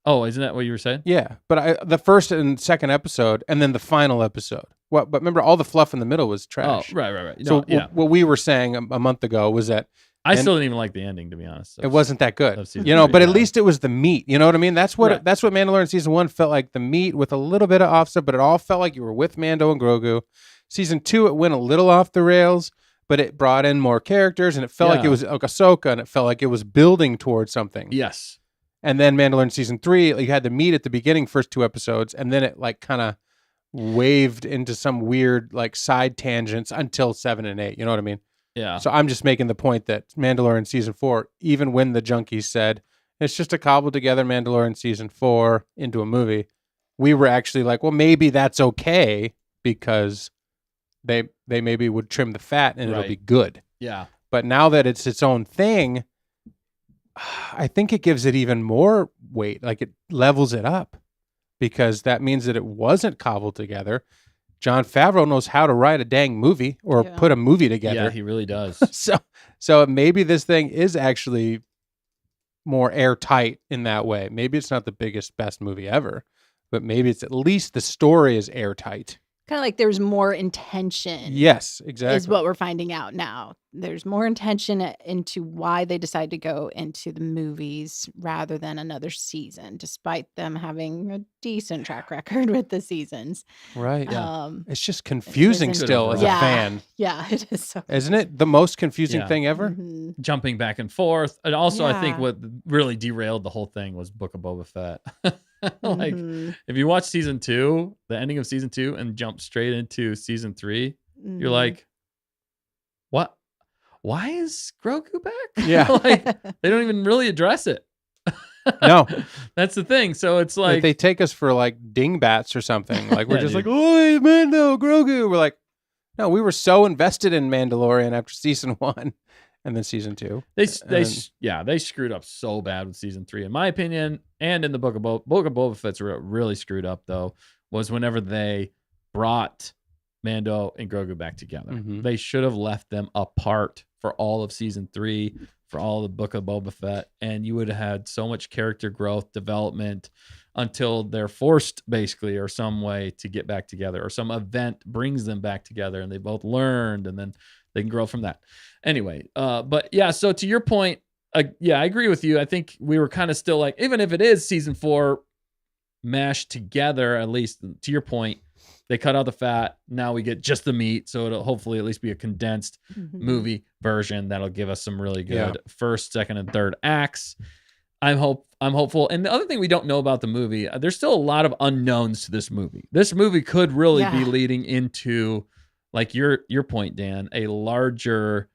Oh, isn't that what you were saying? Yeah, but the first and second episode, and then the final episode. But remember, all the fluff in the middle was trash. Oh, right. So yeah. what we were saying a month ago was that I still didn't even like the ending, to be honest. it wasn't that good. of season But 3, at least it was the meat. You know what I mean? That's what Right. Mandalorian season 1 felt like, the meat with a little bit of offset, but it all felt like you were with Mando and Grogu. Season 2, it went a little off the rails, but it brought in more characters, and it felt like it was Ahsoka, and it felt like it was building towards something. Yes. And then Mandalorian season 3, you had the meat at the beginning, first 2 episodes, and then it like kind of waved into some weird like side tangents until 7 and 8. You know what I mean? Yeah. So I'm just making the point that Mandalorian season 4, even when the junkies said it's just a cobbled together Mandalorian season 4 into a movie, we were actually like, well, maybe that's okay because they maybe would trim the fat and it'll Right. be good. Yeah. But now that it's its own thing, I think it gives it even more weight. Like, it levels it up, because that means that it wasn't cobbled together. John Favreau knows how to write a dang movie or Yeah. put a movie together. Yeah, he really does. So maybe this thing is actually more airtight in that way. Maybe it's not the biggest, best movie ever, but maybe it's at least the story is airtight. Kind of like there's more intention. Yes, exactly. Is what we're finding out now. There's more intention into why they decide to go into the movies rather than another season, despite them having a decent track record with the seasons. Right. Yeah. It's just confusing isn't- still as a fan. Yeah, it is so. Isn't it the most confusing Yeah. thing ever? Mhm. Jumping back and forth. And also, I think Yeah. what really derailed the whole thing was Book of Boba Fett. Like, Mhm. if you watch season 2, the ending of season 2, and jump straight into season 3, you're Mhm. like, what? Why is Grogu back? Yeah. Like, they don't even really address it. No. That's the thing. So it's Like, like, they take us for like dingbats or something. Like, we're Yeah, just dude. like, oh, Mando, Grogu. We're like, no, we were so invested in Mandalorian after season 1 and then season 2. they and- screwed up so bad with season 3, in my opinion. And in the Book of Boba Fett's really screwed up, though, was whenever they brought Mando and Grogu back together. Mhm. They should have left them apart for all of season 3, for all the Book of Boba Fett, and you would have had so much character growth, development, until they're forced, basically, or some way to get back together, or some event brings them back together, and they both learned, and then they can grow from that. Anyway, but yeah, so to your point, yeah, I agree with you. I think we were kind of still like, even if it is season 4 mashed together, at least to your point, they cut out the fat. Now we get just the meat. So it'll hopefully at least be a condensed Mhm. movie version that'll give us some really good Yeah. first, second, and third acts. I'm hopeful. And the other thing we don't know about the movie, there's still a lot of unknowns to this movie. This movie could really be Yeah. leading into, like your point, Dan, a larger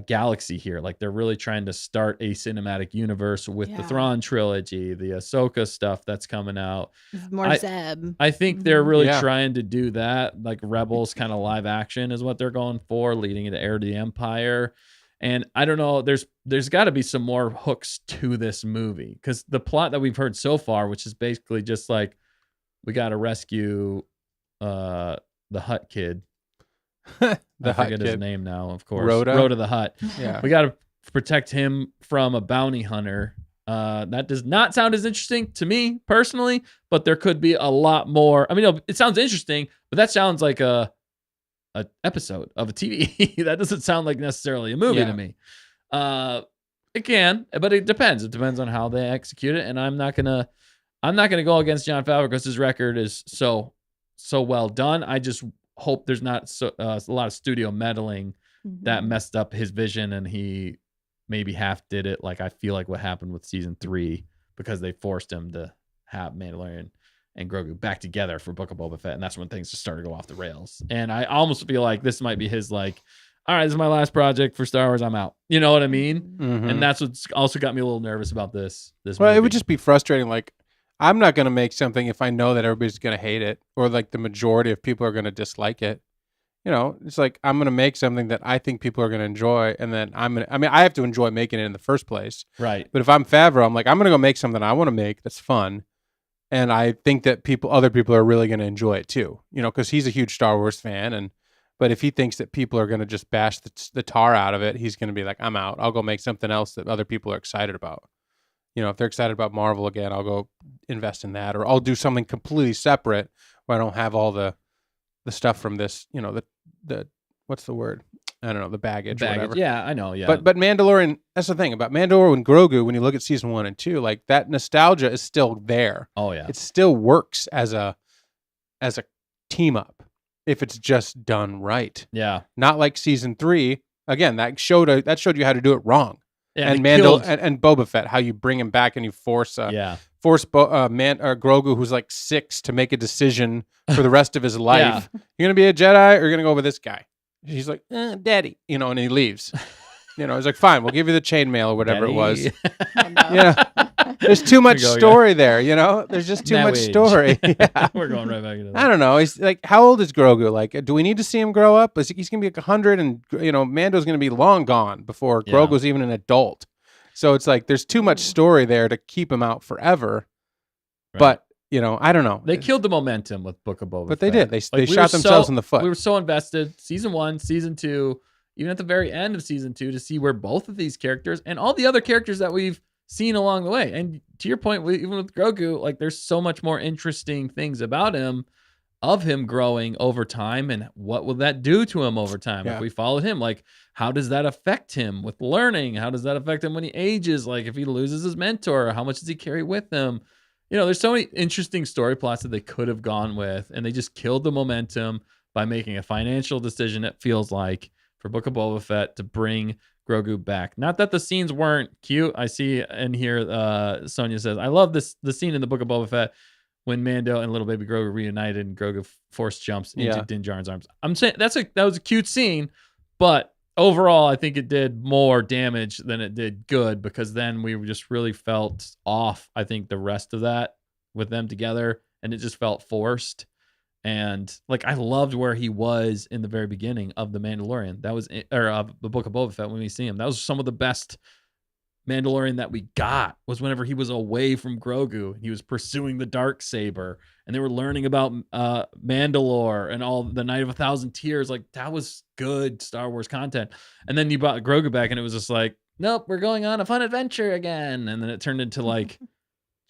galaxy here. Like, they're really trying to start a cinematic universe with the Yeah. Thrawn trilogy, the Ahsoka stuff that's coming out. More I- Zeb. I think they're really Yeah. trying to do that. Like, Rebels kind of live action is what they're going for, leading into Heir to the Empire. And I don't know, there's got to be some more hooks to this movie, because the plot that we've heard so far, which is basically just like, we got to rescue the Hutt kid. The I Hutt forget his kid. name now, of course. Rhoda? Rhoda the Hutt. Yeah. We got to protect him from a bounty hunter That does not sound as interesting to me personally, but there could be a lot more. I mean, it sounds interesting, but that sounds like a episode of a TV. That doesn't sound like necessarily a movie to me. It can, but it depends. It depends on how they execute it, and I'm not gonna go against Jon Favreau because his record is so well done. I just hope there's not a lot of studio meddling that messed up his vision, and he maybe half did it. Like I feel like what happened with season 3 because they forced him to have Mandalorian and Grogu back together for Book of Boba Fett, and that's when things just started to go off the rails. And I almost feel like this might be his like, all right, this is my last project for Star Wars. I'm out. You know what I mean? And that's what's also got me a little nervous about this. Well, movie. It would just be frustrating. Like, I'm not going to make something if I know that everybody's going to hate it, or like the majority of people are going to dislike it. You know, it's like I'm going to make something that I think people are going to enjoy, and then I have to enjoy making it in the first place. Right. But if I'm Favreau, I'm like, I'm going to go make something I want to make that's fun. And I think that other people are really going to enjoy it too, you know, because he's a huge Star Wars fan. But if he thinks that people are going to just bash the tar out of it, he's going to be like, I'm out. I'll go make something else that other people are excited about. You know, if they're excited about Marvel again, I'll go invest in that, or I'll do something completely separate where I don't have all the stuff from this, you know, the what's the word? I don't know, the baggage. Whatever. Yeah, I know. Yeah. But Mandalorian, that's the thing about Mandalorian and Grogu. When you look at season 1 and 2, like that nostalgia is still there. Oh yeah. It still works as a team up if it's just done right. Yeah. Not like season 3. Again, that showed you how to do it wrong. Yeah, and and Boba Fett, how you bring him back and you force Grogu, who's like 6, to make a decision for the rest of his life. You're gonna be a Jedi, or you're gonna go with this guy? He's like, Daddy, you know, and he leaves. You know, he's like, fine, we'll give you the chainmail or whatever Daddy. it was. Yeah, there's too much story there. You know, there's just too much story. Yeah. We're going right back into that. I don't know. He's like, how old is Grogu? Like, do we need to see him grow up? He's gonna be like 100, and you know, Mando's gonna be long gone before Grogu's even an adult. So it's like there's too much story there to keep him out forever. Right. But you know, I don't know. They killed the momentum with Book of Boba Fett. But they did. They shot themselves in the foot. We were so invested. Season 1, season 2, even at the very end of season 2, to see where both of these characters and all the other characters that we've seen along the way. And to your point, even with Grogu, like there's so much more interesting things about him, of him growing over time, and what will that do to him over time if we followed him? Like, how does that affect him with learning? How does that affect him when he ages? Like, if he loses his mentor, how much does he carry with him? You know, there's so many interesting story plots that they could have gone with, and they just killed the momentum by making a financial decision, it feels like, for Book of Boba Fett to bring Grogu back. Not that the scenes weren't cute. I see in here, Sonia says, I love the scene in the Book of Boba Fett when Mando and little baby Grogu reunited and Grogu force jumps into Din Djarin's arms. I'm saying that was a cute scene, but overall, I think it did more damage than it did good, because then we just really felt off, I think, the rest of that with them together, and it just felt forced. And like, I loved where he was in the very beginning of The Mandalorian. That was, or the Book of Boba Fett, when we see him. That was some of the best Mandalorian that we got, was whenever he was away from Grogu and he was pursuing the Darksaber, and they were learning about Mandalore and all the Night of 1,000 Tears. Like, that was good Star Wars content. And then you brought Grogu back, and it was just like, nope, we're going on a fun adventure again. And then it turned into like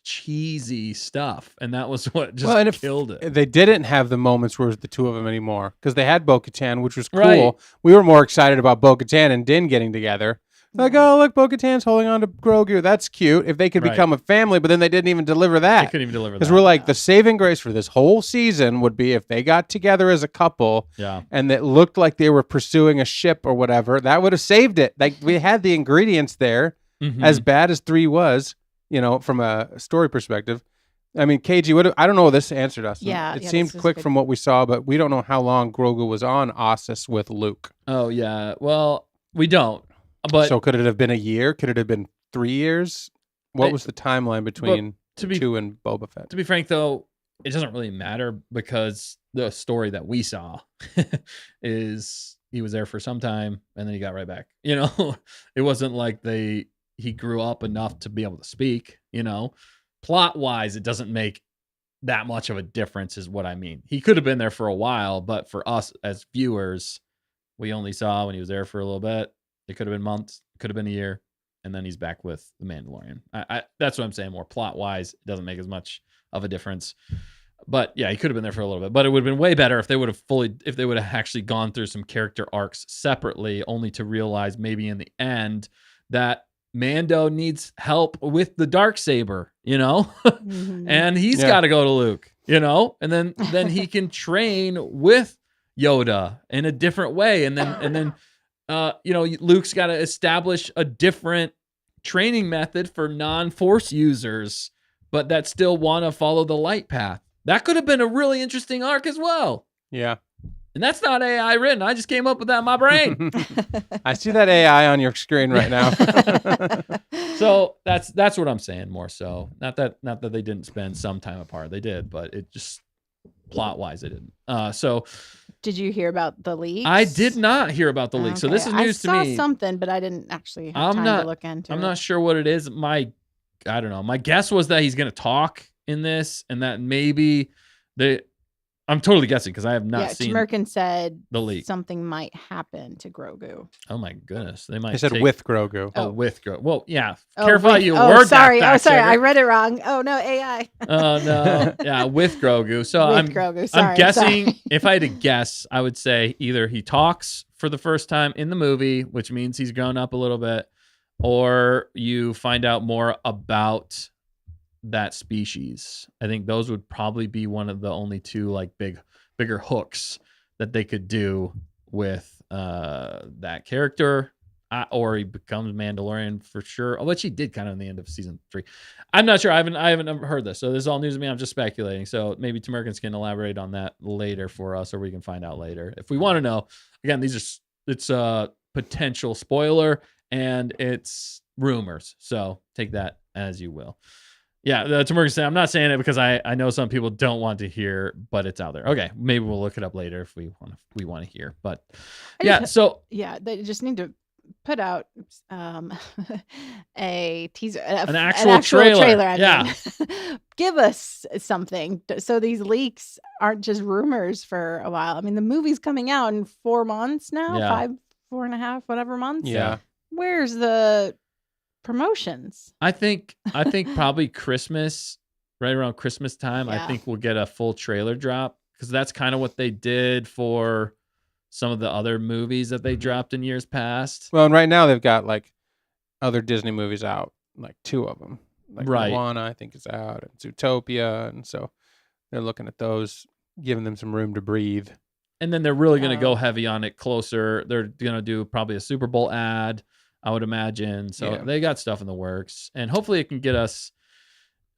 cheesy stuff, and that was what just killed it. They didn't have the moments where it was the two of them anymore, because they had Bo-Katan, which was cool. Right. We were more excited about Bo-Katan and Din getting together. Like, oh, look, Bo-Katan's holding on to Grogu. That's cute. If they could become a family, but then they didn't even deliver that. They couldn't even deliver that. Because we're like, the saving grace for this whole season would be if they got together as a couple, and it looked like they were pursuing a ship or whatever. That would have saved it. Like, we had the ingredients there, as bad as 3 was, you know, from a story perspective. I mean, KG, I don't know this answered us. It seemed quick from what we saw, but we don't know how long Grogu was on Ossus with Luke. Oh, yeah. Well, we don't. But so could it have been a year? Could it have been 3 years? What was the timeline between 2 and Boba Fett? To be frank, though, it doesn't really matter, because the story that we saw is he was there for some time and then he got right back. You know, it wasn't like he grew up enough to be able to speak. You know, plot wise, it doesn't make that much of a difference, is what I mean. He could have been there for a while, but for us as viewers, we only saw when he was there for a little bit. It could have been months, it could have been a year, and then he's back with the Mandalorian. That's what I'm saying. More plot wise, it doesn't make as much of a difference. But yeah, he could have been there for a little bit. But it would have been way better if they would have actually gone through some character arcs separately, only to realize maybe in the end that Mando needs help with the Darksaber, and he's got to go to Luke, and then he can train with Yoda in a different way, and then Luke's got to establish a different training method for non-Force users, but that still want to follow the light path. That could have been a really interesting arc as well. Yeah. And that's not AI written. I just came up with that in my brain. I see that AI on your screen right now. So that's what I'm saying more so. Not that they didn't spend some time apart. They did, but it just plot wise they didn't. So did you hear about the leaks? I did not hear about the leaks. So this is news to me. I saw something, but I didn't actually have time to look into it. I'm not sure what it is. I don't know. My guess was that he's going to talk in this, and that maybe I'm totally guessing because I have not seen. Tamerkin said the leak. Something might happen to Grogu. Oh my goodness, they might. He said with Grogu. Oh, with Grogu. Well, yeah. Careful how you word sorry. that. Sorry. I read it wrong. Oh no, AI. Oh no. Yeah, with Grogu. So Grogu. Sorry, I'm guessing. If I had to guess, I would say either he talks for the first time in the movie, which means he's grown up a little bit, or you find out more about that species. I think those would probably be one of the only two like bigger hooks that they could do with that character, or he becomes Mandalorian for sure, which he did kind of in the end of season 3. I'm not sure. I haven't heard this, so this is all news to me. I'm just speculating. So maybe Tamerkin can elaborate on that later for us, or we can find out later if we want to know. Again, it's a potential spoiler and it's rumors, so take that as you will. Yeah, Tamerkin said, I'm not saying it because I know some people don't want to hear, but it's out there. Okay, maybe we'll look it up later if we want to hear. But they just need to put out a teaser, an actual trailer. Yeah, give us something so these leaks aren't just rumors for a while. I mean, the movie's coming out in 4 months now, 4.5, whatever months. Yeah, where's the promotions? I think probably Christmas, right around Christmas time. I think we'll get a full trailer drop because that's kind of what they did for some of the other movies that they dropped in years past. Well, and right now they've got like other Disney movies out, like 2 of them. Like right. Moana, I think, is out, and Zootopia, and so they're looking at those, giving them some room to breathe. And then they're really going to go heavy on it closer. They're going to do probably a Super Bowl ad, I would imagine. So they got stuff in the works, and hopefully it can get us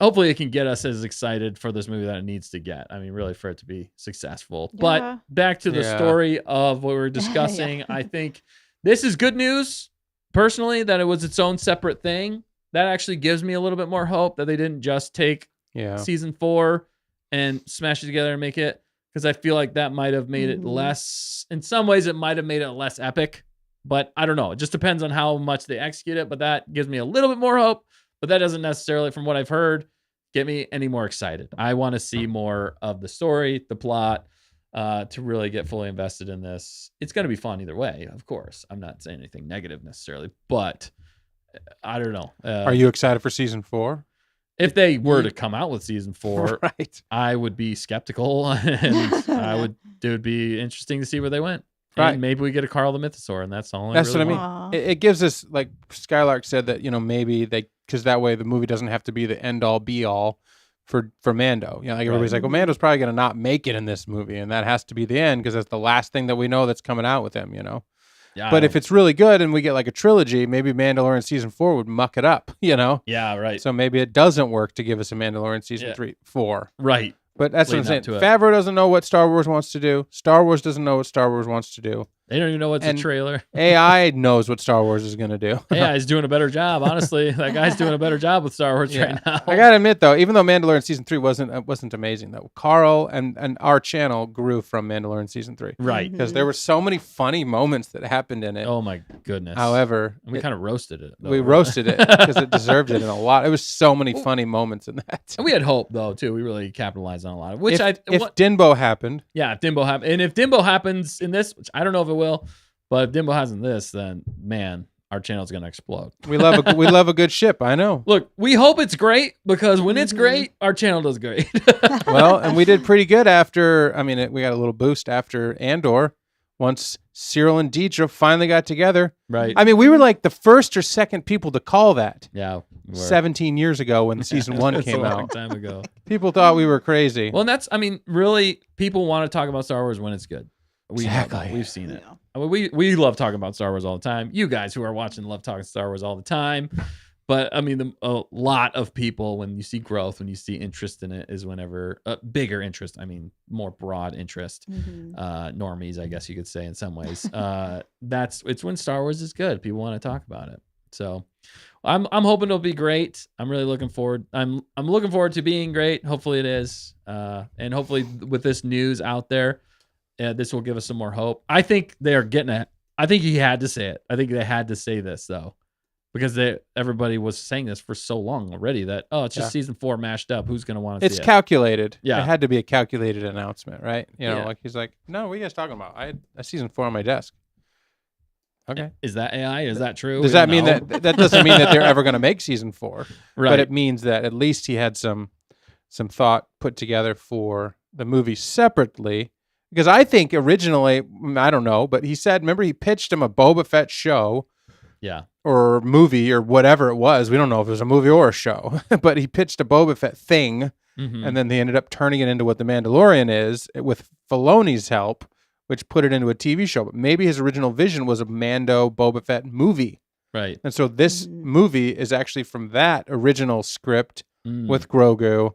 as excited for this movie that it needs to get. I mean, really, for it to be successful. Yeah. But back to the story of what we were discussing. I think this is good news, personally, that it was its own separate thing. That actually gives me a little bit more hope that they didn't just take season 4 and smash it together and make it, because I feel like that might have made it less, in some ways it might have made it less epic. But I don't know. It just depends on how much they execute it. But that gives me a little bit more hope. But that doesn't necessarily, from what I've heard, get me any more excited. I want to see more of the story, the plot, to really get fully invested in this. It's going to be fun either way, of course. I'm not saying anything negative necessarily, but I don't know. Are you excited for season 4? If they were to come out with season 4, right, I would be skeptical, and it would be interesting to see where they went. Right. And maybe we get a Carl the Mythosaur, and that's all. That's really what I mean. It gives us, like Skylark said, that maybe because that way the movie doesn't have to be the end all be all for Mando. Like everybody's like, well, Mando's probably going to not make it in this movie, and that has to be the end because that's the last thing that we know that's coming out with him. Yeah. But if it's really good and we get like a trilogy, maybe Mandalorian season 4 would muck it up. Yeah, right. So maybe it doesn't work to give us a Mandalorian season 4. Right. But that's what I'm saying. Favreau doesn't know what Star Wars wants to do. Star Wars doesn't know what Star Wars wants to do. They don't even know what's a trailer. AI knows what Star Wars is going to do. AI is doing a better job, honestly. That guy's doing a better job with Star Wars right now. I got to admit, though, even though Mandalorian Season 3 wasn't amazing, though, Carl and our channel grew from Mandalorian Season 3. Right. Because there were so many funny moments that happened in it. Oh, my goodness. However, we kind of roasted it. We roasted it because it deserved it in a lot. It was so many funny moments in that. And we had hope, though, too. We really capitalized on a lot of which if Dinbo happened. Yeah, if Dinbo happened. And if Dinbo happens in this, which I don't know if it will, but if Dinbo has in this, then, man, our channel's going to explode. We love a good ship. I know. Look, we hope it's great because when it's great, our channel does great. Well, and we did pretty good after. I mean, we got a little boost after Andor. Once Cyril and Deidre finally got together. Right. I mean, we were like the first or second people to call that. Yeah. we were. 17 years ago when season 1 That's came a long out. time ago. People thought we were crazy. Well, I mean, really, people want to talk about Star Wars when it's good. We know Exactly. that. We've seen it. Yeah. I mean, we love talking about Star Wars all the time. You guys who are watching love talking Star Wars all the time. But I mean, a lot of people, when you see growth, when you see interest in it, is whenever bigger interest. I mean, more broad interest. Normies, I guess you could say in some ways. It's when Star Wars is good. People want to talk about it. So I'm hoping it'll be great. I'm really looking forward. I'm looking forward to being great. Hopefully it is. And hopefully with this news out there, this will give us some more hope. I think they're getting it. I think he had to say it. I think they had to say this though. Because everybody was saying this for so long already that, it's just season 4 mashed up. Who's going to want to see it? It's calculated. Yeah. It had to be a calculated announcement, right? You know, Yeah. like he's like, no, what are you guys talking about? I had a season 4 on my desk. Okay. Is that AI? Is that true? Does We that don't mean know. that doesn't mean that they're ever going to make season 4? Right. But it means that at least he had some thought put together for the movie separately. Because I think originally, I don't know, but he said, remember he pitched him a Boba Fett show. Yeah. Or movie or whatever it was. We don't know if it was a movie or a show, but he pitched a Boba Fett thing, and then they ended up turning it into what The Mandalorian is with Filoni's help, which put it into a TV show. But maybe his original vision was a Mando Boba Fett movie. Right. And so this movie is actually from that original script with Grogu.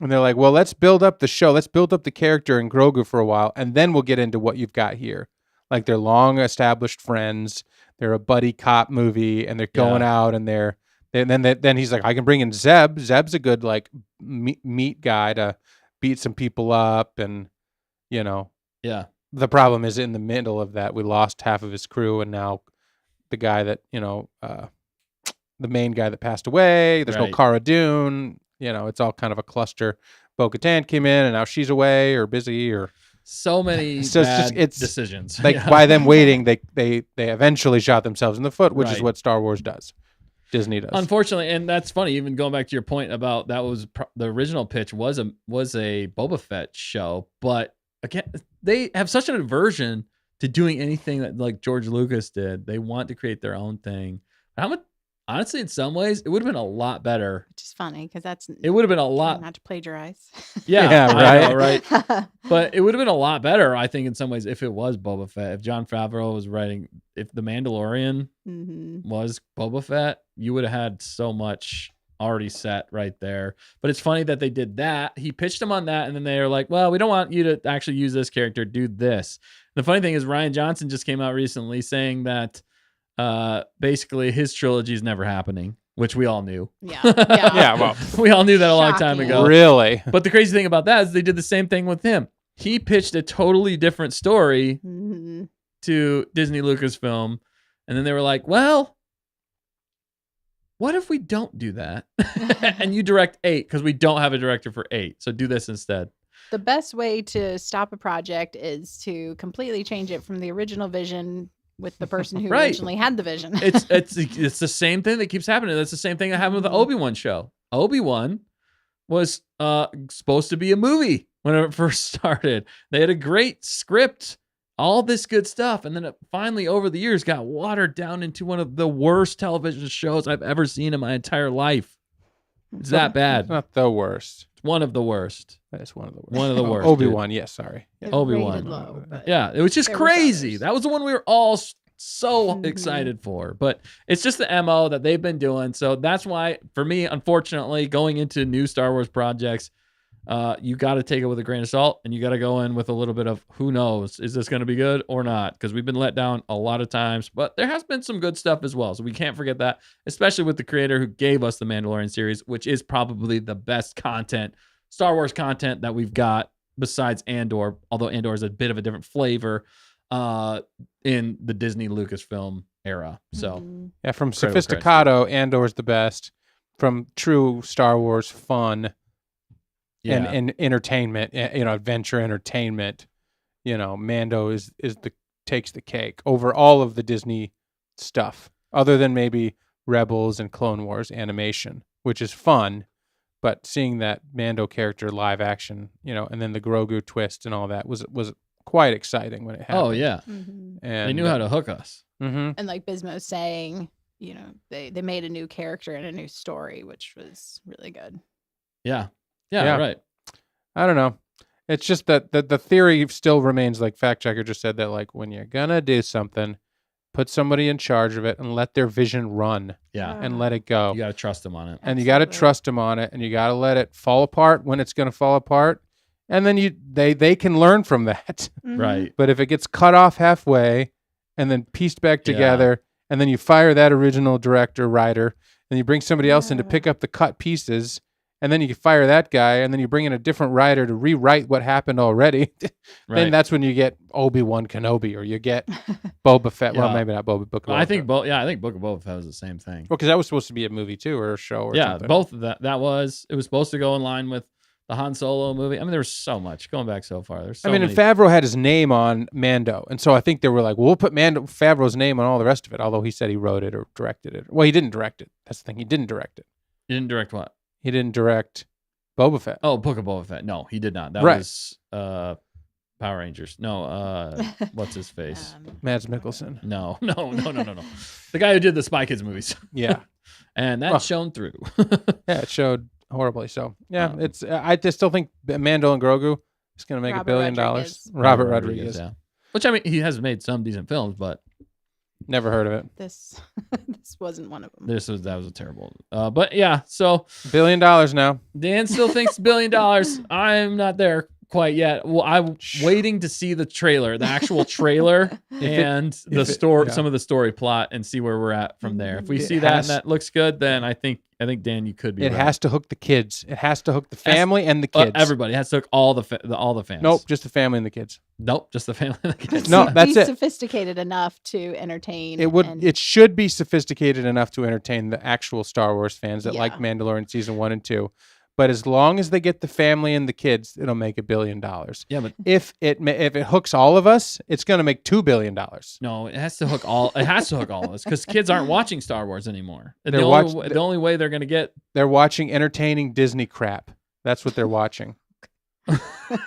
And they're like, well, let's build up the show. Let's build up the character in Grogu for a while, and then we'll get into what you've got here. Like they're long established friends. They're a buddy cop movie, and they're going out, and then he's like, I can bring in Zeb. Zeb's a good like meat guy to beat some people up, and Yeah. The problem is in the middle of that, we lost half of his crew, and now the guy that the main guy that passed away. There's no Cara Dune. It's all kind of a cluster. Bo-Katan came in, and now she's away or busy or. So many bad decisions. Like by them waiting, they eventually shot themselves in the foot, which is Right. what Star Wars does. Disney does. Unfortunately, and that's funny. Even going back to your point about that was the original pitch was a Boba Fett show, but again, they have such an aversion to doing anything that like George Lucas did. They want to create their own thing. Honestly, in some ways, it would have been a lot better. Which is funny because It would have been a lot. not to plagiarize. Yeah, right. I know, right. But it would have been a lot better, I think, in some ways, if it was Boba Fett. If Jon Favreau was writing, if The Mandalorian was Boba Fett, you would have had so much already set right there. But it's funny that they did that. He pitched him on that, and then they were like, well, we don't want you to actually use this character. Do this. The funny thing is, Rian Johnson just came out recently saying that basically his trilogy is never happening, which we all knew. Yeah. Yeah, well, We all knew that a long time Shocking. ago. really. But the crazy thing about that is they did the same thing with him. He pitched a totally different story to Disney Lucasfilm, and then they were like, well, what if we don't do that? And you direct 8 because we don't have a director for 8. So do this instead. The best way to stop a project is to completely change it from the original vision with the person who Right. originally had the vision. It's the same thing that keeps happening. That's the same thing that happened with the Obi-Wan show. Obi-Wan was supposed to be a movie when it first started. They had a great script, all this good stuff, and then it finally over the years got watered down into one of the worst television shows I've ever seen in my entire life. It's that bad. It's not the worst. It's one of the worst. It's one of the worst. One of the worst, Obi-Wan, yes, sorry. It Obi-Wan. rated low, but Yeah, it was just there was crazy. others. That was the one we were all so Mhm. excited for. But it's just the MO that they've been doing. So that's why, for me, unfortunately, going into new Star Wars projects, you got to take it with a grain of salt, and you got to go in with a little bit of who knows, is this going to be good or not? Because we've been let down a lot of times, but there has been some good stuff as well. So we can't forget that, especially with the creator who gave us the Mandalorian series, which is probably the best content, Star Wars content that we've got besides Andor, although Andor is a bit of a different flavor in the Disney Lucasfilm era. So Mhm. Yeah, from Incredible Sophisticado, Andor's the best. From true Star Wars fun yeah. and entertainment, adventure entertainment, Mando takes the cake over all of the Disney stuff. other than maybe Rebels and Clone Wars animation, which is fun. But seeing that Mando character live action, and then the Grogu twist and all that was quite exciting when it happened. Oh yeah, Mhm. And they knew how to hook us. Mm-hmm. And like Bismo saying, they made a new character and a new story, which was really good. Yeah, Yeah. right. I don't know. It's just that the theory still remains, like Fact Checker just said, that like when you're gonna do something, put somebody in charge of it and let their vision run Yeah, and let it go. you got to trust them on it. And you got to Absolutely. trust them on it, and you got to let it fall apart when it's going to fall apart. And then they can learn from that. Mhm. Right. But if it gets cut off halfway and then pieced back together, and then you fire that original director, writer, and you bring somebody else in to Yeah. pick up the cut pieces, and then you fire that guy, and then you bring in a different writer to rewrite what happened already, Right. then that's when you get Obi-Wan Kenobi, or you get Boba Fett. Well, Yeah. maybe not Book of Boba I think Fett. both. Yeah, I think Book of Boba Fett was the same thing. Well, because that was supposed to be a movie too, or a show, or Yeah, something. both of that. It was supposed to go in line with the Han Solo movie. I mean, there was so much going back so far. There's so and many. Favreau had his name on Mando, and so I think they were like, well, we'll put Favreau's name on all the rest of it, although he said he wrote it or directed it. Well, he didn't direct it. That's the thing. He didn't direct it. You didn't direct what? He didn't direct Boba Fett. Oh, Book of Boba Fett. No, he did not. That Right. was Power Rangers. No, what's his face? Mads Mikkelsen. No. The guy who did the Spy Kids movies. Yeah. And that Well. shone through. Yeah, it showed horribly. So, yeah, Um, it's. I just still think Mando and Grogu is going to make Robert $1 billion. Rodriguez. Robert Rodriguez. Yeah. Which, I mean, he has made some decent films, but Never heard of it. This wasn't one of them. that was a terrible. But yeah, so $1 billion now. Dan still thinks $1 billion. I'm not there quite yet. Well, I'm waiting to see the trailer, the actual trailer, and some of the story plot, and see where we're at from there. If we It see that has- and that looks good, then I think Dan, you could be. It right. has to hook the kids. It has to hook the family and the kids. Everybody it has to hook all the fans. Nope, just the family and the kids. Nope, just the family and the kids. No, that's be it. sophisticated enough to entertain. and- It should be sophisticated enough to entertain the actual Star Wars fans that like Yeah. Mandalorian season 1 and 2. But as long as they get the family and the kids, it'll make $1 billion. Yeah, but If it hooks all of us, it's going to make $2 billion. no, it has to hook all. It has to hook all of us because kids aren't watching Star Wars anymore. And They're the only way they're going to get. They're watching entertaining Disney crap. That's what they're watching.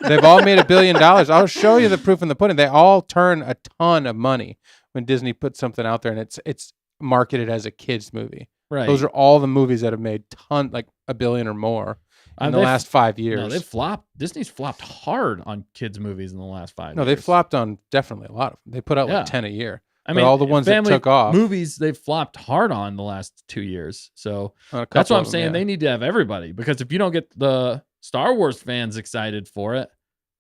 They've all made $1 billion. I'll show you the proof in the pudding. They all turn a ton of money when Disney puts something out there and it's marketed as a kids movie. Right. Those are all the movies that have made like $1 billion or more in the They've- last 5 years. No, they've flopped. Disney's flopped hard on kids' movies in the last 5 years. No, they flopped on definitely a lot of them. They put out Yeah. like 10 a year. I but mean, all the ones that family took off. movies they've flopped hard on the last 2 years. So On a that's couple what I'm of them, saying. yeah. They need to have everybody because if you don't get the Star Wars fans excited for it,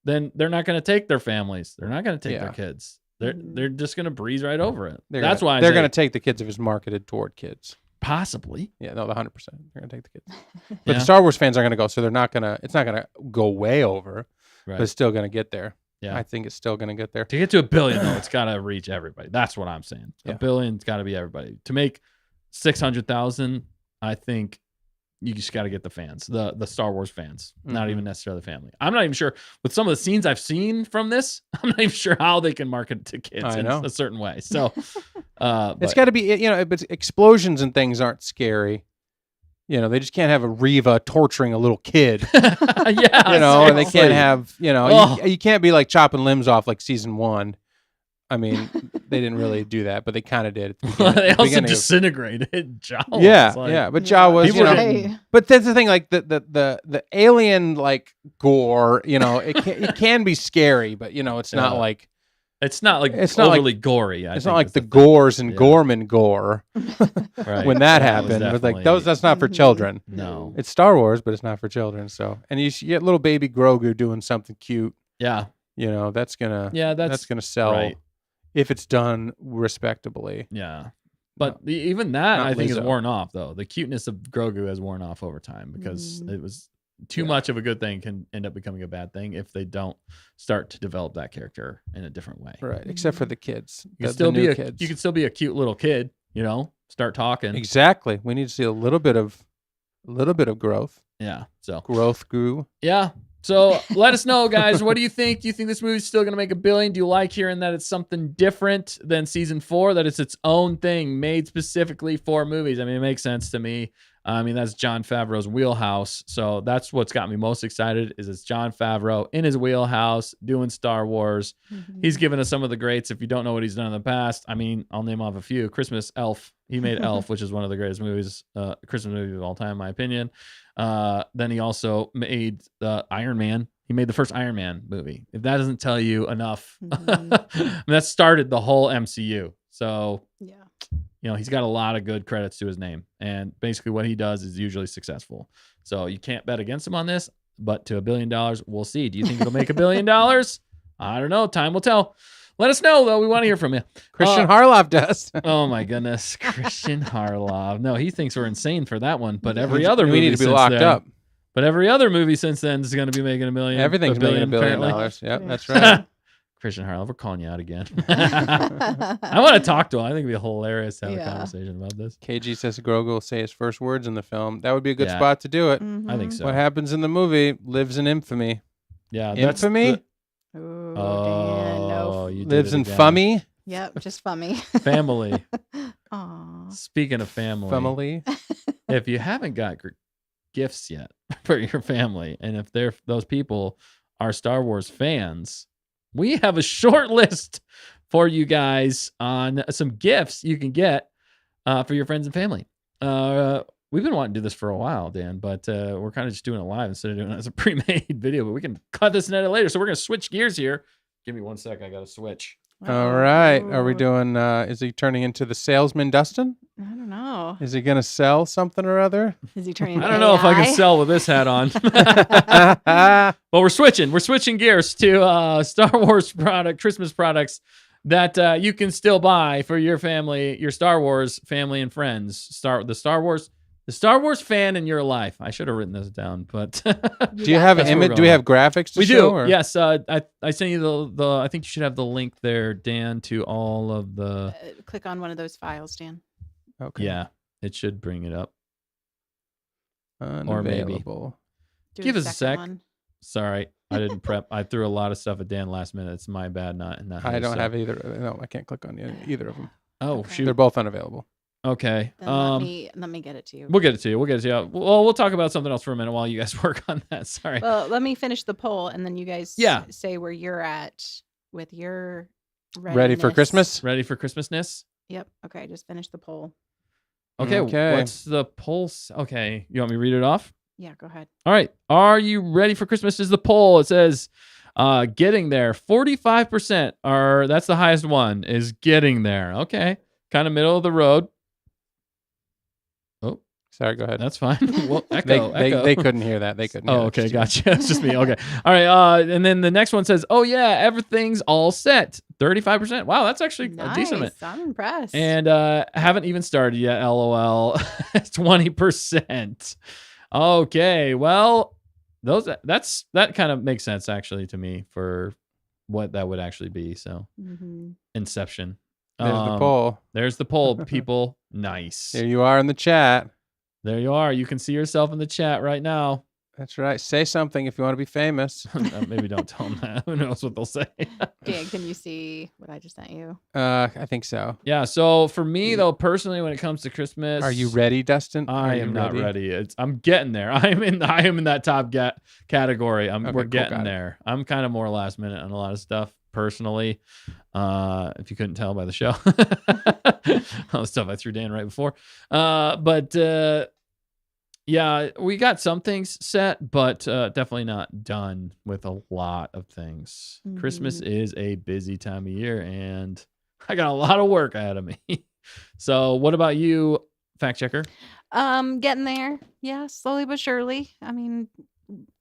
then they're not going to take their families. They're not going to take their Yeah. kids. They're just going to breeze right over it. That's why they're going to take the kids if it's marketed toward kids. possibly. Yeah, no, the 100%. They're going to take the kids. But Yeah. the Star Wars fans are going to go, so it's not going to go way over, Right. but it's still going to get there. Yeah. I think it's still going to get there. To get to $1 billion, though, it's got to reach everybody. That's what I'm saying. Yeah. $1 billion's got to be everybody. To make 600,000, I think you just got to get the fans, the Star Wars fans, not Mhm. even necessarily the family. I'm not even sure with some of the scenes I've seen from this. I'm not even sure how they can market it to kids I in know. a certain way. So, It's but- got to be, but explosions and things aren't scary. They just can't have a Reva torturing a little kid. yeah, And they can't seriously. have, Oh. you can't be like chopping limbs off like season 1. I mean, they didn't really do that, but they kind of did. At the beginning, they at the also beginning of- disintegrated Jawas. yeah, Like, yeah. But Jawas, was, People are Right. but that's the thing. Like the alien like gore, it can be scary, but it's not Yeah. like It's not like It's not like- overly gory. it's not like the gores and Gorman gore right. when that was happened. It was like definitely- that's not for Mhm. children. No. It's Star Wars, but it's not for children. So, and you get little baby Grogu doing something cute. Yeah. That's gonna That's gonna sell right. if it's done respectably. Yeah. But even that, Not I think, is Lizzo. worn off, though. The cuteness of Grogu has worn off over time because Mhm. it was too Yeah. much of a good thing can end up becoming a bad thing if they don't start to develop that character in a different way. Right, except for the kids. You the can still new be kids. you can still be a cute little kid, start talking. Exactly. We need to see a little bit of growth. Yeah. So Growth grew. yeah. So let us know, guys. What do you think? Do you think this movie's still going to make $1 billion? Do you like hearing that it's something different than season 4, that it's its own thing made specifically for movies? I mean, it makes sense to me. I mean, that's Jon Favreau's wheelhouse. So that's what's got me most excited is it's Jon Favreau in his wheelhouse doing Star Wars. Mhm. He's given us some of the greats. If you don't know what he's done in the past, I mean, I'll name off a few. Christmas, Elf. He made Elf, which is one of the greatest movies, Christmas movies of all time, in my opinion. Then he also made Iron Man. He made the first Iron Man movie. If that doesn't tell you enough, Mhm. that started the whole MCU. So, Yeah. you know, he's got a lot of good credits to his name. And basically what he does is usually successful. So you can't bet against him on this, but to $1 billion, we'll see. Do you think it'll make $1 billion? I don't know. Time will tell. Let us know, though. We want to hear from you. Christian Harloff does. Oh, my goodness. Christian Harloff. No, he thinks we're insane for that one. But every other we movie need to be since locked then- up. But every other movie since then is going to be making $1 million. Everything's making $1 billion. apparently. Yep, that's right. Christian Harloff, we're calling you out again. I want to talk to him. I think it'd be hilarious to have a Yeah. conversation about this. KG says Grogu will say his first words in the film. That would be a good Yeah. spot to do it. I think Mhm. so. What happens in the movie lives in infamy. Yeah, that's Infamy Ooh, Dan, Oh, no. you did lives it in again. fummy. Yep, just fummy. Family. Aw. Speaking of family, Family. if you haven't got gifts yet for your family, and if those people are Star Wars fans, we have a short list for you guys on some gifts you can get for your friends and family. We've been wanting to do this for a while, Dan, but we're kind of just doing it live instead of doing it as a pre-made video, but we can cut this and edit later. So we're going to switch gears here. Give me 1 sec. I got to switch. All right. Are we Ooh. doing, is he turning into the salesman Dustin? I don't know. Is he going to sell something or other? Is he turning? I don't know if I can AI? sell with this hat on. That's But we're switching. We're switching gears to Star Wars Christmas products that you can still buy for your family, your Star Wars family and friends. The Star Wars fan in your life. I should have written this down, but Do you have an That's where we're image? Do we going. have graphics to we show? do. Or? Yes, I sent you the. I think you should have the link there, Dan, to all of the. Click on one of those files, Dan. Okay. Yeah, it should bring it up. maybe. Unavailable. Do Give the us a second sec. one. Sorry, I didn't prep. I threw a lot of stuff at Dan last minute. It's my bad. Not. I don't have either. No, I can't click on either of them. Oh Okay. shoot. They're both unavailable. Okay. Then let me get it to you. We'll get it to you. We'll get it to you. Well, we'll talk about something else for a minute while you guys work on that. Sorry. Well, let me finish the poll, and then you guys Yeah. say where you're at with your Ready for readiness. Christmas? Ready for Christmasness? Yep. Okay, just finish the poll. Okay. Okay. What's the pulse? Okay. You want me to read it off? Yeah, go ahead. All right. Are you ready for Christmas? Is the poll. It says getting there. 45% are, that's the highest one, is getting there. Okay. Kind of middle of the road. Oh, Sorry, go ahead. that's fine. Well, echo. They couldn't hear that. They couldn't hear Oh, that. okay, Just you. gotcha. It's just me. Okay. All right. And then the next one says, oh, yeah, everything's all set. 35%. Wow, that's actually a decent amount. I'm impressed. And haven't even started yet. LOL. 20%. Okay. Well, that kind of makes sense actually to me for what that would actually be. So Mhm. Inception. There's the poll. There's the poll, people. Nice. There you are in the chat. There you are. You can see yourself in the chat right now. That's right. Say something if you want to be famous. Maybe don't tell them that. Who knows what they'll say? Dan, can you see what I just sent you? I think so. Yeah. So for me though, personally, when it comes to Christmas, Are you ready, Dustin? Are I you am not ready. I'm getting there. I am in that top category. Okay, We're cool, getting got it. there. I'm kind of more last minute on a lot of stuff personally. If you couldn't tell by the show, all the stuff I threw Dan right before. Yeah, we got some things set, but definitely not done with a lot of things. Christmas is a busy time of year, and I got a lot of work ahead of me. So, what about you, fact checker? Getting there. Yeah, slowly but surely. I mean,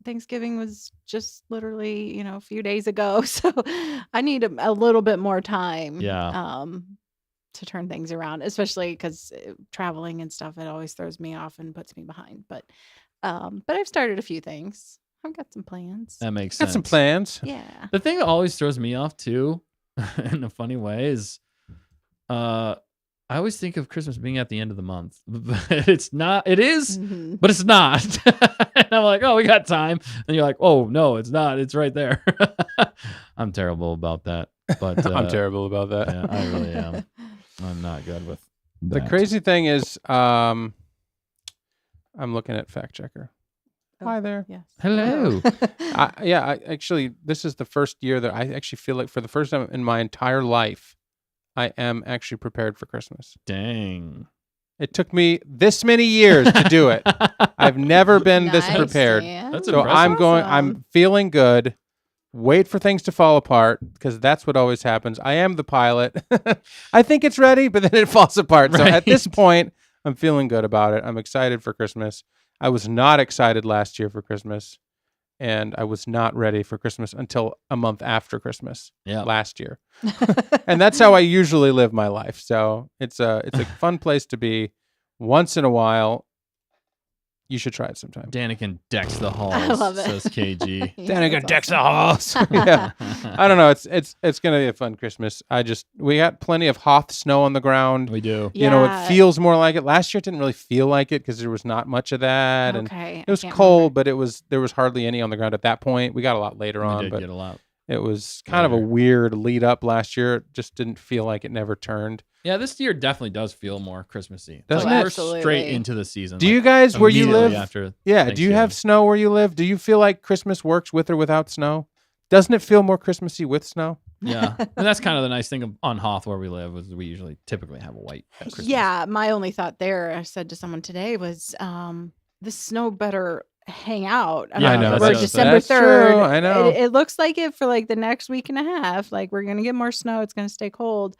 Thanksgiving was just literally, a few days ago, so I need a little bit more time. Yeah. To turn things around, especially because traveling and stuff, it always throws me off and puts me behind. But I've started a few things. I've got some plans. That makes Got sense. some plans. Yeah. The thing that always throws me off too, in a funny way, is I always think of Christmas being at the end of the month. It's not. It is, Mhm. but it's not. And I'm like, oh, we got time. And you're like, oh no, it's not. It's right there. I'm terrible about that. But I'm terrible about that. Yeah, I really am. I'm not good with The that. crazy thing is, I'm looking at Fact Checker. Oh. Hi there. Yes. Hello. I actually, this is the first year that I actually feel like for the first time in my entire life, I am actually prepared for Christmas. Dang. It took me this many years to do it. I've never been this Nice, prepared. Dan. That's So impressive. I'm feeling good. Wait for things to fall apart because that's what always happens. I am the pilot. I think it's ready, but then it falls apart. So at this Right. point, I'm feeling good about it. I'm excited for Christmas. I was not excited last year for Christmas, and I was not ready for Christmas until a month after Christmas Yeah. last year. And that's how I usually live my life. So it's a fun place to be. Once in a while, you should try it sometime. Daniken decks the halls. I love it. Says KG. Yeah, that's awesome. halls. Yeah. I don't know. It's gonna be a fun Christmas. We got plenty of Hoth snow on the ground. We do. You know, Yeah. it feels more like it. Last year it didn't really feel like it because there was not much of that, and Okay. it was cold, but there was hardly any on the ground at that point. We got a lot later We on, did but get a lot. it was kind of a later. weird lead up last year. It just didn't feel like it never turned. Yeah, this year definitely does feel more Christmassy. Doesn't Like, it? We're straight Absolutely. into the season. Do you guys where you immediately live? After Yeah. Do you have Thanksgiving. snow where you live? Do you feel like Christmas works with or without snow? Doesn't it feel more Christmassy with snow? Yeah, and that's kind of the nice thing on Hoth where we live is we usually typically have a white at Christmas. Yeah, my only thought there, I said to someone today, was the snow better hang out. Yeah, I know, We're that's- December that's 3rd. true, I know. It looks like it for like the next week and a half. Like we're gonna get more snow. It's gonna stay cold,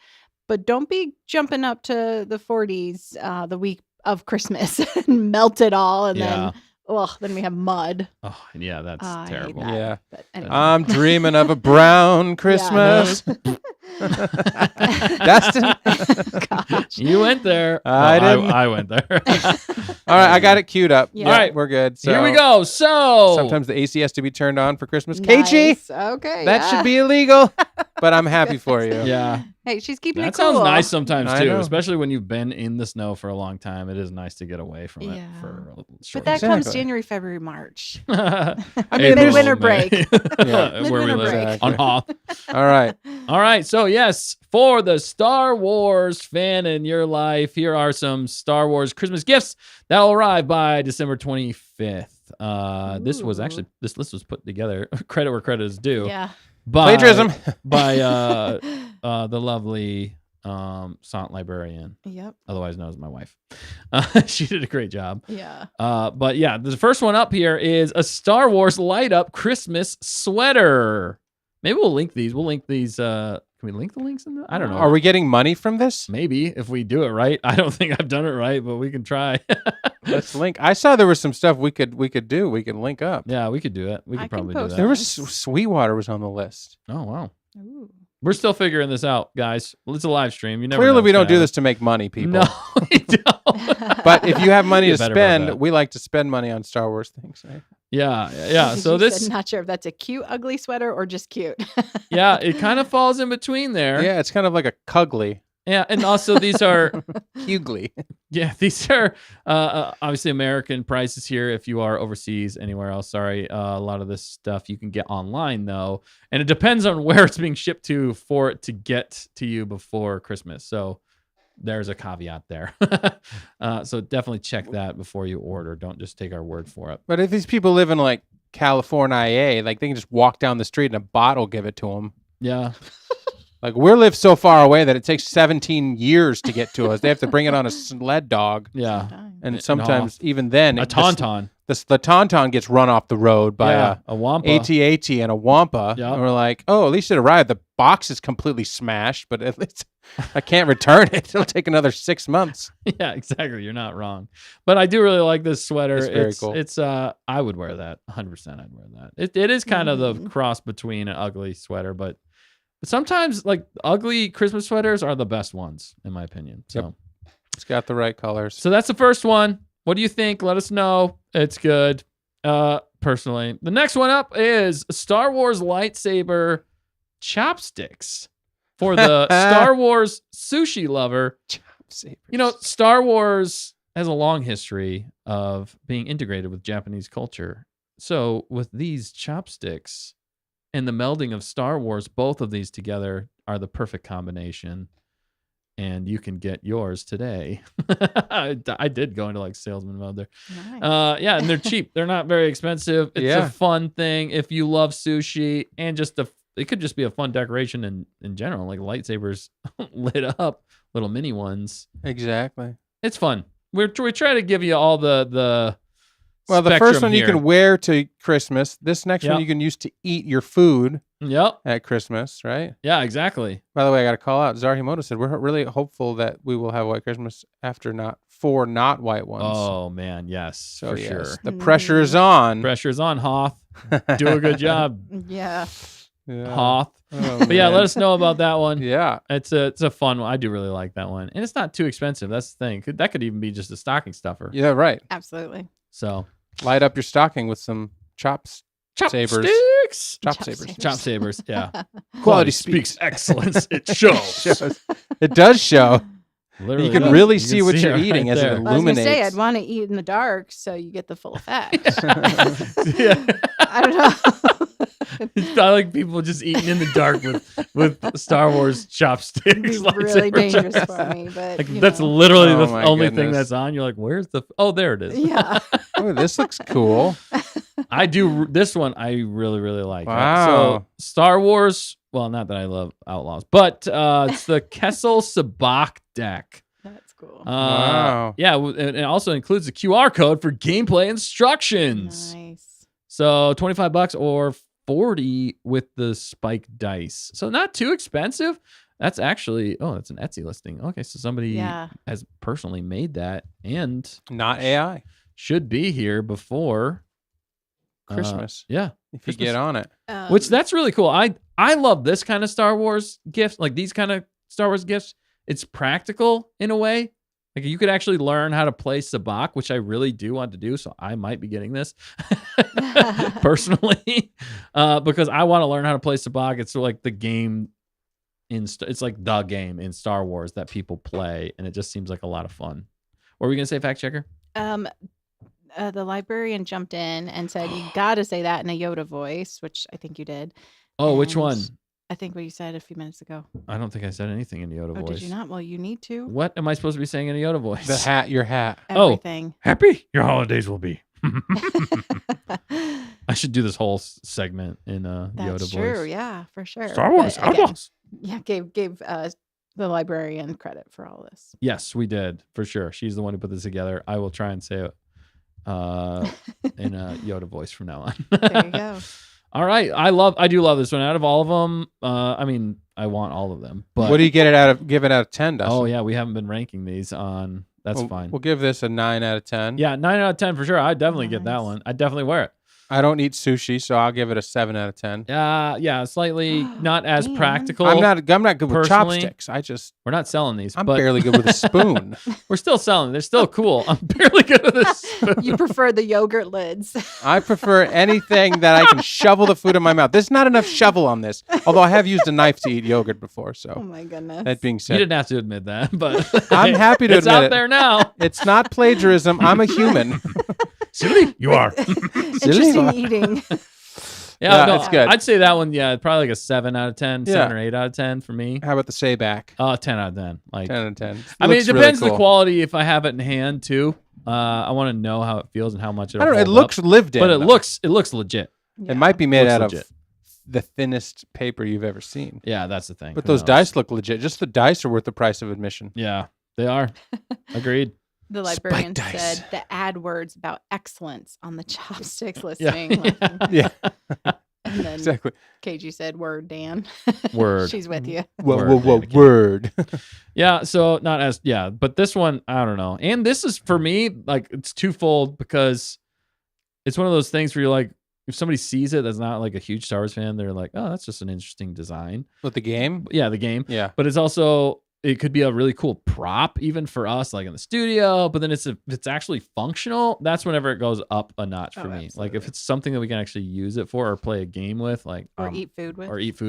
but don't be jumping up to the 40s the week of Christmas and melt it all, and Yeah. then we have mud. Oh, yeah, that's I hate terrible. that. Yeah. But anyway. I'm dreaming of a brown Christmas. Dustin? Gosh. You went there. I No, didn't. I went there. All right, I got it queued up. Yeah. All All right, right. we're good. So Here we go. So Sometimes the AC has to be turned on for Christmas. KG, Nice. Okay. that yeah. should be illegal, but I'm happy for you. yeah, Hey, she's keeping that it cool. sounds nice sometimes I too, know. especially when you've been in the snow for a long time. It is nice to get away from it Yeah. for a little But short. that comes Exactly. January, February, March. I mean, there's- Midwinter break. Yeah, where we Midwinter live break. on Hoth. All right. All right, so yes, for the Star Wars fan in your life, here are some Star Wars Christmas gifts that will arrive by December 25th. This was actually Ooh. this list was put together. Credit where credit is due. Yeah. By, Plagiarism. by the lovely Sant librarian, Yep. otherwise known as my wife. She did a great job. Yeah. But yeah, the first one up here is a Star Wars light up Christmas sweater. Maybe we'll link these. We'll link these. Can we link the links in the? I don't know. Are we getting money from this? Maybe if we do it right. I don't think I've done it right, but we can try. Let's link. I saw there was some stuff we could do. We could link up. Yeah, we could do it. We I could can probably do post that. There was Nice. Sweetwater was on the list. Oh wow. Ooh. We're still figuring this out, guys. Well, it's a live stream. You never Clearly, know we what's don't gonna do happen. this to make money, people. No, we don't. But if you have money Be to better about that. spend, we like to spend money on Star Wars things. Right? Yeah. Because So you this, said not sure if that's a cute, ugly sweater or just cute. yeah, it kind of falls in between there. Yeah, it's kind of like a cuggly. Yeah, and also these are, Hughley. yeah, these are obviously American prices here. If you are overseas, anywhere else, sorry. A lot of this stuff you can get online though, and it depends on where it's being shipped to for it to get to you before Christmas. So there's a caveat there. So definitely check that before you order. Don't just take our word for it. But if these people live in like California, like they can just walk down the street and a bot will give it to them. Yeah. Like we live so far away that it takes 17 years to get to us. They have to bring it on a sled dog, Yeah. and sometimes even then, A tauntaun. the tauntaun gets run off the road by Yeah. A wampa. a AT-AT and a wampa. Yep. And we're like, oh, at least it arrived. The box is completely smashed, but at least I can't return it. It'll take another 6 months. Yeah, exactly. You're not wrong. But I do really like this sweater. It's very cool. It's I would wear that. 100% I'd wear that. It is kind of the Mhm. cross between an ugly sweater, but sometimes like ugly Christmas sweaters are the best ones in my opinion. So Yep. It's got the right colors. so that's the first one. What do you think? Let us know. It's good. Personally. The next one up is Star Wars lightsaber chopsticks for the Star Wars sushi lover. Lightsabers. You know, Star Wars has a long history of being integrated with Japanese culture. So with these chopsticks and the melding of Star Wars, both of these together are the perfect combination. And you can get yours today. I did go into like salesman mode there. Nice. Yeah, and they're cheap. They're not very expensive. It's a fun thing if you love sushi, and just it could just be a fun decoration in general, like lightsabers lit up, little mini ones. Exactly. It's fun. We try to give you all the Well, the first one here. you can wear to Christmas. This next one Yep. you can use to eat your food Yep. at Christmas, right? Yeah, exactly. By the way, I got to call out. Zarhimoto said we're really hopeful that we will have White Christmas after four not white ones. Oh man, yes, so for yes, sure. the pressure is on. Pressure's on, Hoth. Do a good job, Yeah. Yeah. Hoth. Oh, But yeah, man. let us know about that one. Yeah. It's a fun one. I do really like that one, and it's not too expensive. That's the thing. That could even be just a stocking stuffer. Yeah. Right. Absolutely. So Light up your stocking with some sabers. chopsticks, Chop Chop sabers. sabers. chop sabers. Yeah, Quality speaks excellence. It shows. Shows. It does show. Literally, You can does. really You see can what you're it eating right as it there. I was gonna say illuminates. I'd want to eat in the dark so you get the full effect. Yeah. I don't know. It's not like people just eating in the dark with Star Wars chopsticks. It'd be really lightsaber dangerous chopsticks. for me, but Like you that's know. literally Oh the my only thing goodness. that's on. You're like, where's the? Oh, there it is. Yeah. Oh, this looks cool. I do this one. I really like. Wow. So Star Wars. Well, not that I love Outlaws, but it's the Kessel Sabak deck. That's cool. Wow. Yeah, and it also includes a QR code for gameplay instructions. Nice. So $25 or $40 with the spike dice. So not too expensive. That's actually that's an Etsy listing. Okay, so somebody Yeah. has personally made that and Not AI. should be here before Christmas. Yeah, If you Christmas. get on it. which that's really cool. I love this kind of Star Wars gifts, like these kind of Star Wars gifts. It's practical in a way. Like you could actually learn how to play Sabak, which I really do want to do. So I might be getting this personally because I want to learn how to play Sabak. It's sort of like the game it's like the game in Star Wars that people play, and it just seems like a lot of fun. What were we gonna say, fact checker? The librarian jumped in and said, "You got to say that in a Yoda voice," which I think you did. Oh, which And one? I think what you said a few minutes ago. I don't think I said anything in Yoda Oh, voice. did you not? Well, you need to. What am I supposed to be saying in a Yoda voice? The hat, your hat. Oh. Everything. Happy your holidays will be. I should do this whole segment in Yoda That's true. voice. Yeah, for sure. Star Wars But again, Outlaws. yeah, gave the librarian credit for all this. Yes, we did for sure. She's the one who put this together. I will try and say it in a Yoda voice from now on. There you go. All right, I do love this one. Out of all of them, I mean, I want all of them. But What do you give it out of 10, Dustin? oh yeah, we haven't been ranking these on. That's fine. We'll give this a 9 out of 10. Yeah, 9 out of 10 for sure. I'd definitely get that Nice. one. I'd definitely wear it. I don't eat sushi, so I'll give it a 7 out of 10. Yeah, slightly not as Damn. practical. I'm not good with personally, chopsticks. We're not selling these, I'm but barely good with a spoon. we're still selling. They're still cool. I'm barely good with this. You prefer the yogurt lids. I prefer anything that I can shovel the food in my mouth. There's not enough shovel on this, although I have used a knife to eat yogurt before. Oh So my goodness. that being You said, didn't have to admit that, but I'm happy to it's admit out it. there now. It's not plagiarism. I'm a human. Silly, you are. Interesting eating. Yeah, Yeah, no, it's good. I'd say that one. Yeah, probably like a 7 out of 10, 7 Yeah. or 8 out of 10 for me. How about the say back? 10 out of 10. Like, 10 out of 10. I mean, it Looks really depends the cool. quality. If I have it in hand too, I want to know how it feels and how much I don't know. It hold up. looks lived in. but it though. looks legit. Yeah. It might be made Looks out legit. of the thinnest paper you've ever seen. Yeah, that's the thing. But Who those knows? dice look legit. Just the dice are worth the price of admission. Yeah, they are. Agreed. The Spike librarian dice. said the ad words about excellence on the chopsticks Yeah. listing. Yeah, And then exactly. KG said, "Word, Dan." Word. She's with you. Word, Word. Yeah, so not as but this one I don't know. And this is for me like it's twofold because it's one of those things where you're like if somebody sees it that's not like a huge Star Wars fan, they're like, "Oh, that's just an interesting design." With the game? Yeah, the game. Yeah. But it's also it could be a really cool prop even for us, like in the studio. But then if it's actually functional, that's whenever it goes up a notch for me. Absolutely. Like if it's something that we can actually use it for or play a game with, like Or eat food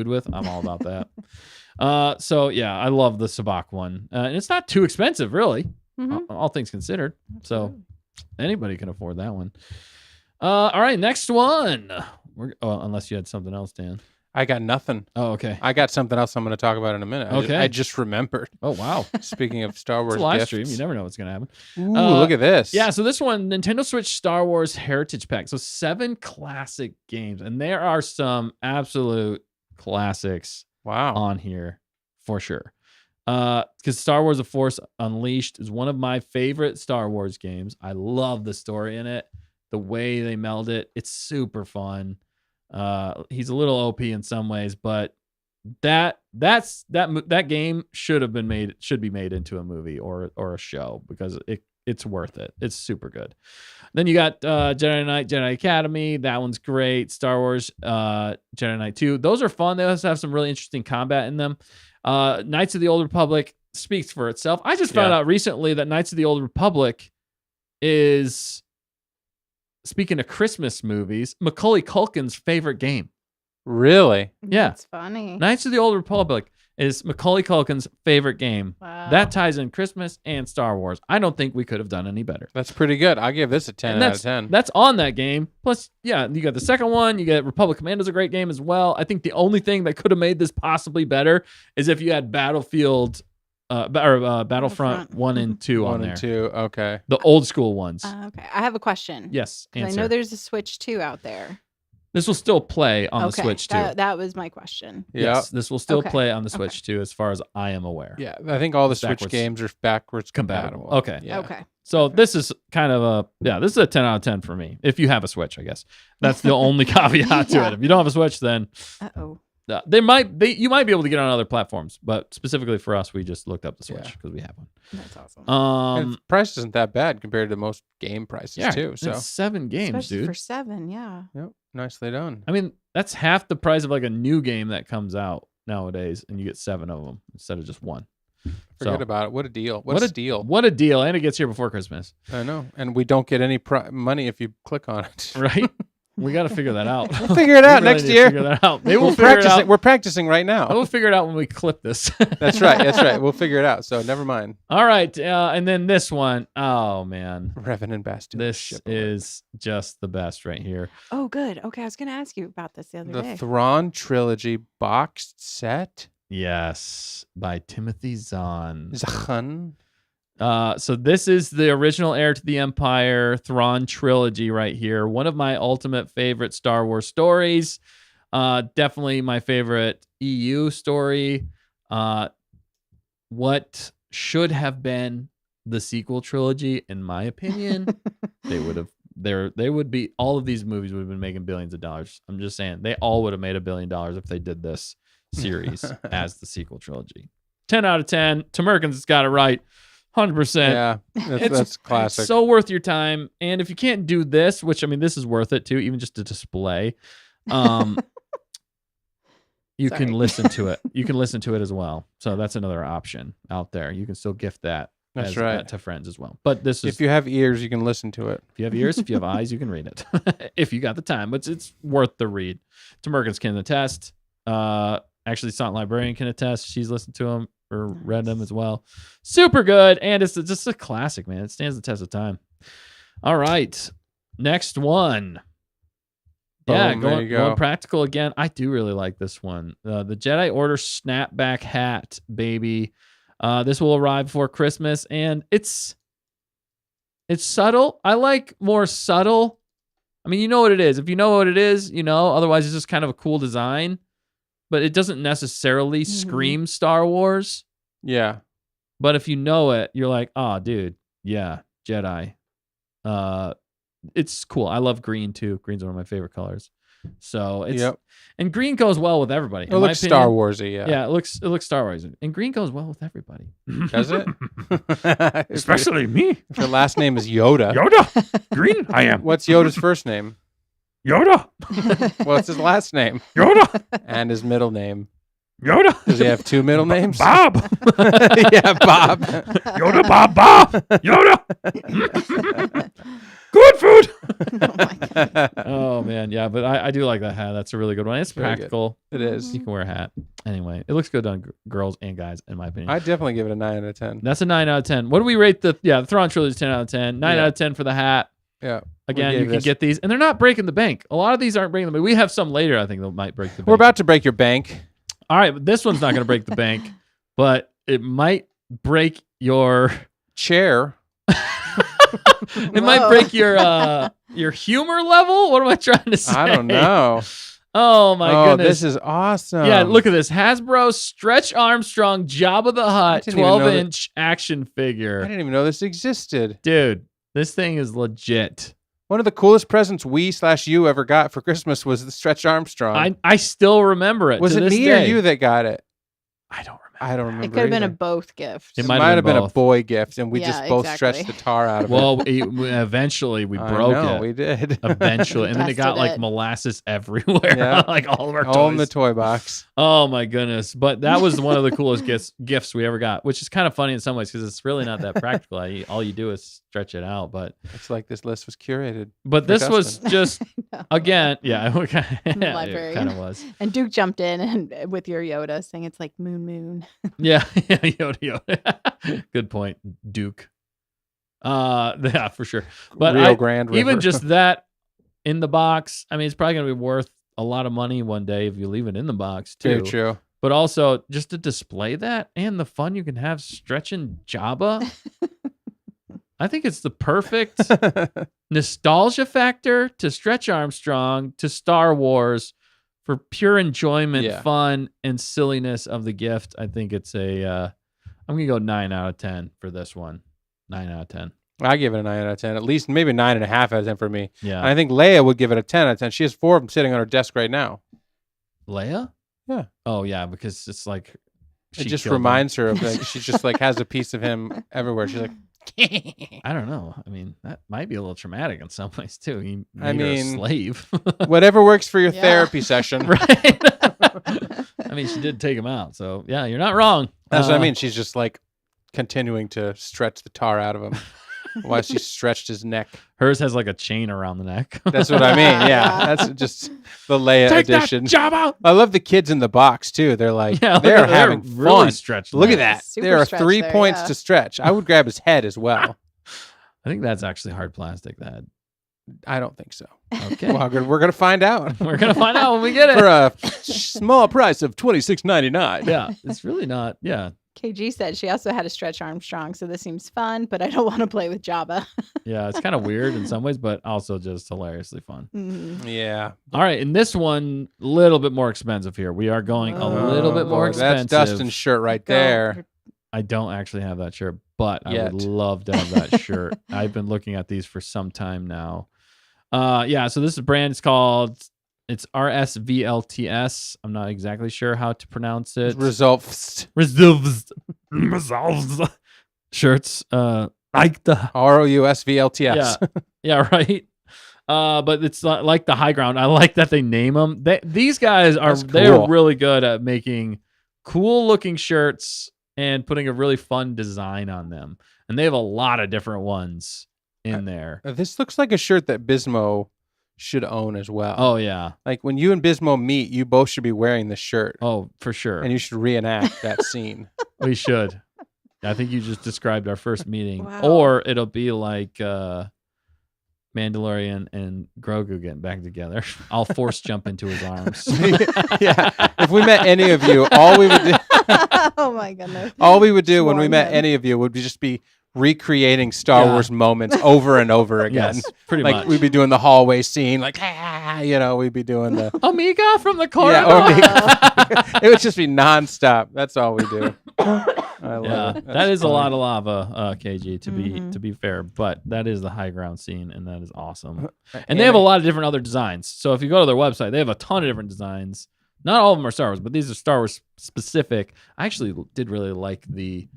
with. I'm all about that. So yeah, I love the Sabak one, and it's not too expensive, really, Mhm. all things considered. So Absolutely. anybody can afford that one. All right, next one. Unless you had something else, Dan. I got nothing. Oh, okay. I got something else I'm going to talk about in a minute. Okay. I just remembered. Oh, wow. Speaking of Star Wars It's a live gifts. stream. You never know what's going to happen. Ooh, look at this. Yeah, so this one, Nintendo Switch Star Wars Heritage Pack. So 7 classic games. And there are some absolute classics Wow. on here for sure. Because Star Wars The Force Unleashed is one of my favorite Star Wars games. I love the story in it. The way they meld it. It's super fun. He's a little OP in some ways, but that game should be made into a movie or a show because it's worth it. It's super good. Then you got Jedi Knight, Jedi Academy. That one's great. Star Wars Jedi Knight 2. Those are fun. They also have some really interesting combat in them. Knights of the Old Republic speaks for itself. I just found out recently that Knights of the Old Republic is, speaking of Christmas movies, Macaulay Culkin's favorite game. Really? Yeah. That's funny. Knights of the Old Republic is Macaulay Culkin's favorite game. Wow. That ties in Christmas and Star Wars. I don't think we could have done any better. That's pretty good. I'll give this a 10 And out of 10. That's on that game. Plus, yeah, you got the second one. You get Republic Commando's a great game as well. I think the only thing that could have made this possibly better is if you had Battlefront 1 and 2 on 1 there. and 2. Okay. The old school ones. Okay, I have a question. Yes, 'Cause I answer. know there's a Switch 2 out there. This will still play on the Okay, Switch too. that was my question. Yeah. Yes, this will still Okay. play on the Switch too, as far as I am aware. Yeah. I think all the Switch Backwards games are backwards compatible. Okay. Yeah. Okay. So this is kind of this is a 10 out of 10 for me. If you have a Switch, I guess. That's the only caveat to Yeah. it. If you don't have a Switch, then Uh-oh. you might be able to get on other platforms, but specifically for us, we just looked up the Switch Yeah. because we have one. That's awesome. And the price isn't that bad compared to most game prices too. So it's 7 games, Especially dude. for 7, yeah. yep, nicely done. I mean, that's half the price of like a new game that comes out nowadays, and you get 7 of them instead of just 1. Forget So, about it. What a deal. What a deal. What a deal. And it gets here before Christmas, I know. And we don't get any money if you click on it. right? We got to figure that out. We'll figure it out We really next need to year. Figure that out. Maybe We're we'll figure it practicing. out. We're practicing right now. We'll figure it out when we clip this. That's right. That's right. We'll figure it out. So never mind. All right. And then this one. Oh, man. Revan and Bastille. This Ship alert. is just the best right here. Oh, good. Okay, I was going to ask you about this the other the day. Thrawn trilogy boxed set. Yes. By Timothy Zahn. Zahn. So this is the original Heir to the Empire Thrawn trilogy right here. One of my ultimate favorite Star Wars stories. Definitely my favorite EU story. What should have been the sequel trilogy, in my opinion, they would be, all of these movies would have been making billions of dollars. I'm just saying, they all would have made $1 billion if they did this series as the sequel trilogy. 10 out of 10. Tamerkins has got it right. 100%. Yeah, that's classic. It's so worth your time. And if you can't do this, which I mean, this is worth it too, even just to display, you can listen to it. You can listen to it as well. So that's another option out there. You can still gift that That's right. to friends as well. But this is, If you have ears, you can listen to it. if you have ears, if you have eyes, you can read it. If you got the time, but it's worth the read. Tamerkins can attest. Actually, Silent Librarian can attest. She's listened to them or read them as well. Super good. And it's just a classic, man. It stands the test of time. All right. Next one. Yeah, Boom, there you go. going practical again. I do really like this one. The Jedi Order snapback hat, baby. This will arrive before Christmas, and it's subtle. I like more subtle. I mean, you know what it is. If you know what it is, you know. Otherwise, it's just kind of a cool design. But it doesn't necessarily scream Star Wars. Yeah. But if you know it, you're like, oh, dude, yeah, Jedi. It's cool. I love green too. Green's one of my favorite colors. So it's and green goes well with everybody. It looks Star Warsy, yeah. Yeah, it looks Star Wars. And green goes well with everybody. Does it? Especially me. If your last name is Yoda. Yoda. Green I am. What's Yoda's first name? Yoda. What's his last name? Yoda. And his middle name? Yoda. Does he have two middle names? Bob. Yeah, Bob. Yoda, Bob. Yoda. Good food. Oh my God. Oh man, yeah, but I do like that hat. That's a really good one. It's Very good. practical. It is. You can wear a hat. Anyway, it looks good on girls and guys, in my opinion. I'd definitely give it a 9 out of 10. That's a 9 out of 10. What do we rate the Thrawn Trilogy? 10 out of 10. 9 Yeah. out of 10 for the hat. Yeah. Again, gave you can this- get these, and they're not breaking the bank. A lot of these aren't breaking the bank. We have some later, I think, that might break the bank. We're about to break your bank. All right, but this one's not going to break the bank, but it might break your. Chair. It might break your humor level. What am I trying to say? I don't know. Oh my goodness! This is awesome. Yeah, look at this. Hasbro Stretch Armstrong Jabba the Hutt didn't even know that- 12-inch action I figure. didn't even know this existed. Dude, this thing is legit. One of the coolest presents we/you ever got for Christmas was the Stretch Armstrong. I still remember it. Was to it this me day. or you that got it? I don't remember. I don't remember. It could have been a either. both gift. It It might might have have been been a both. boy gift, and we Yeah, just both exactly. stretched the tar out of it. Well, eventually we I broke know, it. we did. Eventually, and then it got Tested like it. molasses everywhere, Yeah. like all of our All in the toys. toy box. Oh my goodness! But that was one of the coolest gifts we ever got, which is kind of funny in some ways because it's really not that practical. All you do is stretch it out. But It's like this list was curated. this was Dustin. just No. again, yeah, it Librarian. kind of was. And Duke jumped in and with your Yoda saying it's like moon. Yeah, Yoda. Good point, Duke. Yeah, for sure. But Rio Grande River. even just that in the box, I mean, it's probably going to be worth a lot of money one day if you leave it in the box too. Very true. But also just to display that and the fun you can have stretching Jabba. I think it's the perfect nostalgia factor to Stretch Armstrong to Star Wars for pure enjoyment, Yeah. fun, and silliness of the gift. I think it's I'm going to go 9 out of 10 for this one. 9 out of 10. I give it a 9 out of 10. At least maybe 9.5 out of 10 for me. Yeah. And I think Leia would give it a 10 out of 10. She has 4 of them sitting on her desk right now. Leia? Yeah. Oh, yeah, because it's like It she just killed him. reminds her of like she just like has a piece of him everywhere. She's like, I don't know. I mean, that might be a little traumatic in some ways too. He I made her a mean, slave, whatever works for your Yeah. therapy session. right? I mean, she did take him out, so yeah, you're not wrong. That's what I mean. She's just like continuing to stretch the tar out of him while she stretched his neck. Hers has like a chain around the neck. That's what I mean. Yeah, that's just the Leia Take edition. that job out. I love the kids in the box too. They're like, Yeah, they're having fun. really stretched. Look at legs. that. Super There are stretch 3 there, points yeah. to stretch. I would grab his head as well. I think that's actually hard plastic. That I don't think so. okay. Well, we're gonna find out We're gonna find out when we get it. for a small price of $26.99. Yeah, it's really not. Yeah, KG said she also had a Stretch Armstrong, so this seems fun, but I don't want to play with Jabba. yeah, it's kind of weird in some ways, but also just hilariously fun. Mhm. Yeah, All right, and this one a little bit more expensive here. We are going a little bit more Lord, expensive. That's Dustin's shirt right there. I don't actually have that shirt, but I Yet. would love to have that shirt. I've been looking at these for some time now. Yeah, so this is a brand. It's RSVLTS. I'm not exactly sure how to pronounce it. Results Resolves shirts. Like the ROUSVLTS. yeah, right. But it's not like the high ground. I like that they name them. These guys That's they're cool. really good at making cool looking shirts and putting a really fun design on them. And they have a lot of different ones in there. This looks like a shirt that Bismo should own as well. Oh yeah. Like when you and Bismo meet, you both should be wearing this shirt. Oh, for sure. And you should reenact that scene. We should. I think you just described our first meeting. Wow. Or it'll be like Mandalorian and Grogu getting back together. I'll force jump into his arms. Yeah. If we met any of you, all we would do, Oh my goodness. all we would do when we Swarm met him. any of you would just be recreating Star Yeah. Wars moments over and over again. Yes, pretty Like much. we'd be doing the hallway scene, like we'd be doing the Amiga from the corridor. it would just be nonstop. That's all we do. I love Yeah, it. that is a funny. lot of lava, KG. Mhm. To be fair, but that is the high ground scene, and that is awesome. And they have a lot of different other designs. So if you go to their website, they have a ton of different designs. Not all of them are Star Wars, but these are Star Wars specific. I actually did really like the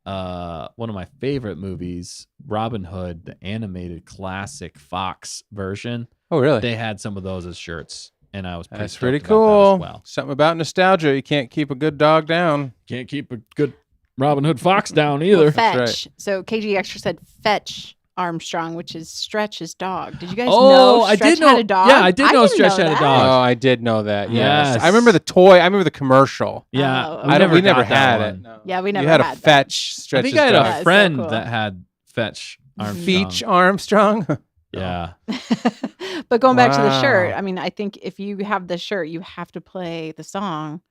one of my favorite movies, Robin Hood, the animated classic Fox version. Oh, really? They had some of those as shirts. and I was pretty That's stoked pretty about that cool. as well. Something about nostalgia. That's Pretty pretty cool. cool as well. Something about nostalgia. You can't keep a good dog down. Can't keep a good Robin Hood fox down Well, either. fetch. That's So KG Extra said fetch Armstrong, which is Stretch's dog. Did you guys Oh, know I Stretch did know- had a dog? yeah, I did know didn't Stretch had a that. dog. Oh, I did know that. Yes. Yes. I remember the toy. I remember the commercial. Yeah, Oh, we okay. We never got that had one. it. No. Yeah, we never You had had a that. fetch I Stretch's think I had dog. a That's so friend cool. that had fetch Armstrong. Feech Armstrong. Yeah. But going back to the shirt, Wow. I mean, I think if you have the shirt, you have to play the song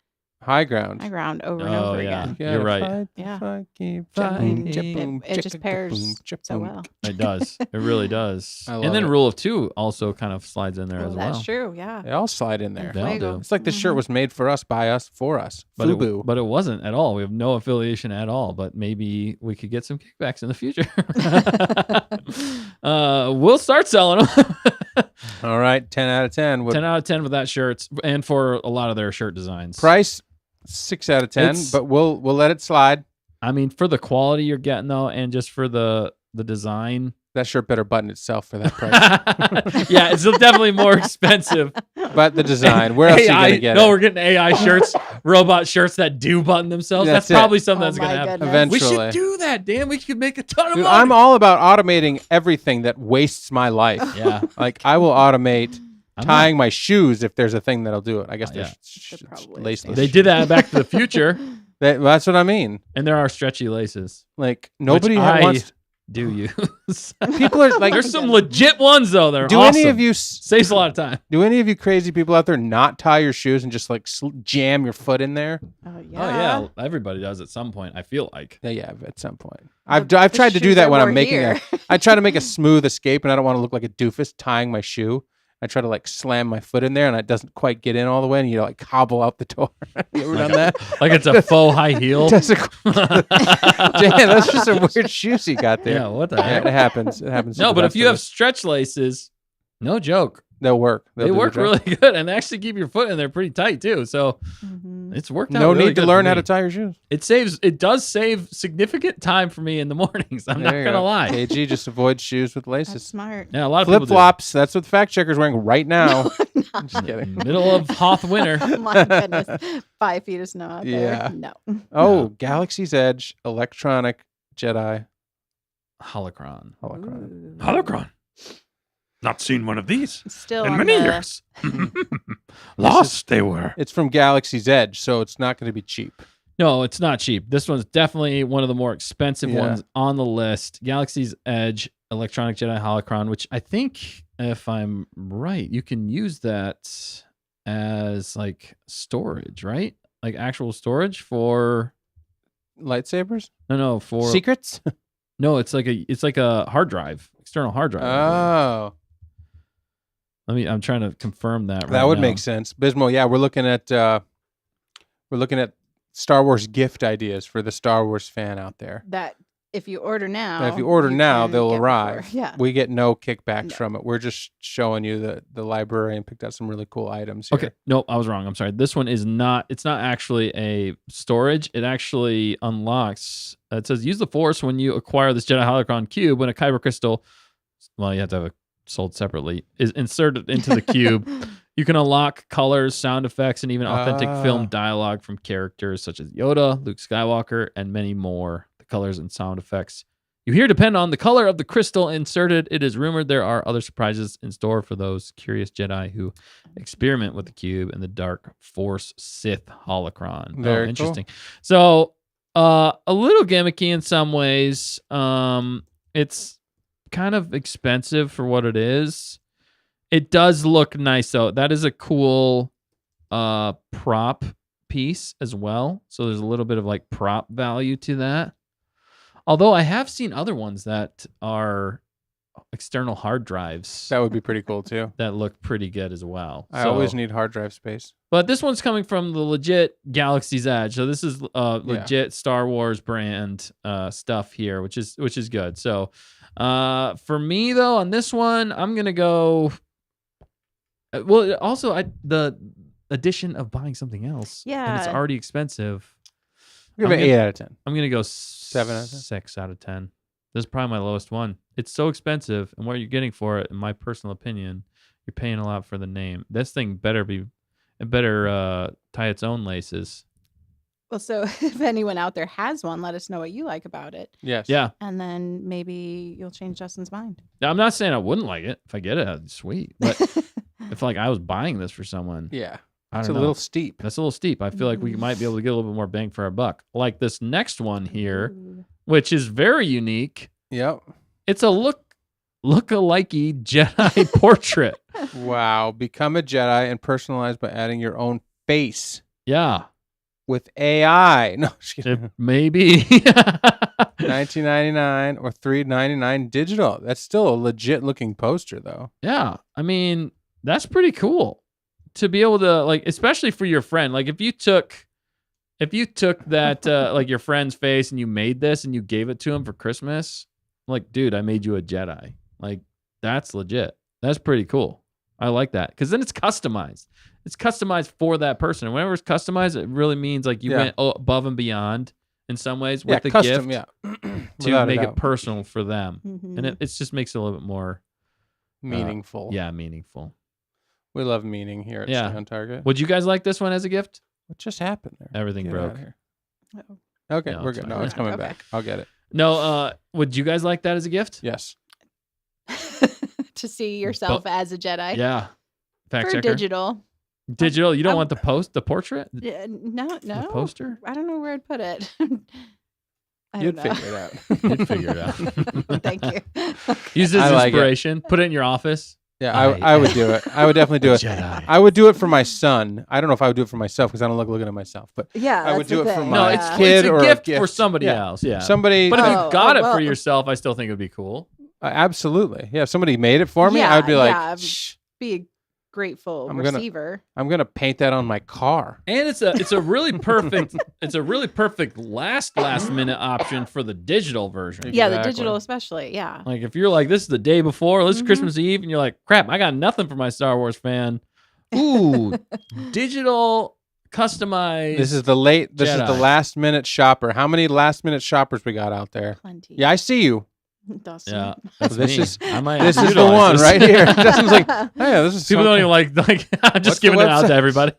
High ground. "High Ground" over and Oh, over yeah. again. You're right. Fight the Yeah. fight, keep I mean, fighting. Cha-boom, it just pairs chicka-boom, so cha-boom. well. It does. It really does. I love And then it. Rule of Two also kind of slides in there Well, as well. that's true. Yeah. They all slide in there. They all Fuego. do. It's like the shirt was made for us, by us, for us. But Fubu. it wasn't at all. We have no affiliation at all. But maybe we could get some kickbacks in the future. We'll start selling them. All right, 10 out of 10. What 10 out of 10 with that shirts and for a lot of their shirt designs. price? 6 out of 10, It's- but we'll let it slide. I mean, for the quality you're getting though, and just for the design. That shirt better button itself for that price. Yeah, it's definitely more expensive. But the design, where else are you AI, going to get no, it? we're getting AI shirts, robot shirts that do button themselves. That's That's it. probably something Oh that's going my to happen. goodness. We Eventually. should do that, Dan. We could make a ton of Dude, money. I'm all about automating everything that wastes my life. Yeah. Like, I will automate I'm tying my shoes if there's a thing that'll do it. I guess Yeah. there's There probably laceless. is. They did that in Back to the Future, Well, that's what I mean. and there are stretchy laces. Like, nobody Which I wants. do use. People are like, There's some legit ones though. They're do awesome. any of you Saves a lot of time. do any of you crazy people out there not tie your shoes and just like jam your foot in there? Oh Oh yeah. yeah, everybody does at some point. I feel like. Yeah, at some point. Well, I've the tried to do shoes that are when I'm more making here. I try to make a smooth escape, and I don't want to look like a doofus tying my shoe. I try to like slam my foot in there, and it doesn't quite get in all the way, and you like hobble out the door. You ever done that? Like it's a faux high heel. Doesn't Damn, those are some weird shoes you got there. Yeah, what the Yeah, heck? it happens. It happens. to No, the but if best you of have us. stretch laces, no joke. they'll work. They'll They do the work job. really good and they actually keep your foot in there pretty tight too. So Mhm. it's worked out. No really need to good learn for how me. to tie your shoes. It does save significant time for me in the mornings. I'm There not you gonna go. lie. KG just avoids shoes with That's laces. smart. Yeah, a lot of people Flip do. flops. That's what the fact checker's wearing right now. Just kidding. Middle of Hoth winter. Oh my goodness. 5 feet of snow out Yeah. there. No. Oh, No. Galaxy's Edge electronic Jedi Holocron. holocron. Ooh. Holocron. Not seen one of these Still in on many the, years. Lost they were. It's from Galaxy's Edge, so it's not going to be cheap. No, it's not cheap. This one's definitely one of the more expensive Yeah. ones on the list. Galaxy's Edge Electronic Jedi Holocron, which I think, if I'm right, you can use that as like storage, right? Like actual storage for Lightsabers? no for Secrets? no. It's like a hard drive, external hard drive. Oh, I'm trying to confirm that. Right that would now. make sense. Bismo, yeah, we're looking at Star Wars gift ideas for the Star Wars fan out there. that if you order now. Now, if you order now, can they'll get before. arrive. Yeah. We get no kickbacks No. from it. We're just showing you that the librarian picked out some really cool items here. Okay. Nope, I was wrong. I'm sorry. This one is not, it's not actually a storage. It actually unlocks, it says use the Force when you acquire this Jedi Holocron cube when a kyber crystal, well, you have to have it sold separately, is inserted into the cube. You can unlock colors, sound effects, and even authentic film dialogue from characters such as Yoda, Luke Skywalker, and many more. The colors and sound effects you hear depend on the color of the crystal inserted. It is rumored there are other surprises in store for those curious Jedi who experiment with the cube and the Dark Force Sith holocron. Very cool. Interesting. So, a little gimmicky in some ways. It's kind of expensive for what it is. It does look nice though. That is a cool prop piece as well. So there's a little bit of like prop value to that. Although I have seen other ones that are external hard drives That would be pretty cool too. that look pretty good as well. I always need hard drive space. But this one's coming from the legit Galaxy's Edge. So this is legit Star Wars brand stuff here, which is good. So for me though, on this one, I'm gonna go. Well, also the addition of buying something else, and it's Yeah. already expensive. Give it I'm 8 gonna- out of 10. I'm gonna go 7 out of 10? 6 out of 10. This is probably my lowest one. It's so expensive, and what you're getting for it, in my personal opinion, You're paying a lot for the name. This thing better tie its own laces. Well, so if anyone out there has one, let us know what you like about it. Yes. Yeah. And then maybe you'll change Justin's mind. Now, I'm not saying I wouldn't like it. If I get it, that'd be sweet. But if like I was buying this for someone, Yeah. I It's don't a know. little steep. That's a little steep. I feel like we might be able to get a little bit more bang for our buck. Like this next one here, Ooh. which is very unique. Yep. It's a look-alike Jedi portrait. Wow. Become a Jedi and personalize by adding your own face Yeah, with AI. No, just kidding. it maybe. $19.99 or $3.99 digital. That's still a legit looking poster, though. Yeah, I mean that's pretty cool to be able to like, especially for your friend. Like if you took that like your friend's face and you made this and you gave it to him for Christmas, like dude, I made you a Jedi. Like that's legit. That's pretty cool. I like that because then it's customized. It's customized for that person. And whenever it's customized, it really means like you went above and beyond in some ways with the custom, gift to to make it personal for them. Mhm. And it just makes it a little bit more meaningful. meaningful. We love meaning here at Yeah. Stay on Target. Would you guys like this one as a gift? What just happened there? Everything Get broke. outta here. Uh-oh. Okay, No, we're it's good. fine. No, it's coming Okay. back. I'll get it. No, would you guys like that as a gift? Yes. To see yourself as a Jedi. Yeah. Fact For checker. Digital. Digital. You don't I'm- want the portrait? No. The poster? I don't know where I'd put it. I You'd don't know. figure it out. You'd figure it out. Thank you. Use this I like it. inspiration. Put it in your office. Yeah, I I would do it. I would definitely do it. Jedi. I would do it for my son. I don't know if I would do it for myself because I don't like looking at myself. But Yeah, I would that's do the it for thing. my No, Yeah. kid it's a or a gift for gift. somebody Yeah. else. Yeah. somebody. But if Oh, you got it for well. yourself, I still think it would be cool. Absolutely. Yeah, if somebody made it for me, Yeah, I would be like, yeah. Shh, Be a grateful I'm gonna- receiver. I'm gonna paint that on my car. And it's a really perfect last minute option for the digital version. Yeah, the Exactly. digital especially. Yeah. Like if you're like, this is the day before, this is Mhm. Christmas Eve, and you're like, crap, I got nothing for my Star Wars fan. Ooh, digital customized. This is the Jedi. last minute shopper. How many last minute shoppers we got out there? Plenty. Yeah, I see you. Dustin. yeah. That's This me. is- I might This have to is the utilize one this. right here. Justin's like, hey, this is People don't even like I'm What's just the giving it out to website? everybody.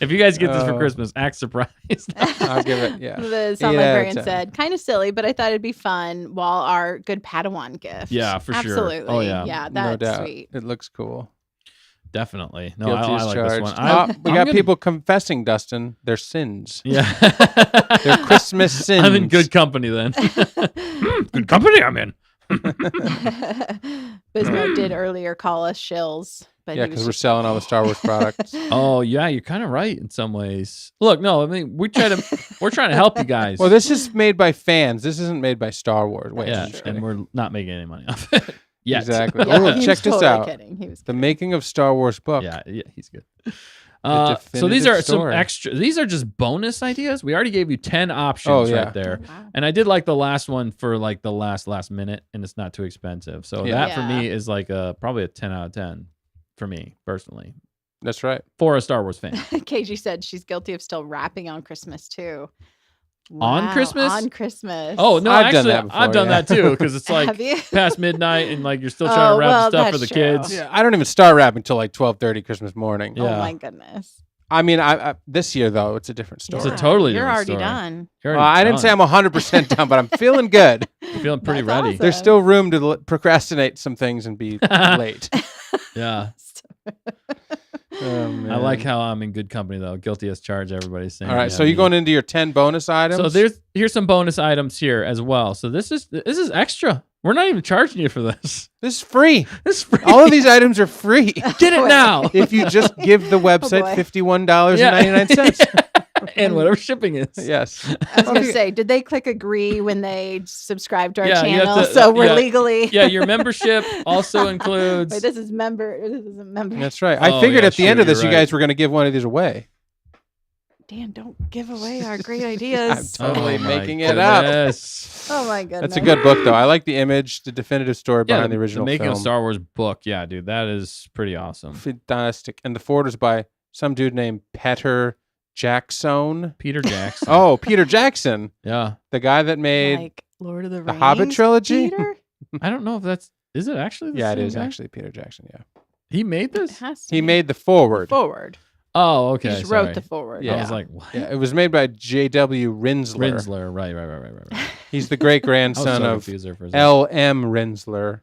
If you guys get this for Oh. Christmas, act surprised. I'll give it. Yeah. The 8 Sound out of Librarian 10. said, kind of silly, but I thought it'd be fun while our good Padawan gift. Yeah, for sure. Absolutely. Oh, yeah. Yeah, No that's doubt. sweet. It looks cool. Definitely. No, Guilty I as like charged. this one. We I'm got gonna- people confessing, Dustin, their sins. Yeah. Their Christmas sins. I'm in good company then. Good company I'm in. Bismo did earlier call us shills. But Yeah, he was because we're just selling all the Star Wars products. Oh yeah, you're kind of right in some ways. Look, no, I mean we're trying to help you guys. Well, this is made by fans. This isn't made by Star Wars. Wait, yeah, I'm just and kidding. we're not making any money off it yet. Exactly. Yeah, Oh, he check was this totally out. Kidding. He was The kidding. making of Star Wars book. Yeah, he's good. The So these definitive are some story. extra. These are just bonus ideas. We already gave you 10 options Oh, yeah. right there, Wow. and I did like the last one for like the last minute, and it's not too expensive. So Yeah. that for me is like probably a 10 out of 10 for me personally That's right. for a Star Wars fan. KG said she's guilty of still rapping on Christmas too. On Wow, Christmas? On Christmas. Oh no, I've done actually, that before, I've done yeah. that too because it's like Have you? past midnight and like you're still trying Oh, to wrap well, stuff for the that's true. kids. Yeah, I don't even start rapping until like 12:30 Christmas morning. Yeah. Oh my goodness. I mean, I this year though, it's a different story. It's a totally You're different already story. done. You're Well, already I didn't say done. I'm 100% done, but I'm feeling good. You're feeling pretty That's ready. awesome. There's still room to procrastinate some things and be late. Yeah, Oh, man. I like how I'm in good company though. Guilty as charged. Everybody's saying. All right, yeah, so you're me. going into your 10 bonus items. So here's some bonus items here as well. So this is extra. We're not even charging you for this. this is free. This is free. All of these items are free Get it Wait. now. if you just give the website boy. $51.99. And whatever shipping is. Yes. I was gonna Okay. say, did they click agree when they subscribed to our Yeah, you have channel? to- So we're yeah. legally. Yeah, your membership also includes. Wait, this is member. This isn't member. That's right. Oh, I figured yeah, at the end of sure, this, you're you right. guys were going to give one of these away. Dan, don't give away our great I'm ideas. totally Oh my making it up. goodness. Oh my goodness. That's a good book, though. I like the image, the definitive story Yeah, behind the original making film. a Star Wars book. Yeah, dude, that is pretty awesome. Fantastic. And the forward is by some dude named Peter Jackson. Peter Jackson. Oh, Peter Jackson, Yeah. the guy that made. like Lord of the the Rings. Hobbit trilogy? Peter? I don't know if is it actually the Yeah, it same is guy? actually Peter Jackson. Yeah. He made It this? has to He be. made the forward. forward. Oh, okay. He just sorry. wrote the forward. Yeah. I was like, what? Yeah, it was made by J.W. Rinsler. Rinsler. Right. He's the great I was grandson so of confused there for a second. L.M. Rinsler,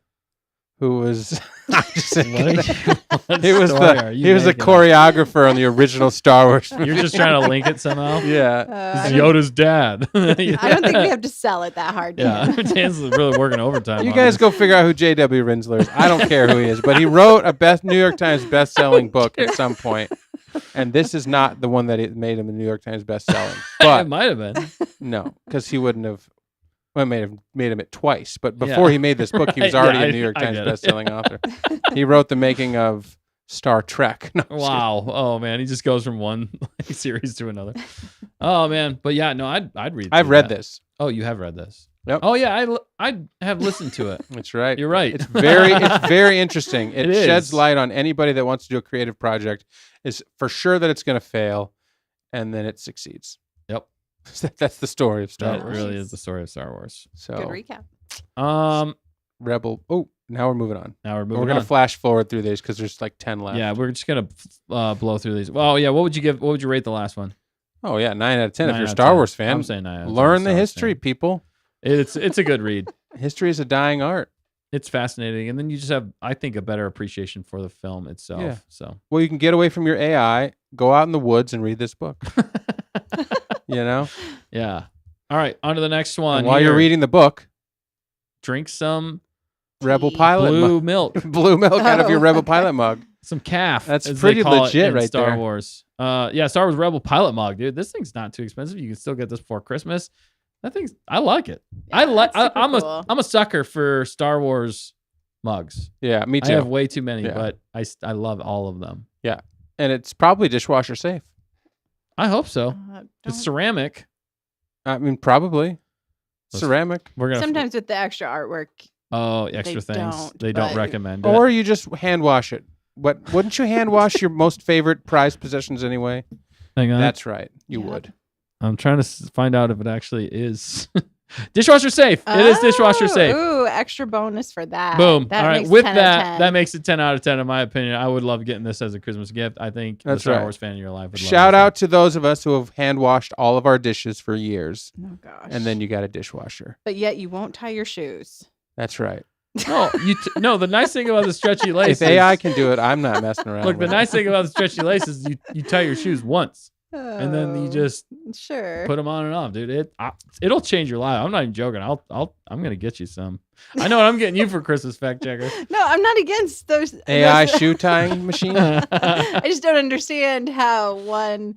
who was What he was story are you he was the making up? choreographer on the original Star Wars. You're just trying to link it somehow? Yeah. I This is don't- Yoda's dad. I don't think we have to sell it that hard. Yeah, Dan. Dan's really working overtime. You on guys this. go figure out who J.W. Rinsler is. I don't care who he is, but he wrote a New York Times best-selling book at some point, and this is not the one that it made him a New York Times best-selling. It But might have been. no, because he wouldn't have. Well, made him it twice. But before Yeah. he made this book, he was Right, already yeah, a New York I Times get it. best-selling author. He wrote the making of Star Trek. No, I'm just Wow. Oh man, he just goes from one series to another. Oh man, but yeah, no, I'd read. kidding. I've through read that. this. Oh, you have read this. Yep. Oh yeah, I have listened to it. That's right. You're right. It's very interesting. It, It is. sheds light on anybody that wants to do a creative project. Is for sure that it's going to fail, and then it succeeds. Yep. That's the story of Star That Wars. really is the story of Star Wars. So Good recap. Rebel. Oh, now we're moving on. Now we're moving We're going on. to flash forward through these because there's like 10 left. Yeah, we're just gonna blow through these. Well, yeah. What would you rate the last one? Oh yeah, 9 out of 10 if 9 you're a out of Star 10. Wars fan. I'm saying 9 out of 10 Learn Star the Wars history, fan. people. It's a good read. History is a dying art. It's fascinating, and then you just have, I think, a better appreciation for the film itself. Yeah. So Well, you can get away from your AI, go out in the woods and read this book. You know? yeah. All right, on to the next one. And while you're here. reading the book, drink some Rebel Tea. Pilot blue mug. milk, Blue milk out of your Oh, Rebel okay. Pilot mug. some calf. That's as pretty they call it legit in right Star there. Wars. Yeah, Star Wars Rebel Pilot mug, dude. This thing's not too expensive. You can still get this before Christmas. That thing's, I like it. I like. that's super I'm cool. a sucker for Star Wars mugs. Yeah, me I too. have way too many, Yeah. but I love all of them. And it's probably dishwasher safe. I hope so. Don't- It's ceramic. I mean, probably. Let's- Ceramic. We're gonna Sometimes with the extra artwork, extra they things. don't, They don't but- recommend it. Or you just hand wash it. What wouldn't you hand wash your most favorite prized possessions anyway? Hang on. That's right. You Yeah. would. I'm trying to find out if it actually is dishwasher safe. It is dishwasher safe. Ooh, extra bonus for that. Boom. That All right. makes With 10 out of that, 10. that makes it 10 out of 10 in my opinion. I would love getting this as a Christmas gift. I think That's the Star right. Wars fan in your life would love Shout this out to those of us who have hand washed all of our dishes for years, Oh gosh. and then you got a dishwasher. but yet you won't tie your shoes. That's right. thing. No, the nice thing about the stretchy lace If AI can do it, I'm not messing around. look, the with it. nice thing about the stretchy lace is you tie your shoes once and then you Oh, just sure. put them on and off, dude. It'll change your life. I'm not even joking. I'm gonna get you some. I know what I'm getting you for Christmas, fact checker. No, I'm not against those AI those- shoe tying machine. I just don't understand how one.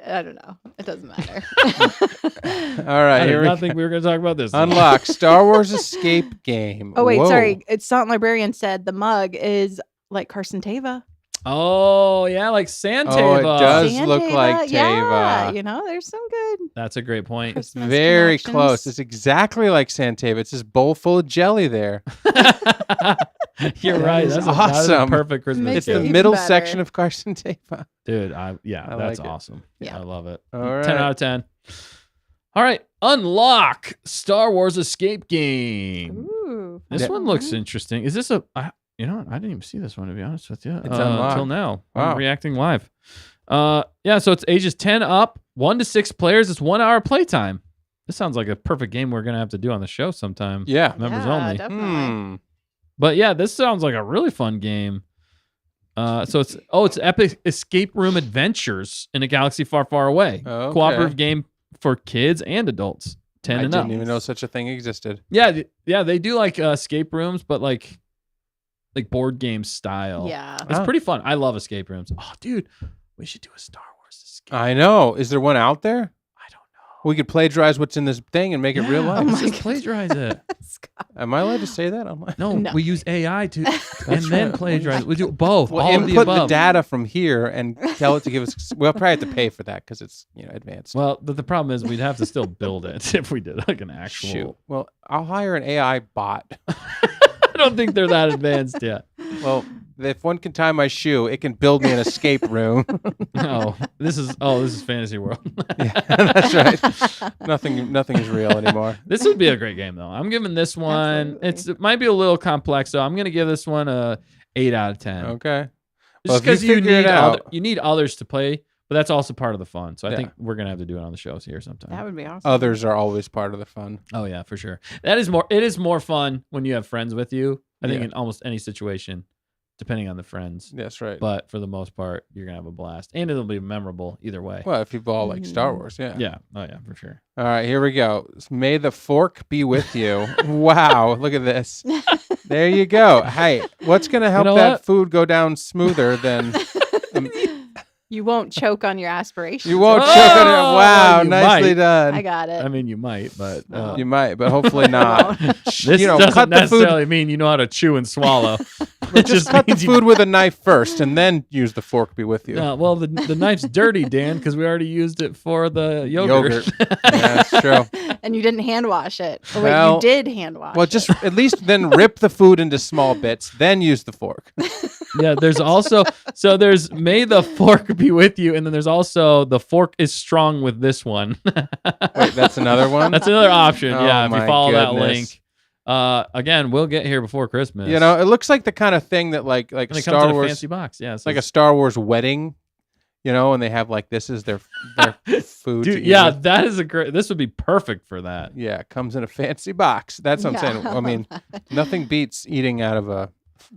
I don't know. It doesn't matter. All right, I here did we not go. think we were gonna talk about this. Unlock Star Wars Escape Game. Oh wait, Whoa. sorry. It's Silent Librarian said the mug is like Carson Teva. Oh yeah, like Santava. Oh, it does San look like Yeah, Teva. you know, there's some good That's a great point. Christmas Very connections. close. It's exactly like Santava. It's this bowl full of jelly there. You're That right. is That's that is a awesome. perfect Christmas Makes It's it the gift. even middle better. section of Carson Tava. Dude, I that's like it. awesome. Yeah. I love it. All 10 right. out of 10. All right, unlock Star Wars Escape Game. Ooh. This Yeah. one looks interesting. Is this you know what? I didn't even see this one to be honest with you. It's unlocked. Until now. Wow. I'm reacting live. Yeah, so it's ages 10 up, 1 to 6 players. It's 1 hour playtime. This sounds like a perfect game we're gonna have to do on the show sometime. Yeah. Members Yeah, only. Definitely. But yeah, this sounds like a really fun game. So it's Epic Escape Room Adventures in a Galaxy Far, Far Away. Okay. Cooperative game for kids and adults, 10 I and up. didn't even know such a thing existed. Yeah, they do like escape rooms, but like board game style. Yeah. It's Oh. pretty fun. I love escape rooms. Oh, dude, we should do a Star Wars escape. I know. Is there one out there? I don't know. We could plagiarize what's in this thing and make it real Yeah, life. Oh let's my just plagiarize it. Scott. Am I allowed to say that online? No, No. we use AI to, and That's then right. plagiarize. We do both. Well, all of the input the above. data from here and tell it to give us. We'll probably have to pay for that because it's advanced. Well, the problem is we'd have to still build it if we did like an actual. Shoot. Well, I'll hire an AI bot. I don't think they're that advanced yet. Well, if one can tie my shoe, it can build me an escape room. No, this is fantasy world. Yeah, that's right. Nothing is real anymore. This would be a great game though. I'm giving this one. Absolutely. It might be a little complex, so I'm gonna give this one a 8 out of 10. Okay. Well, Just if you because figure it out, you need others to play, but that's also part of the fun. So I Yeah. think we're gonna have to do it on the shows here sometime. That would be awesome. others are always part of the fun. Oh yeah, for sure. It is more fun when you have friends with you. I think Yeah. in almost any situation, depending on the friends. That's right. But for the most part, you're gonna have a blast, and it'll be memorable either way. Well, if you all like Star Wars, yeah. Yeah. Oh yeah, for sure. All right, here we go. May the fork be with you. Wow, look at this. There you go. Hey, what's going to help know that what? food go down smoother than You won't choke on your aspirations. you won't Oh, choke on it? Wow, you nicely might. done. I got it. I mean, you might, but No. You might, but hopefully not. this you know, doesn't cut the food. necessarily mean you know how to chew and swallow. It Just cut the means you- food with a knife first, and then use the fork be with you. Well, the knife's dirty, Dan, because we already used it for the yogurt. Yeah, that's true. And you didn't hand wash it. Oh, wait, Well- you did hand wash Well, it. just at least then rip the food into small bits, then use the fork. Yeah, there's also there's may the fork be with you, and then there's also the fork is strong with this one. Wait, that's another one? That's another option. Oh, Yeah, if you my follow that goodness. link. Again, we'll get here before Christmas. You know, it looks like the kind of thing that like and it comes Star in a Wars, fancy box. Yeah, like a Star Wars wedding, you know, and they have like this is their food. to dude. eat Yeah, with. that is a great. This would be perfect for that. Yeah, it comes in a fancy box. That's what I'm saying. I mean, nothing beats eating out of a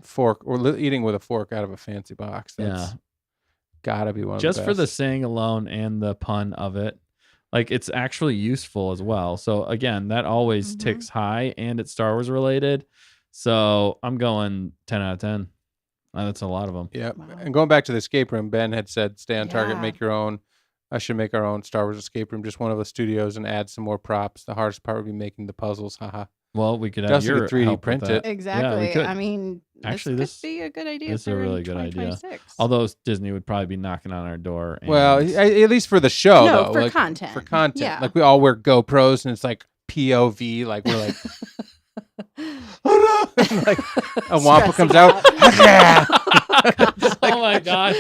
fork or eating with a fork out of a fancy box. That's gotta be one of Just the for the best. saying alone and the pun of it, like it's actually useful as well. So again, that always Mhm. ticks high, and it's Star Wars related. So I'm going 10 out of 10. That's a lot of them. Yeah, Wow. and going back to the escape room, Ben had said, "Stay on target, Yeah. make your own." I should make our own Star Wars escape room, just one of the studios, and add some more props. The hardest part would be making the puzzles. Haha. Well, we could have Dustin your could 3D help with print that. it. Exactly. could. I mean, Actually, this this- could be a good idea. this is a for really good idea. 2026. Although Disney would probably be knocking on our door. And Well, at least for the show, no, though, for like, content. for content. Yeah. Like we all wear GoPros, and it's like POV, like we're like, oh no, and, like a Wampa Stressing comes out. oh my god,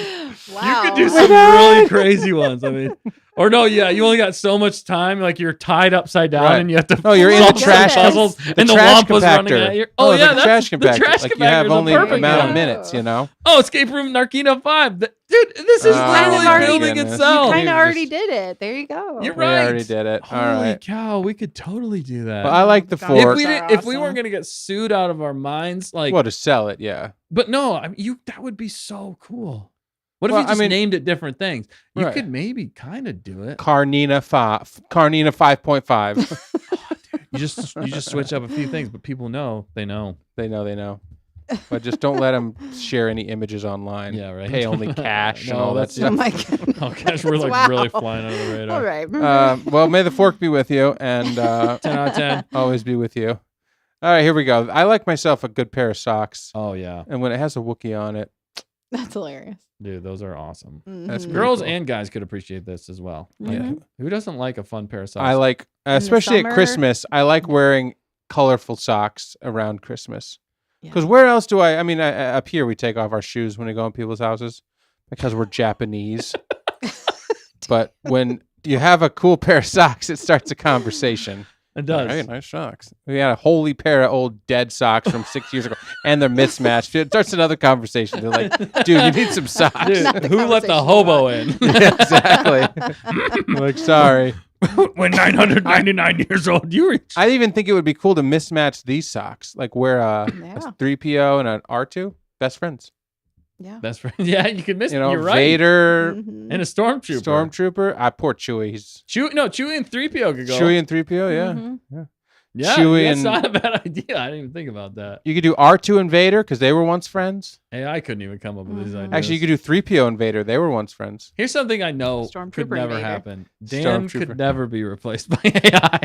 Wow. you could do some really crazy ones. I mean, or no, yeah, you only got so much time. Like you're tied upside down, Right. and you have to. Oh, you're in the solve trash- puzzles, the and the trash Wampa's running compactor. at you. Oh, Oh it's yeah, like a that's trash the compactor. trash Like you have compactor's a only perfect amount one. of minutes, you know. Oh, Escape Room Narkina 5. Dude, this is Oh, literally my building goodness. itself. You kind You of already just- did it. There you go. You're We right. already did it. All Holy right. cow, we could totally do that. Well, I like the God. if fork. we Are if we weren't awesome. gonna get sued out of our minds, like, Well, to sell it, yeah. but no, I mean, that would be so cool. What if Well, you just I mean- named it different things? You Right. could maybe kind of do it. Carnina 5.5. You just switch up a few things, but people know. They know. They know. But just don't let them share any images online. Yeah, right. Pay only cash and No, all that that's- Oh stuff. my goodness. Oh gosh, we're like Wow. really flying under the radar. All right. Well, may the fork be with you, and 10 out of 10. always be with you. All right, here we go. I like myself a good pair of socks, Oh yeah, and when it has a Wookiee on it, That's hilarious. dude, those are awesome. That's Mhm. pretty Girls cool. and guys could appreciate this as well. Like, Mhm. who doesn't like a fun pair of socks? I like, the especially at summer? Christmas, I like wearing colorful socks around Christmas. Yeah. Because where else do I mean, up here we take off our shoes when we go in people's houses because we're Japanese. But when you have a cool pair of socks, it starts a conversation. It does. Hey, nice socks. We had a holy pair of old dead socks from 6 years ago, and they're mismatched. It starts another conversation. They're like, dude, you need some socks. Dude, Not the who let the conversation hobo about. in? Yeah, exactly. I'm like, sorry. When 999 years old, you were. I even think it would be cool to mismatch these socks. Like wear a Yeah. 3PO and an R2. Best friends. Yeah. Best friend. Yeah, you could miss. You know, You're right. Vader, Mhm. And a stormtrooper. Stormtrooper. Poor Chewie. He's Chewie and 3PO could go. Chewie and 3PO, yeah. Mhm. Yeah, Chewie that's and- not a bad idea. I didn't even think about that. You could do R2 and Vader because they were once friends. Hey, I couldn't even come up with these Mhm. ideas. Actually, you could do 3PO and Vader. They were once friends. Here's something I know could Stormtrooper never invader. happen. Dan Stormtrooper. could never be replaced by AI.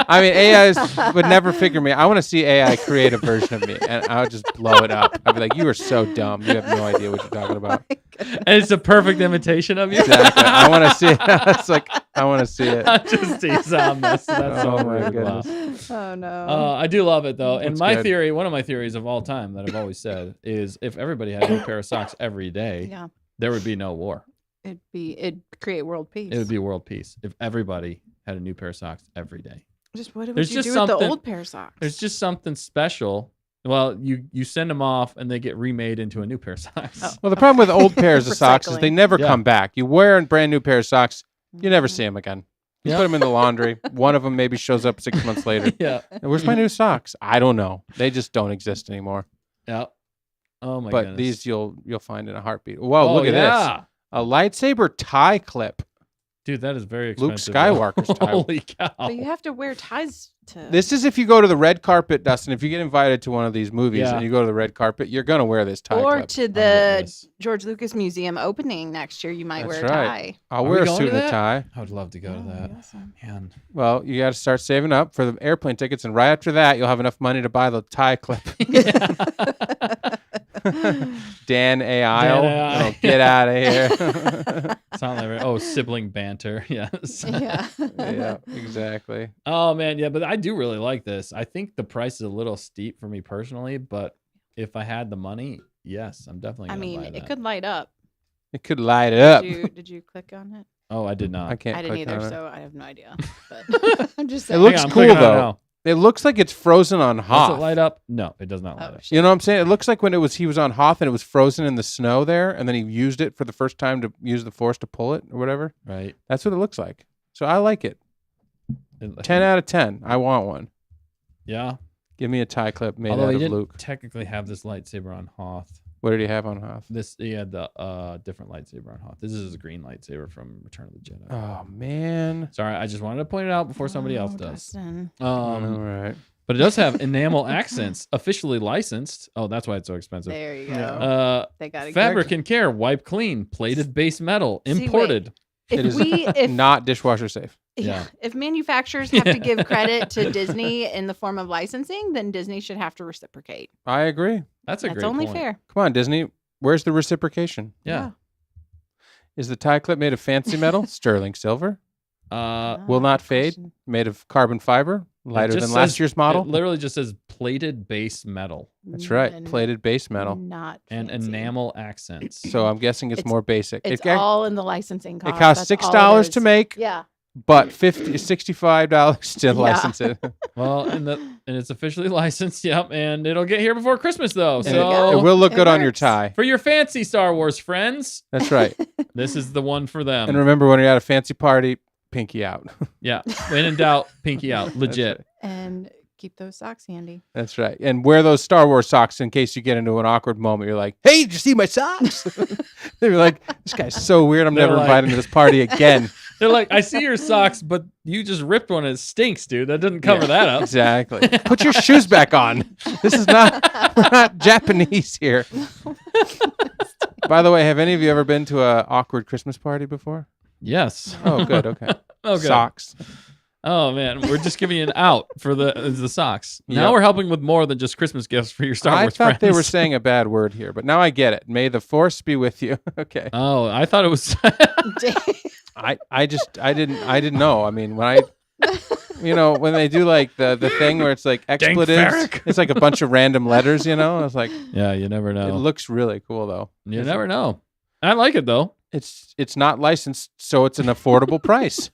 I mean, AI would never figure me. I want to see AI create a version of me, and I would just blow it up. I'd be like, "You are so dumb. You have no idea what you're talking about." And it's a perfect imitation of you. Exactly. I want to see it. It's like I want to see it. I'm just teasing on this. That's so Oh, my rude. Wow. goodness. Oh no. I do love it though. And That's my good. theory, one of my theories of all time that I've always said is if everybody had a new pair of socks every day, Yeah. there would be no war. It'd create world peace. It would be world peace if everybody had a new pair of socks every day. Just what would There's you just do with the something- old pair of socks? There's just something special Well, you send them off and they get remade into a new pair of socks. Oh. Well, the problem with old pairs of socks is they Recycling. never Yeah. come back. You wear a brand new pair of socks, you never see them again. You Yeah. put them in the laundry. One of them maybe shows up 6 months later. Yeah. Where's my new socks? I don't know. They just don't exist anymore. Yeah. Oh my But goodness. these you'll find in a heartbeat. Whoa, Oh, look at this. yeah. A lightsaber tie clip. Dude, that is very Luke expensive. Skywalker's tie. Holy cow. But you have to wear ties to. This is if you go to the red carpet, Dustin. If you get invited to one of these movies Yeah. and you go to the red carpet, you're going to wear this tie or clip. to getting the this. George Lucas Museum opening next year, you might That's wear a right. tie. I'll Are wear we a going suit to and a that? tie. I would love to go to that. Awesome. Man. Well, you got to start saving up for the airplane tickets, and right after that, you'll have enough money to buy the tie clip. Dan AI. AI. Oh, get out of here. Sound like sibling banter. Yes. Yeah. Yeah, exactly. Oh man, yeah, but I do really like this. I think the price is a little steep for me personally, but if I had the money, yes, I'm definitely I gonna buy mean, that. it could light up. It could light it up. Did you click on it? Oh, I did not. I can't I didn't click either, on it. so I have no idea. But I'm just It saying. looks Hang on, I'm cool, clicking on it though. now. It looks like it's frozen on Does Hoth. it light up? No, it does not light Oh, up. You know what I'm saying? It looks like when he was on Hoth and it was frozen in the snow there, and then he used it for the first time to use the force to pull it or whatever. Right. That's what it looks like. So I like it. 10 out of 10. I want one. Yeah. Give me a tie clip made Although out he of didn't Luke. technically have this lightsaber on Hoth. What did he have on Hoth? He had the different lightsaber on Hoth. This is his green lightsaber from Return of the Jedi. Oh, man. Sorry, I just wanted to point it out before somebody else Oh, does. Dustin. All right. But it does have enamel accents, officially licensed. Oh, that's why it's so expensive. There you go. Uh, They got to Fabric and Care, wipe clean, plated base metal, See, wait. imported. It is not dishwasher safe. Yeah. If manufacturers have to give credit to Disney in the form of licensing, then Disney should have to reciprocate. I agree. That's a That's great only point. fair. Come on, Disney. Where's the reciprocation? Yeah. Is the tie clip made of fancy metal? Sterling silver? Will not good fade? question. Made of carbon fiber? Lighter just than last says- year's model? It literally just says plated base metal That's right. And Plated base metal. Not and fancy. enamel accents. So I'm guessing it's more basic. It's It all in the licensing cost. costs That's all $6 it to is. make, Yeah. but $65 to Yeah. license it. Well, and it's officially licensed. Yep, and it'll get here before Christmas though. And There you So go. it will look It good on your works. tie. for your fancy Star Wars friends, That's right. this is the one for them. And remember, when you're at a fancy party, pinky out. Yeah, when in doubt, pinky out. Legit. And keep those socks handy. That's right. And wear those Star Wars socks in case you get into an awkward moment. You're like, hey, did you see my socks? They're like, this guy's so weird. I'm They're never like- invited to this party again. They're like, I see your socks, but you just ripped one and it stinks, dude. That doesn't cover Yeah, that up. Exactly. Put your shoes back on. This is we're not Japanese here. By the way, have any of you ever been to an awkward Christmas party before? Yes. Oh, good. Okay. Okay. Socks. Oh man, we're just giving you an out for the socks. Now Yep. we're helping with more than just Christmas gifts for your Star I Wars thought friends. they were saying a bad word here, but now I get it. May the force be with you. Okay. Oh, I thought it was. I didn't know. I mean, when when they do like the thing where it's like expletives, Ferric. it's like a bunch of random letters, It's like Yeah, you never it know. looks really cool though. You never know. I like it though. It's not licensed, so it's an affordable price.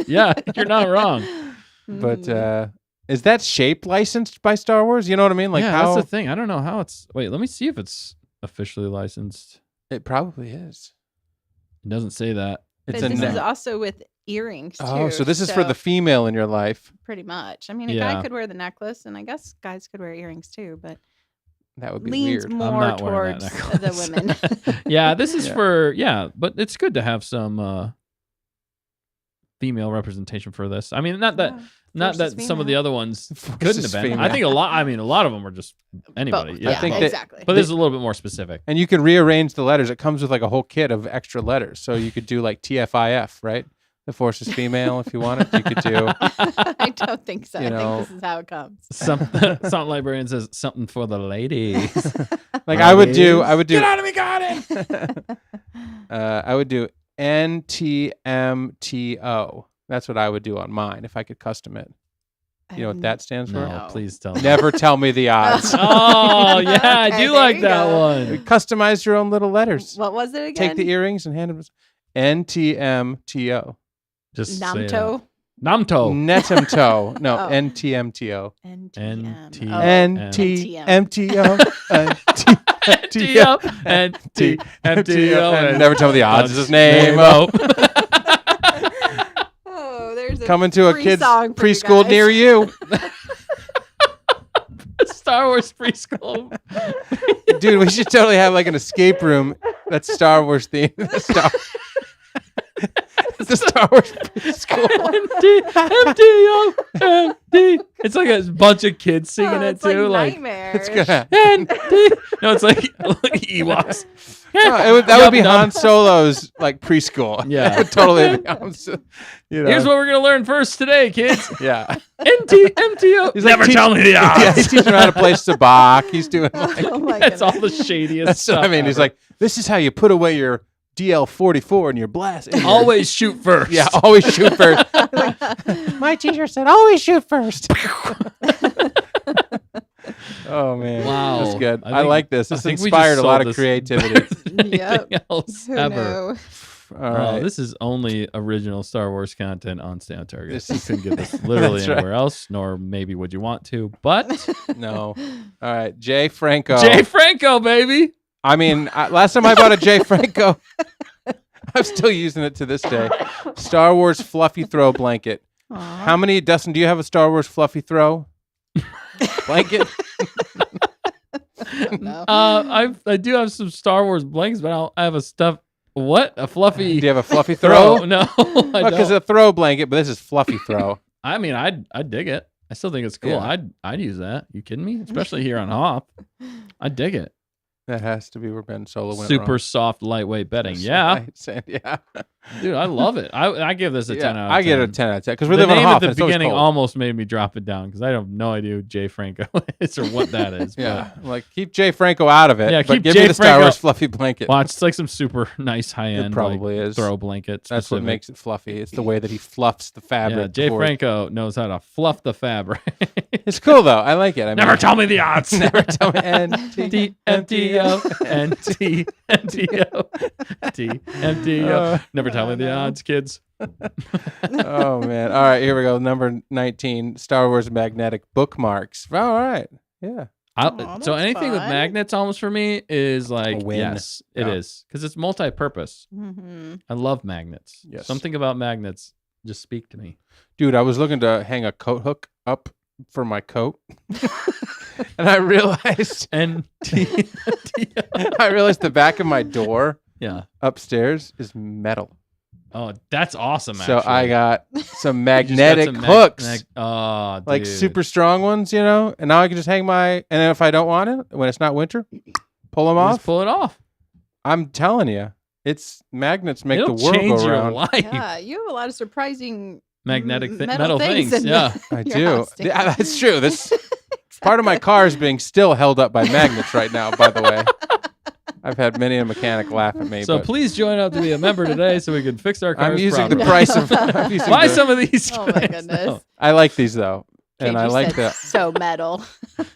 Yeah, you're not wrong. But is that shape licensed by Star Wars? You know what I mean? Like yeah, how that's the thing. I don't know how it's. Wait, let me see if it's officially licensed. it probably is. It doesn't say that. It's But a this is ne- also with earrings too. Oh, so this is for the female in your life. pretty much. I mean, a Yeah. guy could wear the necklace, and I guess guys could wear earrings too, but That would be leans weird. I'm more not wearing towards that the necklace. women. Yeah, this is Yeah. but it's good to have some female representation for this. I mean, not that Force is some of the female. other ones Force couldn't is have been. I female. think a lot of them are just anybody. Both. Yeah, Yeah, I think both. that- exactly. But this is a little bit more specific. And you can rearrange the letters. It comes with like a whole kit of extra letters. So you could do like TFIF, right? The force is female if you want it. You could do I don't think so. you I know- think this is how it comes. Some librarian says something for the ladies. like I would do Get out of me, garden. I would do NTMTO. That's what I would do on mine if I could custom it. You know what that stands for? No, please tell me. Never tell me the odds. Oh yeah, I Okay, do there like you that go. one. Customize your own little letters. What was it again? Take the earrings and hand them. NTMTO. Just say it out. Namto. Namto. Netemto. No, Oh. NTMTO. NTM. NT. Oh, NTMTO. NTO. And never tell me the odds. Is his name. Oh, there's a Coming to a free kid's song for you preschool guys. near you. Star Wars preschool. Dude, we should totally have like an escape room that's Star Wars themed. The Star Wars preschool. NT. It's like a bunch of kids singing it It's like too. Like, nightmare. It's gonna. no, it's like Ewoks. No, that would be Han Solo's like preschool. Yeah. It would totally be you know. Here's what we're gonna learn first today, kids. Yeah. MTO. He's like Never tell me the Yeah, odds. he's teaching him how to play sabacc. He's doing like Oh my That's all goodness. the shadiest that's stuff. what I mean. He's ever. like, this is how you put away your DL-44 and your blast. always shoot first. Yeah, always shoot first. My teacher said always shoot first. Oh man, Wow. that's good. I I, think- like this. I This think we inspired just a lot sold of this creativity. better than Yep. anything else Who ever. knew? All right. This is only original Star Wars content on Stay on Target. This You is- couldn't get this literally That's right. anywhere else, nor maybe would you want to. But No. All right, Jay Franco. Jay Franco, baby. I mean, last time I bought a Jay Franco, I'm still using it to this day. Star Wars fluffy throw blanket. How many, Dustin? Do you have a Star Wars fluffy throw blanket? No. I do have some Star Wars blankets, but I have a stuff. What a Do fluffy you have a fluffy throw? throw? No, I Because don't. a throw blanket, but this is fluffy throw. I mean, I'd dig it. I still think it's cool. Yeah. I'd use that. You kidding me? Especially here on Hop. I'd dig it. That has to be where Ben Solo went Super wrong. soft, lightweight bedding. That's Yeah, right, Sam, yeah. dude, I love it. I give this a 10 out of 10. I get a 10 out of 10 because we The live on name Hop. at the and it's always beginning cold. almost made me drop it down because I have no idea who Jay Franco is or what that is. Yeah, like keep Jay Franco out of it. Yeah, but keep give Jay me the Star Franco- Wars fluffy blanket. Watch, it's like some super nice high end. It probably is. throw blanket. That's what specific. makes it fluffy. It's the way that he fluffs the fabric. Yeah, Jay before- Franco knows how to fluff the fabric. It's cool though. I like it. I mean, Never tell me the odds. never tell me. NT, MTO, NT, MTO, MTO. Never tell me the odds, kids. Oh man! All right, here we go. Number 19, Star Wars magnetic bookmarks. All right, yeah. Aw, So that's anything with fun. magnets almost for me is like, win. yes, it Yeah. is. Because it's multi-purpose. Mm-hmm. I love magnets. Yes. Something about magnets just speak to me. Dude, I was looking to hang a coat hook up for my coat, and I realized I realized the back of my door Yeah. upstairs is metal. Oh, that's awesome, So actually. I got some You just got magnetic some hooks. Oh, Like dude. super strong ones, you know, and now I can just hang my. And then if I don't want it, when it's not winter, pull them You off. just pull it off. I'm telling you, it's magnets make It'll the world change go your around. life. Yeah, you have a lot of surprising Magnetic metal metal things. in Yeah. I your do. house, Dan. Yeah, that's true. This part of my car is being still held up by magnets right now. By the way, I've had many a mechanic laugh at me. So but please join up to be a member today so we can fix our cars I'm using the properly. price of. I'm using Buy the- some of these. Oh my guys. goodness. No. I like these though, and I KG like said the. so metal.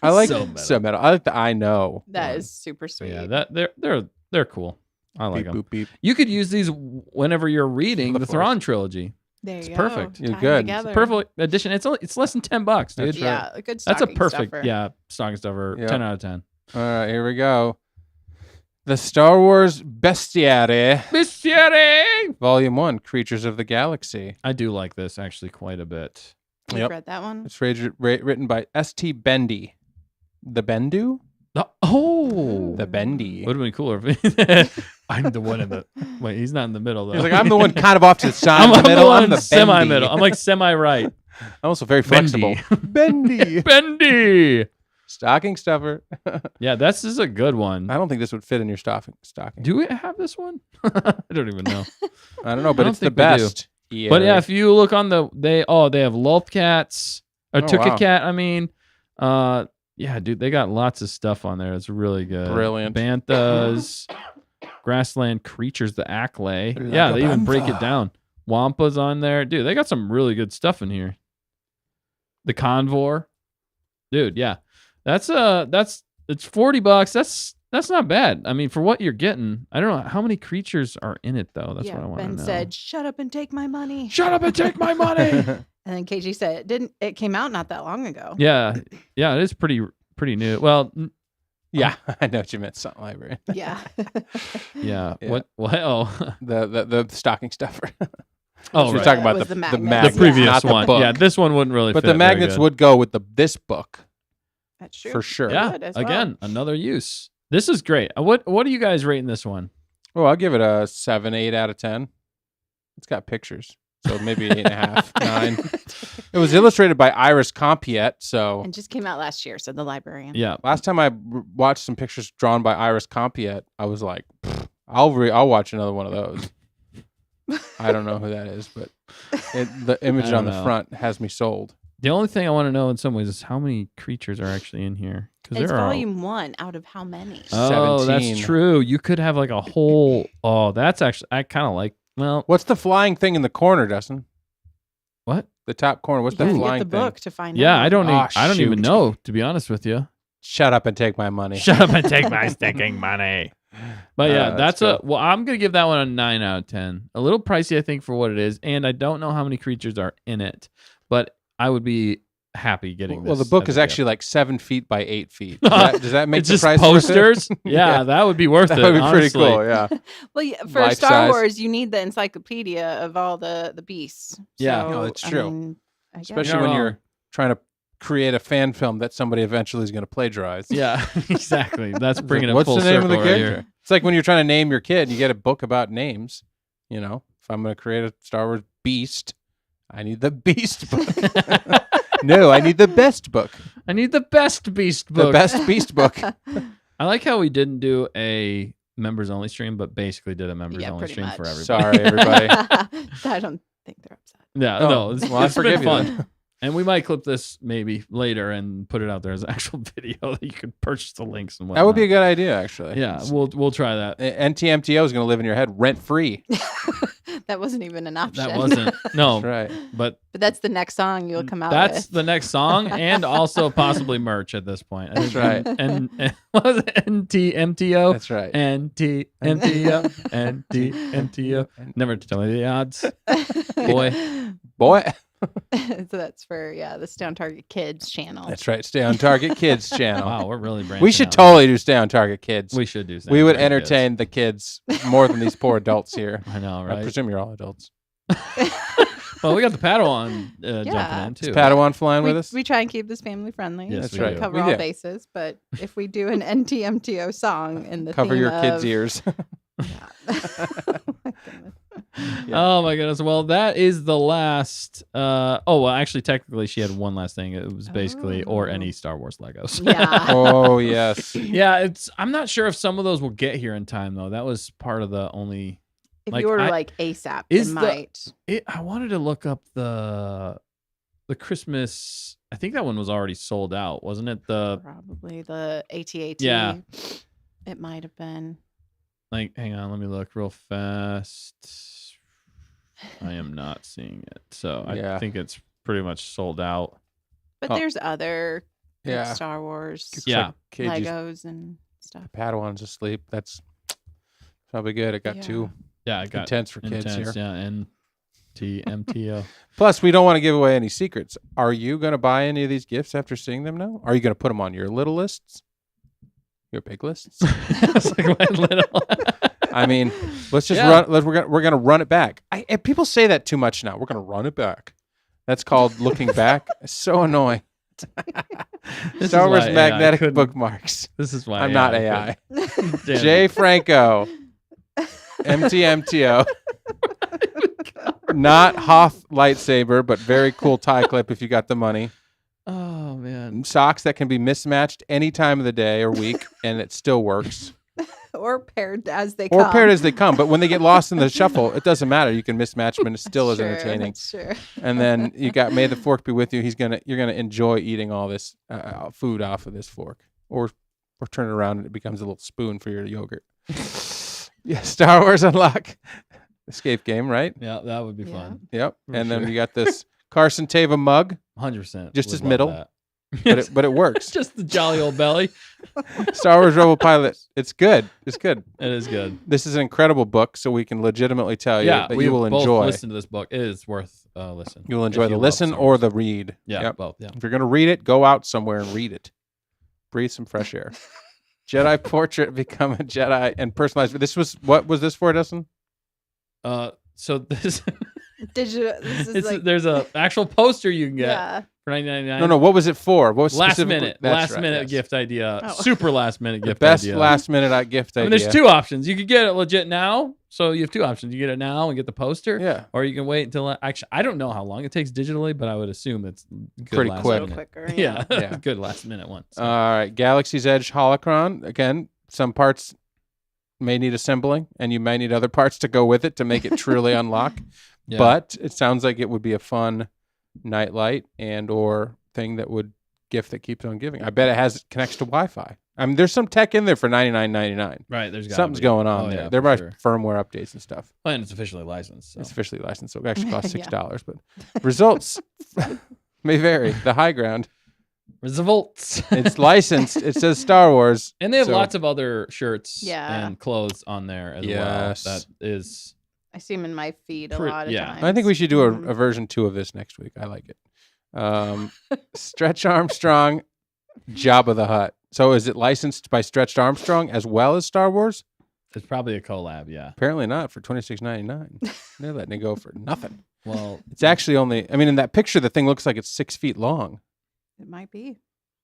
I like So metal. so metal. I like the I know. That one. is super So sweet. yeah, that they're cool. I like Beep them. boop beep. You could use these whenever you're reading The the Force. Thrawn trilogy. there it's you perfect. go. You're Tie 'em good. together. Perfect addition. It's less than $10, dude. That's right. Yeah, a good. That's a stocking perfect stuffer. stocking stuffer. Yeah. 10 out of 10. All right, here we go. The Star Wars Bestiary, Bestiary! Volume 1, Creatures of the Galaxy. I do like this actually quite a bit. You've Yep. read that one. It's written by S.T. Bendy. The Bendu? Oh, The Bendy. would have been cooler if I'm the one in the. Wait, he's not in the middle though. He's like, I'm the one kind of off to the side I'm in the middle. one I'm the semi-middle. Bendy. I'm like semi-right. I'm also very flexible. Bendy. Bendy. Stocking stuffer. Yeah, this is a good one. I don't think this would fit in your stocking. Do we have this one? I don't even know. I don't know, but don't it's the think we do. best. Yeah. But yeah, if you look on they have Lulpcats or Oh, Tuka wow. Cat. I mean, yeah, dude, they got lots of stuff on there. It's really good. Brilliant. Banthas, grassland creatures, the Acklay. Yeah, they even break it Bantha. down. Wampa's on there, dude. They got some really good stuff in here. The Convor, dude. Yeah, it's $40. That's not bad. I mean, for what you're getting, I don't know how many creatures are in it though. That's what I want to know. Ben said, "Shut up and take my money." "Shut up and take my money." And then KG said, "It came out not that long ago." Yeah, it is pretty new. Well, Yeah, I know what you meant. Something library. Yeah. yeah. Yeah. What? Well, The stocking stuffer. oh, We're right. talking That about was the the the magnets. The magnets, previous not the one. book. Yeah, this one wouldn't really. But fit the very magnets good. would go with this book That's true. for sure. Yeah. Would as well. Again, another use. This is great. What are you guys rating this one? Oh, I'll give it a 7, 8 out of 10. It's got pictures, so maybe 8.5, 9. It was illustrated by Iris Compiet. So And just came out last year, said the librarian. Yeah. last time I watched some pictures drawn by Iris Compiet, I was like, I'll watch another one of those. I don't know who that is, but the image I on the don't know. front has me sold. The only thing I want to know in some ways is how many creatures are actually in here. Because It's there are. volume 1 out of how many? Oh, 17. that's true. You could have like a whole. Oh, that's actually. I kind of like. Well, What's the flying thing in the corner, Dustin? what? The top corner. What's You the gotta flying get the thing? book to find Yeah, out. I don't. Oh, I don't even shoot. know. To be honest with you. Shut up and take my money. Shut up and take my stinking money. But yeah, That's that's cool. well, I'm gonna give that one a 9 out of 10. A little pricey, I think, for what it is, and I don't know how many creatures are in it, but I would be happy getting this. Well, the book as is a actually like 7 feet by 8 feet. Does that make it's the just price worth it? posters. Yeah, Yeah. that would be worth That it. would be honestly. pretty cool. Yeah. Well, for Life Star size. Wars, you need the encyclopedia of all the beasts. Yeah. So, No, that's I true. mean, I guess. Especially You're when wrong. you're trying to create a fan film that somebody eventually is going to plagiarize. Yeah, exactly. That's It's bringing like, it what's full the name of the circle right character? here. It's like when you're trying to name your kid, you get a book about names. You know, if I'm going to create a Star Wars beast, I need the beast book. No, I need the best book. I need the best beast book. The best beast book. I like how we didn't do a members only stream, but basically did a members Yeah, only pretty stream much. for everybody. Sorry, everybody. I don't think they're upset. Yeah, Oh, no, it's, well, I it's been forgive you fun. then. And we might clip this maybe later and put it out there as an actual video that you could purchase the links and whatnot. That would be a good idea, actually. Yeah, we'll try that. NTMTO is going to live in your head rent free. That wasn't even an option. That wasn't no, That's right. but But that's the next song you'll come out that's with. the next song and also possibly merch at this point. I That's think- right. And what was it? NTMTO. That's right. NTMTO. NTMTO. Never tell me the odds. Boy. Boy. So that's for the Stay on Target Kids channel. That's right. Stay on Target Kids channel. Wow, we're really branching We should out. totally do Stay on Target Kids. We should do. We would something for kids. entertain the kids more than these poor adults here. I know, I right? presume you're all adults. Well, we got the Padawan jumping in too. Padawan flying with us? We try and keep this family friendly. Yes, That's we right. do. Cover We all do. bases, but if we do an NTMTO song in the Cover theme your kids' of- ears. Oh my goodness. Oh my goodness. Well, that is the last. Well, actually, technically, she had one last thing. It was basically or any Star Wars Legos. Yeah. Oh, yes. Yeah, I'm not sure if some of those will get here in time though. That was part of the only. If Like, you order I- like ASAP, is it the- might. I wanted to look up the Christmas. I think that one was already sold out, wasn't it? Probably the AT-AT. Yeah. It might have been. Like, hang on, let me look real fast. I am not seeing it, so I Yeah. think it's pretty much sold out. But Oh. there's other good Yeah. Star Wars Looks Yeah. like kid used- Legos and stuff. Padawan's asleep. That's probably good. It got Yeah. too Yeah, I got intense for kids here. intense. Yeah, NTMTO. Plus, we don't want to give away any secrets. Are you going to buy any of these gifts after seeing them now? Are you going to put them on your little lists? Your big lists? It's like my little. I mean, let's just Yeah. run. We're gonna run it back. And people say that too much now. We're gonna run it back. That's called looking back. It's so annoying. This Star is Wars why AI magnetic couldn't- bookmarks. This is why I'm not AI. couldn't- Damn Jay it. Franco, MTMTO. Not Hoth lightsaber, but very cool tie clip if you got the money. Oh man. Socks that can be mismatched any time of the day or week, and it still works. Or paired as they Or come. paired as they come, but when they get lost in the shuffle, it doesn't matter. You can mismatch them, and it still is Sure, entertaining. that's Sure. And then you got may the fork be with you. You're gonna enjoy eating all this food off of this fork, or turn it around and it becomes a little spoon for your yogurt. Yeah, Star Wars Unlock escape game, right? Yeah, that would be Yeah. fun. Yep. For And then sure. you got this Carson Tava mug. 100%. Just would as love middle. that. but it works. Just the jolly old belly. Star Wars Rebel Pilot. It's good. It's good. It is good. This is an incredible book, so we can legitimately tell you that we you will both enjoy. listen to this book. It is worth listen. You will enjoy if the you love listen Star or Wars. the read. Yeah, Yep. both. Yeah. If you're gonna read it, go out somewhere and read it. Breathe some fresh air. Jedi portrait, become a Jedi, and personalized. What was this for, Dustin? So this This is like there's a actual poster you can get yeah. for $9.99. No. What was it for? What was last specifically- minute, That's last right, minute yes. gift idea. Oh. Super last minute The gift best idea. last minute gift I idea. mean, there's two options. You could get it legit now. So you have two options. You get it now and get the poster. Yeah. Or you can wait until actually I don't know how long it takes digitally, but I would assume it's good Pretty last quick. minute. quicker. Yeah. Yeah. Good last minute one. So. All right, Galaxy's Edge holocron. Again, some parts may need assembling, and you may need other parts to go with it to make it truly unlock. Yeah. But it sounds like it would be a fun nightlight and or thing that would gift that keeps on giving. I bet it connects to Wi-Fi. I mean, there's some tech in there for $99.99. Right, there's gotta Something's be. going on Oh, there. yeah, there for are sure. firmware updates and stuff. Well, and it's officially licensed. So. It's officially licensed, so it actually costs Yeah. $6. But results may vary. The high ground. Results. It's licensed. It says Star Wars. And they have so- lots of other shirts Yeah. and clothes on there as Yes. well. That is I see them in my feed a Pretty- lot of yeah. times. I think we should do Mhm. a version 2 of this next week. I like it. Stretch Armstrong, Jabba the Hutt. So is it licensed by Stretch Armstrong as well as Star Wars? it's probably a collab, yeah. Apparently not for $26.99. They're letting it go for nothing. Well, It's actually only, I mean, in that picture, the thing looks like it's 6 feet long. It might be.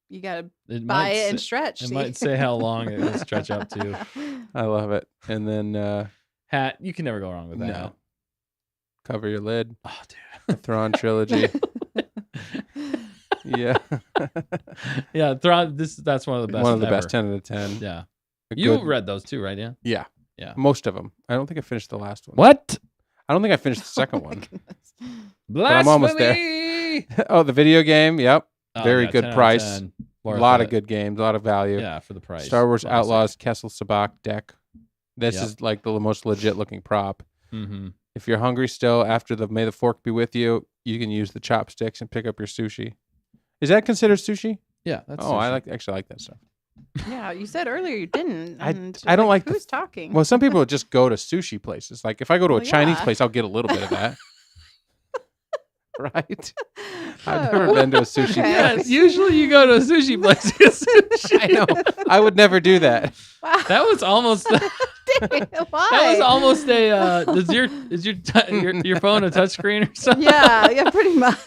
You gotta it buy might it and say, stretch. it see? might say how long it will stretch up to. I love it. And then, Hat, you can never go wrong with that. no. Cover your lid. Oh, The Thrawn trilogy. Yeah. dude. Yeah, Thrawn, that's one of the best. One of the ever. best 10 out of 10. Yeah. A You good- read those too, right? Yeah. Yeah. Yeah. Most of them. I don't think I finished the last one. What? I don't think I finished the second Oh my one. goodness. Blasphemy! I'm almost there. Oh, the video game. Yep. Oh, Very yeah, good 10 out of price. 10. A Worth lot it. of good games, a lot of value. Yeah, for the price. Star Wars Classic. Outlaws Kessel Sabak deck. This Yep. is like the most legit looking prop. Mm-hmm. If you're hungry still after the May the Fork be with you, you can use the chopsticks and pick up your sushi. Is that considered sushi? Yeah, that's I sushi. actually like that stuff. Yeah, you said earlier you didn't. I- and I don't like the who's talking. Well, some people just go to sushi places. Like if I go to a Well, Chinese yeah. place, I'll get a little bit of that. Right? I've Oh. never been to a sushi Okay. Yeah, place. usually you go to a sushi place to get sushi. I know. I would never do that. Wow. That was almost. Why? That was almost a. Is your phone a touchscreen or something? Yeah, pretty much.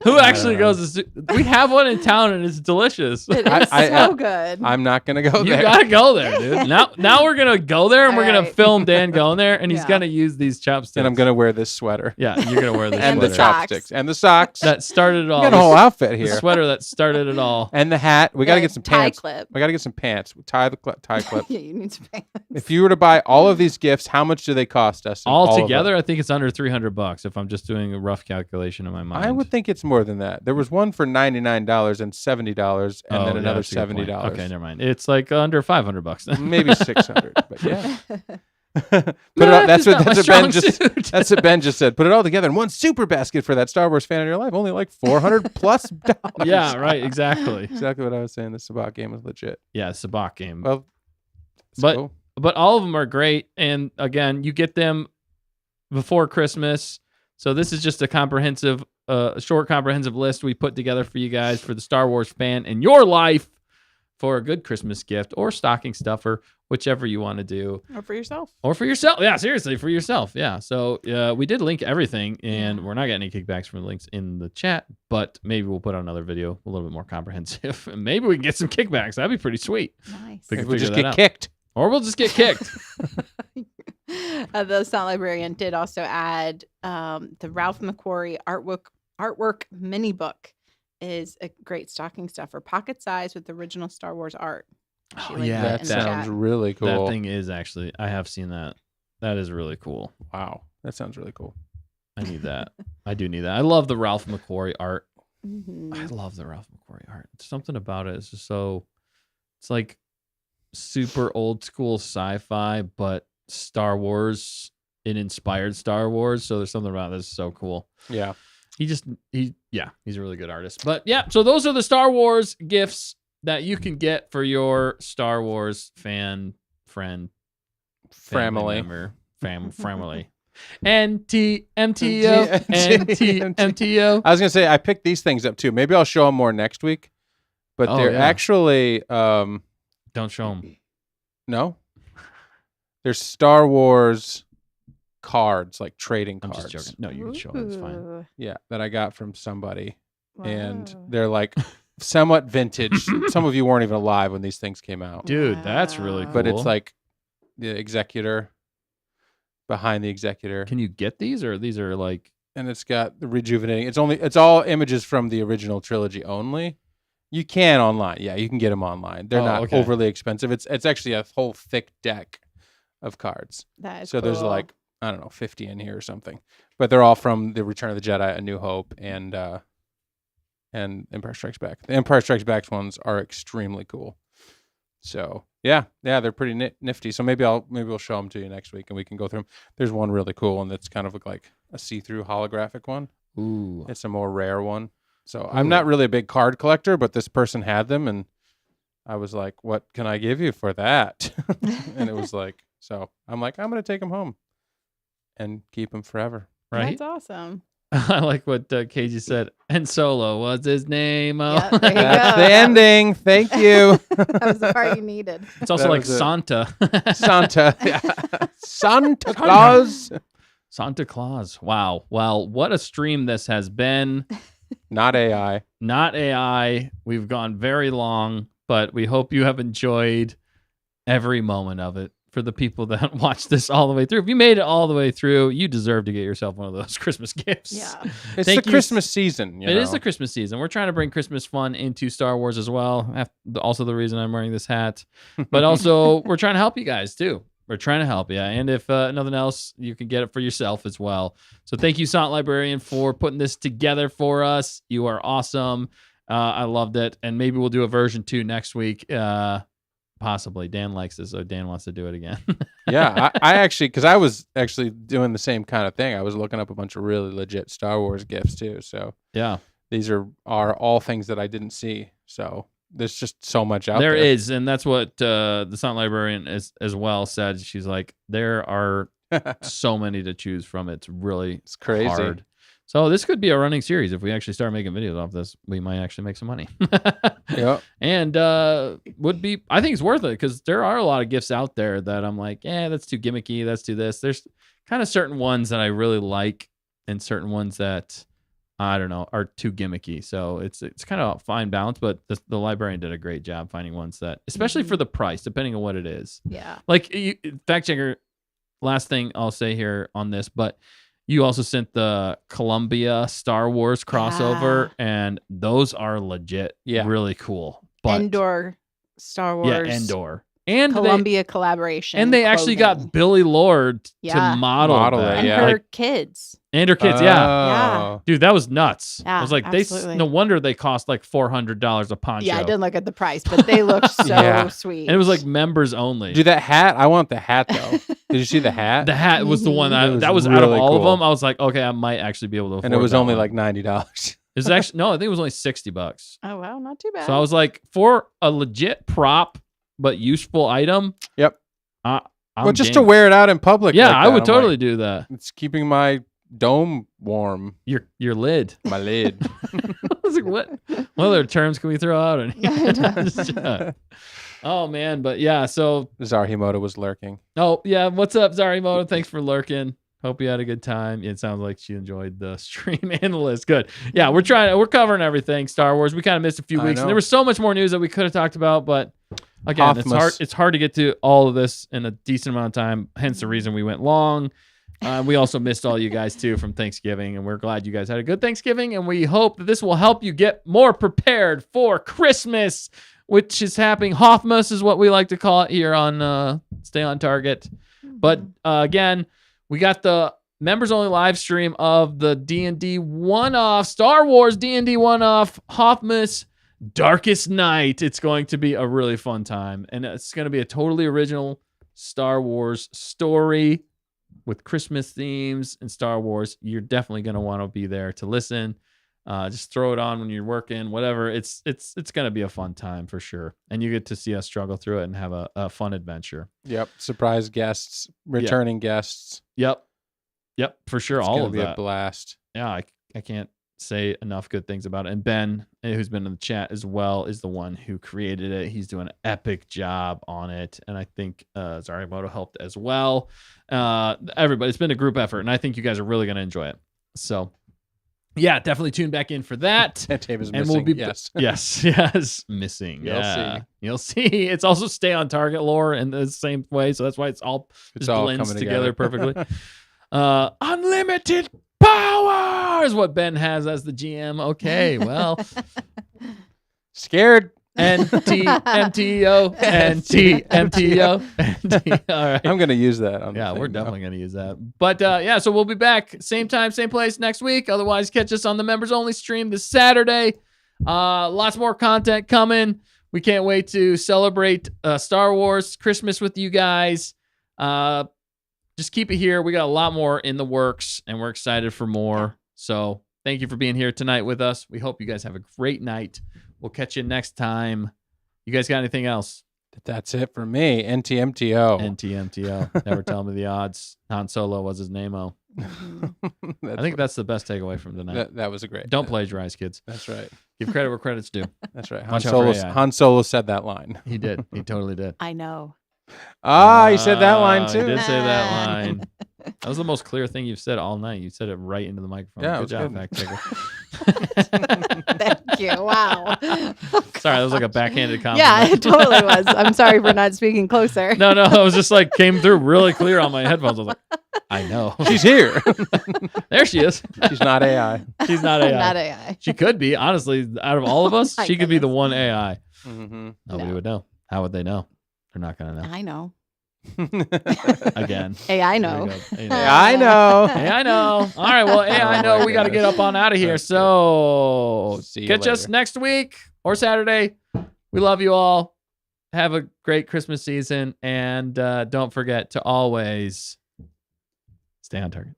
Who I actually don't know. goes to? We have one in town and it's delicious. It is I- so good. I'm not gonna go You there. gotta go there, dude. Now we're gonna go there and we're gonna Alright. film Dan going there, and he's Yeah. gonna use these chopsticks. And I'm gonna wear this sweater Yeah, you're gonna wear this and the the sweater. socks. chopsticks and the socks. That started it all. We got a whole outfit The here. sweater that started it all. And the hat. We got to The get some tie pants. clip. We got to get some pants. Tie the tie clip. Yeah, you need some pants. If you were to buy all of these gifts, how much do they cost us? All together, I think it's under $300 if I'm just doing a rough calculation in my mind. I would think it's more than that. There was one for $99 and $70, and Oh, then yeah, another that's a good point. $70. Okay, never mind. It's like under $500 then. Maybe $600. But yeah, put it Math all, that's is not my what Ben strong just. suit. That's what Ben just said. Put it all together in one super basket for that Star Wars fan in your life. Only like $400 plus. Yeah, right. Exactly. Exactly what I was saying. The Sabak game was legit. Yeah, Sabak game. Well, it's But- cool. But all of them are great. And again, you get them before Christmas. So this is just a comprehensive, short comprehensive list we put together for you guys for the Star Wars fan in your life for a good Christmas gift or stocking stuffer, whichever you want to do. Or for yourself. Or for yourself. Yeah, seriously, for yourself. Yeah. So we did link everything, and we're not getting any kickbacks from the links in the chat, but maybe we'll put out another video a little bit more comprehensive, and maybe we can get some kickbacks. That'd be pretty sweet. Nice. We If can we just figure get that out. kicked. Or we'll just get kicked. The Sound Librarian did also add the Ralph McQuarrie artwork mini book is a great stocking stuffer, pocket size with original Star Wars art. She Oh, linked yeah, it That in the sounds chat. really cool. That thing is actually, I have seen that. That is really cool. Wow, that sounds really cool. I need that. I do need that. I love the Ralph McQuarrie art. Mhm. I love the Ralph McQuarrie art. Something about it is just so, it's like super old school sci-fi, but Star Wars, it inspired Star Wars. So there's something about this so cool. Yeah. he's a really good artist. But yeah, so those are the Star Wars gifts that you can get for your Star Wars friend, family member, family. MTO. I was gonna say I picked these things up too. Maybe I'll show them more next week. But they're actually don't show them. No. They're Star Wars cards, like trading I'm cards. just joking. No, you can show them. It's fine. Ooh. Yeah, that I got from somebody. And Wow. they're like somewhat vintage. Some of you weren't even alive when these things came out. Dude, that's really cool. But it's like the Executor, behind the Executor. Can you get these, or these are like? And it's got the rejuvenating. It's all images from the original trilogy only. You can online. Yeah, you can get them online. They're not overly expensive. It's actually a whole thick deck of cards. That is so cool. there's like, I don't know, 50 in here or something. But they're all from the Return of the Jedi, A New Hope, and Empire Strikes Back. The Empire Strikes Back ones are extremely cool. So yeah, they're pretty nifty. So maybe we'll show them to you next week and we can go through them. There's one really cool one that's kind of like a see-through holographic one. Ooh, it's a more rare one. So I'm not really a big card collector, but this person had them, and I was like, "What can I give you for that?" And it was like, so I'm like, I'm gonna take them home and keep them forever. right? That's awesome. I like what KG said. And Solo was his name. Yeah, there you That's go. the ending. Thank you. That was the part you needed. It's also That like was it. Santa. Santa. Yeah. Santa Claus. Santa Claus. Wow. Well, what a stream this has been. Not AI. Not AI. We've gone very long, but we hope you have enjoyed every moment of it. For the people that watched this all the way through, if you made it all the way through, you deserve to get yourself one of those Christmas gifts. Yeah. It's Thank the you. Christmas season. It is the Christmas season. We're trying to bring Christmas fun into Star Wars as well. Also, the reason I'm wearing this hat, but also we're trying to help you guys too. We're trying to help you, and if nothing else, you can get it for yourself as well. So thank you, Silent Librarian, for putting this together for us. You are awesome. I loved it, and maybe we'll do a version 2 next week. Possibly. Dan likes this, so Dan wants to do it again. Yeah, I actually, because I was actually doing the same kind of thing. I was looking up a bunch of really legit Star Wars gifts too. So Yeah, these are all things that I didn't see. So there's just so much out there. there is, and that's what the Silent Librarian as well said. She's like, there are so many to choose from. It's really crazy. hard. So this could be a running series. If we actually start making videos off this, we might actually make some money. Yep. And I think it's worth it because there are a lot of gifts out there that I'm like, yeah, that's too gimmicky. Let's do this. There's kind of certain ones that I really like and certain ones that I don't know are too gimmicky. So it's kind of a fine balance, but the librarian did a great job finding ones that, especially for the price, depending on what it is. Yeah. Like fact checker, last thing I'll say here on this, but you also sent the Columbia Star Wars crossover, and those are legit, really cool. But Endor Star Wars. yeah, Endor. And Columbia collaboration. And they actually clothing. got Billy Lord Yeah. to model Model that. it, And yeah. her Like, kids. and her kids, yeah. Oh. Dude, that was nuts. Yeah, I was like, absolutely. no wonder they cost like $400 a poncho. Yeah, I didn't look at the price, but they looked so Yeah. sweet. And it was like members only. Dude, that hat, I want the hat though. Did you see the hat? The hat was the one It that was was out of really all of cool. them. I was like, okay, I might actually be able to afford And it was that only one. like $90. It's actually no, I think it was only $60. Oh, wow, not too bad. So I was like, for a legit prop but useful item. Yep. I'm Well, just game. to wear it out in public. Yeah, like I that. would I'm totally like, do that. it's keeping my dome warm. Your lid. My lid. I was like, what other terms can we throw out? Oh man, but yeah. So Zarhimoto was lurking. oh yeah, what's up, Zarimoto? Thanks for lurking. Hope you had a good time. It sounds like she enjoyed the stream and the list. Good. Yeah, we're covering everything Star Wars. We kind of missed a few I weeks, and know. there was so much more news that we could have talked about, but again, Hothmas. it's hard to get to all of this in a decent amount of time. Hence the reason we went long. We also missed all you guys too from Thanksgiving, and we're glad you guys had a good Thanksgiving, and we hope that this will help you get more prepared for Christmas, which is happening. Hothmas is what we like to call it here on Stay on Target. But again, we got the members only live stream of the D&D one-off, Star Wars D&D one-off, Hothmas Darkest Night. It's going to be a really fun time, and it's going to be a totally original Star Wars story. with Christmas themes and Star Wars, you're definitely going to want to be there to listen. Just throw it on when you're working, whatever. It's going to be a fun time for sure. And you get to see us struggle through it and have a fun adventure. Yep. Surprise guests, returning guests. Yep, for sure. It's All gonna of be that. a blast. Yeah, I can't say enough good things about it. And Ben, who's been in the chat as well, is the one who created it. He's doing an epic job on it. And I think Zarimoto helped as well. Everybody, it's been a group effort, and I think you guys are really going to enjoy it. So, yeah, definitely tune back in for that. That tape is And missing. we'll be yes. missing. You'll See. It's also stay on target lore in the same way, so that's why it's all blends coming together together. perfectly. Unlimited power is what Ben has as the GM. Okay, well, Scared. MTO. All right. I'm gonna use that. On the Yeah, thing we're now. definitely going to use that. But yeah, so we'll be back same time, same place next week. Otherwise, catch us on the members only stream this Saturday. Lots more content coming. We can't wait to celebrate Star Wars Christmas with you guys. Just keep it here. We got a lot more in the works, and we're excited for more. So thank you for being here tonight with us. We hope you guys have a great night. We'll catch you next time. You guys got anything else? That's it for me. NTMTO. NTMTO. Never tell me the odds. Han Solo was his name-o. I think that's the best takeaway from tonight. that was a great. Don't plagiarize, kids. That's right. Give credit where credit's due. That's right. Watch out for AI. Han Solo said that line. He did. He totally did. I know. He said that line too. He did say that line. That was the most clear thing you've said all night. You said it right into the microphone. Yeah, Good it job, was fact checker. Thank you. Wow. Sorry, that was like a backhanded compliment. Yeah, it totally was. I'm sorry for not speaking closer. No, it was just like came through really clear on my headphones. I was like, I know. She's here. There she is. She's not AI. She's not AI. Not AI. She could be. Honestly, out of all of us, My she could be the goodness. one AI. Mm-hmm. Nobody No. would know. How would they know? They're not going to know. I know. Again. AI Here know. we go. I know. Hey, I know. All right. Well, hey, I Oh know. my We got to get goodness. up on out of here. That's So See you catch us later. next week or Saturday. We love you all. Have a great Christmas season. And don't forget to always stay on target.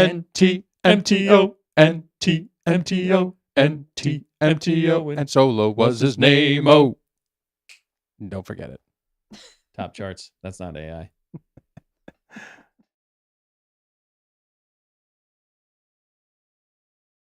NTMTO. NTMTO. NTMTO. And Solo was his name. Oh. Don't forget it. Top charts. That's not AI.